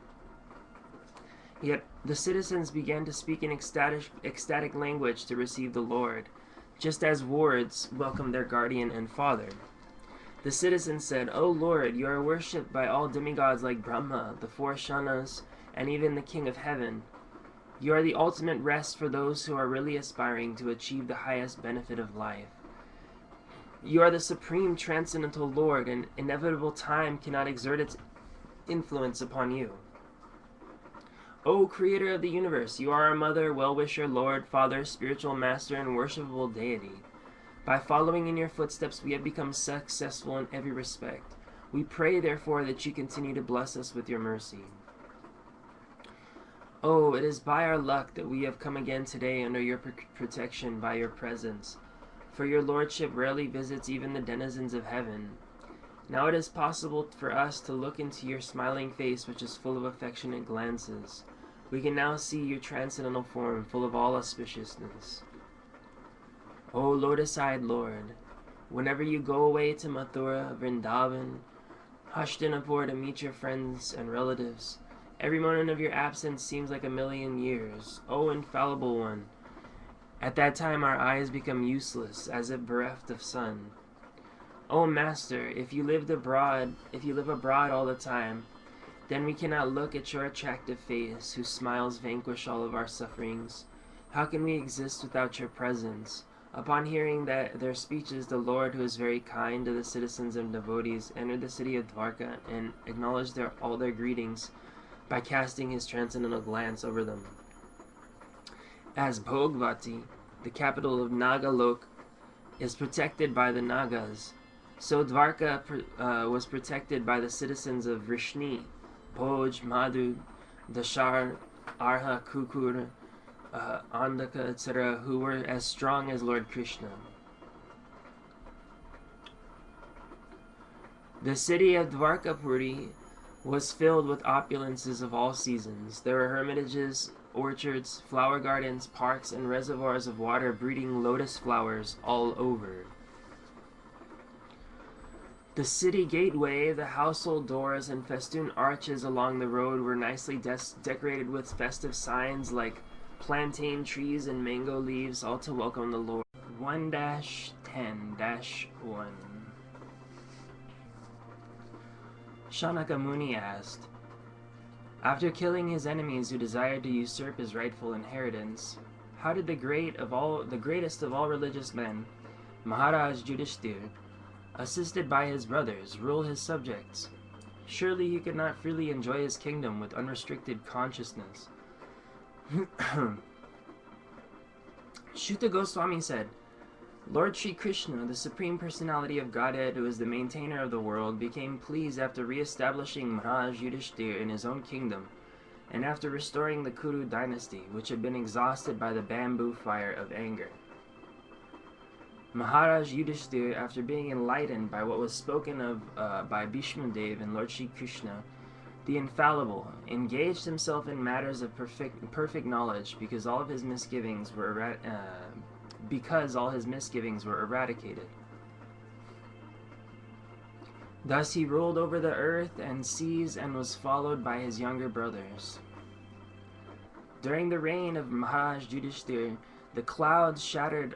Yet the citizens began to speak in ecstatic language to receive the Lord, just as wards welcome their guardian and father. The citizens said, O Lord, you are worshipped by all demigods like Brahma, the four Shanas, and even the King of Heaven. You are the ultimate rest for those who are really aspiring to achieve the highest benefit of life. You are the supreme transcendental Lord, and inevitable time cannot exert its influence upon you. O Creator of the universe, you are our Mother, well-wisher, Lord, Father, spiritual Master, and worshipable deity. By following in your footsteps, we have become successful in every respect. We pray, therefore, that you continue to bless us with your mercy. Oh, it is by our luck that we have come again today under your protection by your presence, for your Lordship rarely visits even the denizens of heaven. Now it is possible for us to look into your smiling face, which is full of affectionate glances. We can now see your transcendental form, full of all auspiciousness. O lotus-eyed Lord, whenever you go away to Mathura, Vrindavan, Hastinapur to meet your friends and relatives, every moment of your absence seems like a million years. O infallible one, at that time our eyes become useless, as if bereft of sun. O Master, if you live abroad all the time, then we cannot look at your attractive face, whose smiles vanquish all of our sufferings. How can we exist without your presence? Upon hearing their speeches, the Lord, who is very kind to the citizens and devotees, entered the city of Dwarka and acknowledged all their greetings by casting his transcendental glance over them. As Bhogavati, the capital of Nagalok, is protected by the Nagas, so Dwarka was protected by the citizens of Vrishni, Bhoj, Madhu, Dashar, Arha, Kukur, Andaka, etc., who were as strong as Lord Krishna. The city of Dwarkapuri was filled with opulences of all seasons. There were hermitages orchards, flower gardens, parks, and reservoirs of water breeding lotus flowers all over. The city gateway, the household doors, and festooned arches along the road were nicely decorated with festive signs like plantain trees and mango leaves, all to welcome the Lord. 1-10-1 Shanaka Muni asked, after killing his enemies who desired to usurp his rightful inheritance, how did the greatest of all religious men, Maharaj Yudhishthira, assisted by his brothers, rule his subjects? Surely he could not freely enjoy his kingdom with unrestricted consciousness. Shuta Goswami said, Lord Sri Krishna, the Supreme Personality of Godhead, who is the maintainer of the world, became pleased after re-establishing Maharaj Yudhishthira in his own kingdom, and after restoring the Kuru dynasty, which had been exhausted by the bamboo fire of anger. Maharaj Yudhishthira, after being enlightened by what was spoken of by Bhishmadev and Lord Sri Krishna, the infallible, engaged himself in matters of perfect knowledge because all his misgivings were eradicated. Thus he ruled over the earth and seas and was followed by his younger brothers. During the reign of Maharaj Yudhishthira, the clouds showered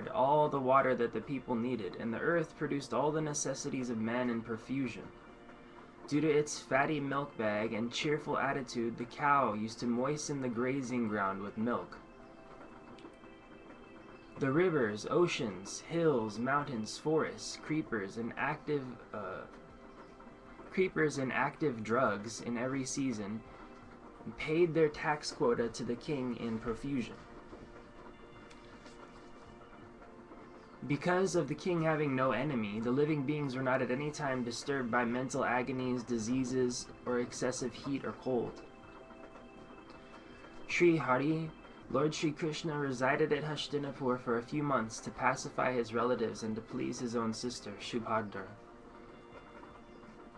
all the water that the people needed, and the earth produced all the necessities of man in profusion. Due to its fatty milk bag and cheerful attitude, the cow used to moisten the grazing ground with milk. The rivers, oceans, hills, mountains, forests, creepers, and active drugs in every season paid their tax quota to the king in profusion. Because of the king having no enemy, the living beings were not at any time disturbed by mental agonies, diseases, or excessive heat or cold. Sri Hari, Lord Sri Krishna, resided at Hastinapur for a few months to pacify his relatives and to please his own sister, Subhadra.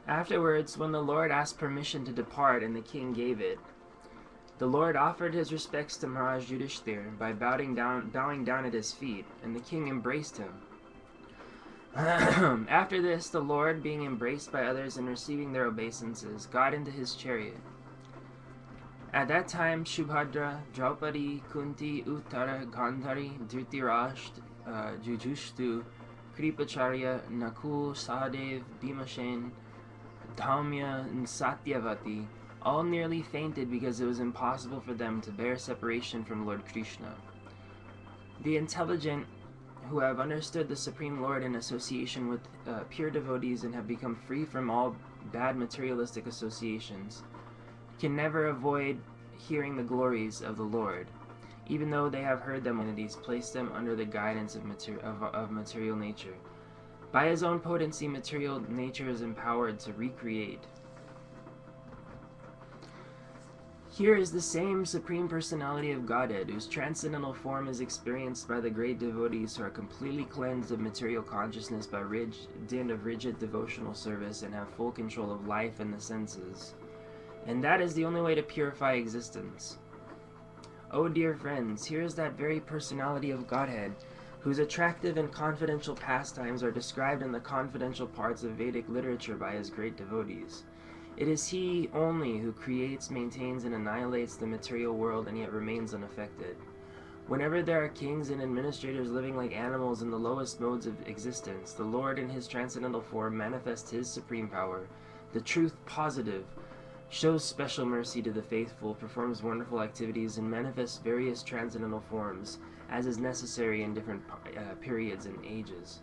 Afterwards, when the Lord asked permission to depart and the king gave it, the Lord offered his respects to Maharaj Yudhishthira by bowing down at his feet, and the king embraced him. After this, the Lord, being embraced by others and receiving their obeisances, got into his chariot. At that time, Subhadra, Draupadi, Kunti, Uttara, Gandhari, Dhritarashtra, Yudhishthira, Kripacharya, Nakul, Sahadev, Bhimashen, Dhaumya, and Satyavati all nearly fainted because it was impossible for them to bear separation from Lord Krishna. The intelligent, who have understood the Supreme Lord in association with pure devotees and have become free from all bad materialistic associations, can never avoid hearing the glories of the Lord, even though they have heard them. Entities place them under the guidance of material nature. By his own potency, material nature is empowered to recreate. Here is the same Supreme Personality of Godhead, whose transcendental form is experienced by the great devotees who are completely cleansed of material consciousness by dint of rigid devotional service and have full control of life and the senses. And that is the only way to purify existence. Oh dear friends, here is that very Personality of Godhead, whose attractive and confidential pastimes are described in the confidential parts of Vedic literature by his great devotees. It is he only who creates, maintains, and annihilates the material world and yet remains unaffected. Whenever there are kings and administrators living like animals in the lowest modes of existence, the Lord in his transcendental form manifests his supreme power, the truth positive, shows special mercy to the faithful, performs wonderful activities, and manifests various transcendental forms, as is necessary in different periods and ages.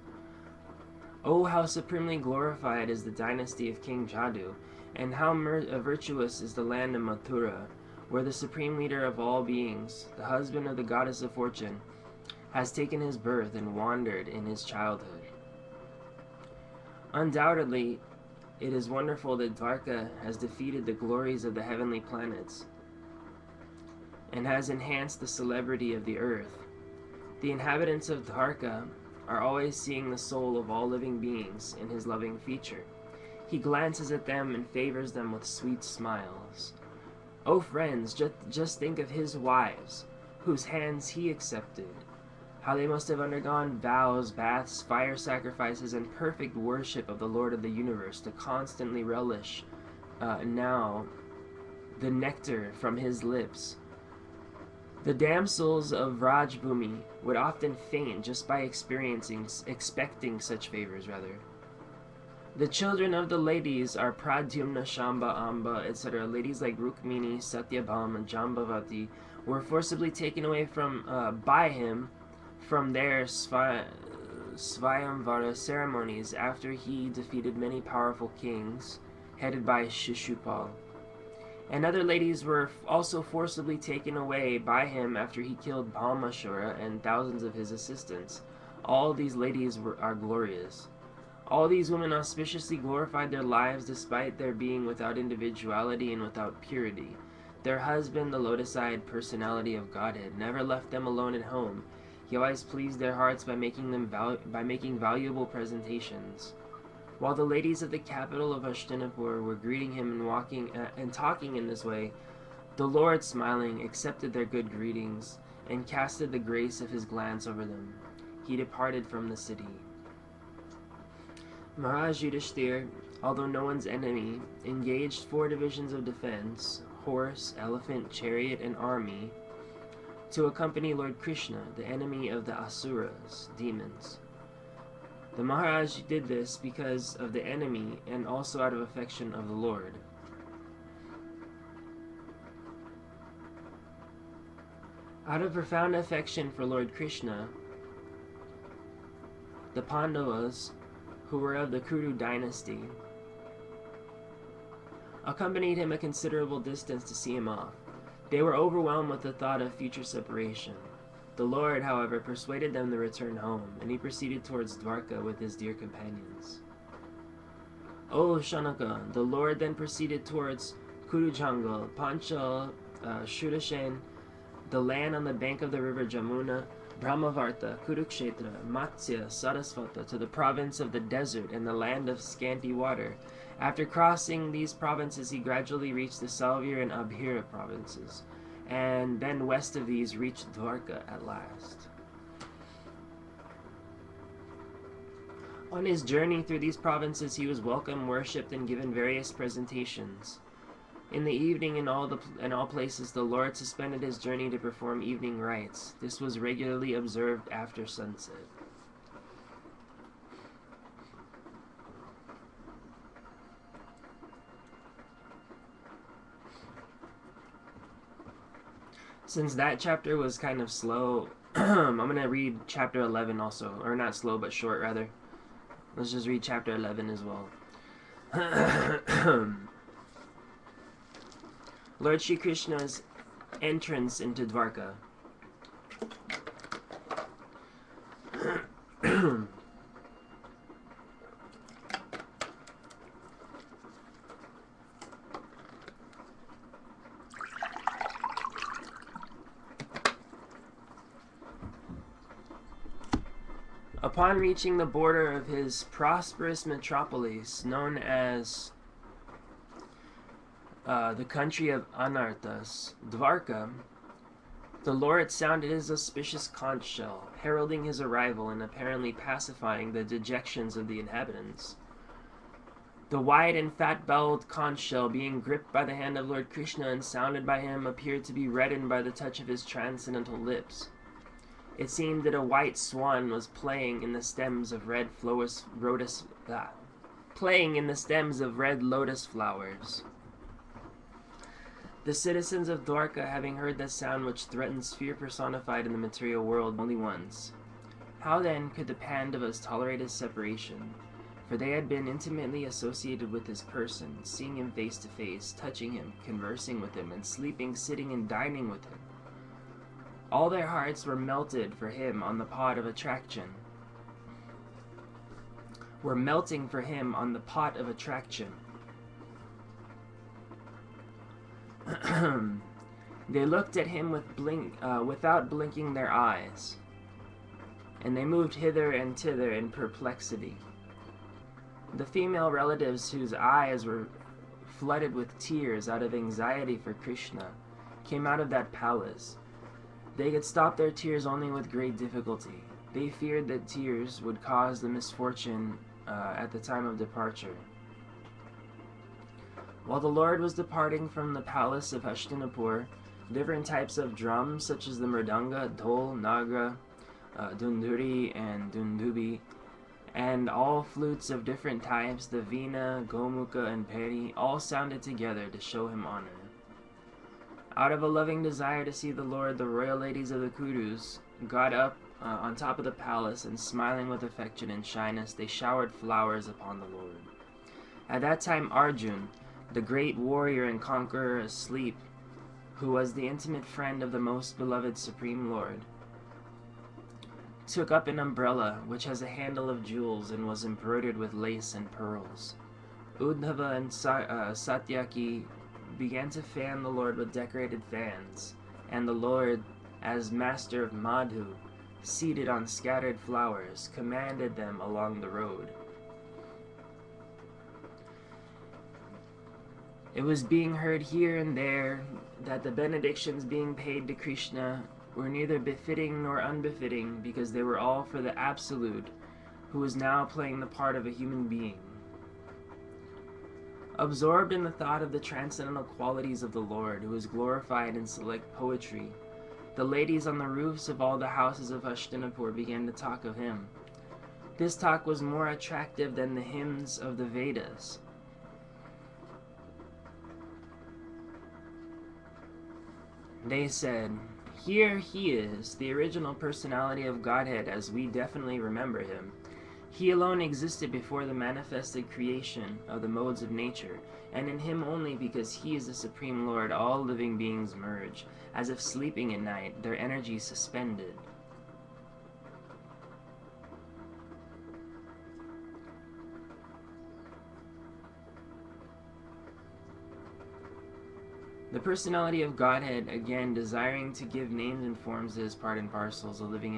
Oh, how supremely glorified is the dynasty of King Jadu, and how virtuous is the land of Mathura, where the supreme leader of all beings, the husband of the goddess of fortune, has taken his birth and wandered in his childhood. Undoubtedly, it is wonderful that Dwarka has defeated the glories of the heavenly planets and has enhanced the celebrity of the earth. The inhabitants of Dwarka are always seeing the soul of all living beings in his loving feature. He glances at them and favors them with sweet smiles. O friends, just think of his wives, whose hands he accepted. How they must have undergone vows, baths, fire sacrifices, and perfect worship of the Lord of the universe to constantly relish now the nectar from his lips. The damsels of Rajbhumi would often faint just by expecting such favors, rather. The children of the ladies are Pradyumna, Shamba, Amba, etc. Ladies like Rukmini, Satyabhama, and Jambavati were forcibly taken away by him from their Svayamvara ceremonies after he defeated many powerful kings, headed by Shishupal. And other ladies were also forcibly taken away by him after he killed Bhaumashura and thousands of his assistants. All these ladies are glorious. All these women auspiciously glorified their lives despite their being without individuality and without purity. Their husband, the lotus-eyed personality of Godhead, never left them alone at home. He always pleased their hearts by making valuable presentations. While the ladies of the capital of Hastinapur were greeting him and talking in this way, the Lord, smiling, accepted their good greetings and casted the grace of his glance over them. He departed from the city. Maharaj Yudhishthir, although no one's enemy, engaged 4 divisions of defense, horse, elephant, chariot, and army, to accompany Lord Krishna, the enemy of the Asuras, demons. The Maharaj did this because of the enemy and also out of affection of the Lord. Out of profound affection for Lord Krishna, the Pandavas, who were of the Kuru dynasty, accompanied him a considerable distance to see him off. They were overwhelmed with the thought of future separation. The Lord, however, persuaded them to return home, and he proceeded towards Dwarka with his dear companions. O Shanaka, the Lord then proceeded towards Kurujangal, Panchal, Shudashen, the land on the bank of the river Jamuna, Brahmavarta, Kurukshetra, Matsya, Sarasvata, to the province of the desert and the land of scanty water. After crossing these provinces, he gradually reached the Salvir and Abhira provinces, and then west of these reached Dwarka at last. On his journey through these provinces, he was welcomed, worshipped, and given various presentations. In the evening, in all places, the Lord suspended his journey to perform evening rites. This was regularly observed after sunset. Since that chapter was kind of slow, I'm going to read chapter 11 also. Or not slow, but short, rather. Let's just read chapter 11 as well. Lord Shri Krishna's entrance into Dwarka. Upon reaching the border of his prosperous metropolis, known as the country of Anarthas, Dwarka, the Lord sounded his auspicious conch shell, heralding his arrival and apparently pacifying the dejections of the inhabitants. The wide and fat-belled conch shell, being gripped by the hand of Lord Krishna and sounded by him, appeared to be reddened by the touch of his transcendental lips. It seemed that a white swan was playing in the stems of red lotus flowers. The citizens of Dwarka, having heard that sound which threatens fear personified in the material world only once, how then could the Pandavas tolerate his separation? For they had been intimately associated with his person, seeing him face to face, touching him, conversing with him, and sleeping, sitting, and dining with him. All their hearts were melted for him on the pot of attraction. They looked at him without blinking their eyes, and they moved hither and thither in perplexity. The female relatives, whose eyes were flooded with tears out of anxiety for Krishna, came out of that palace. They could stop their tears only with great difficulty. They feared that tears would cause the misfortune at the time of departure. While the Lord was departing from the palace of Hastinapur, different types of drums, such as the mridanga, dhol, nagra, dunduri, and dundubi, and all flutes of different types, the veena, gomukha, and peri, all sounded together to show him honor. Out of a loving desire to see the Lord, the royal ladies of the Kurus got up on top of the palace, and smiling with affection and shyness, they showered flowers upon the Lord. At that time Arjun, the great warrior and conqueror asleep, who was the intimate friend of the most beloved Supreme Lord, took up an umbrella which has a handle of jewels and was embroidered with lace and pearls. Uddhava and Satyaki began to fan the Lord with decorated fans, and the Lord, as master of Madhu, seated on scattered flowers, commanded them along the road. It was being heard here and there that the benedictions being paid to Krishna were neither befitting nor unbefitting, because they were all for the Absolute, who was now playing the part of a human being. Absorbed in the thought of the transcendental qualities of the Lord, who is glorified in select poetry, the ladies on the roofs of all the houses of Hastinapur began to talk of him. This talk was more attractive than the hymns of the Vedas. They said, "Here he is, the original personality of Godhead as we definitely remember him. He alone existed before the manifested creation of the modes of nature, and in him only, because he is the Supreme Lord, all living beings merge, as if sleeping at night, their energy suspended." The personality of Godhead, again, desiring to give names and forms to his part and parcels of living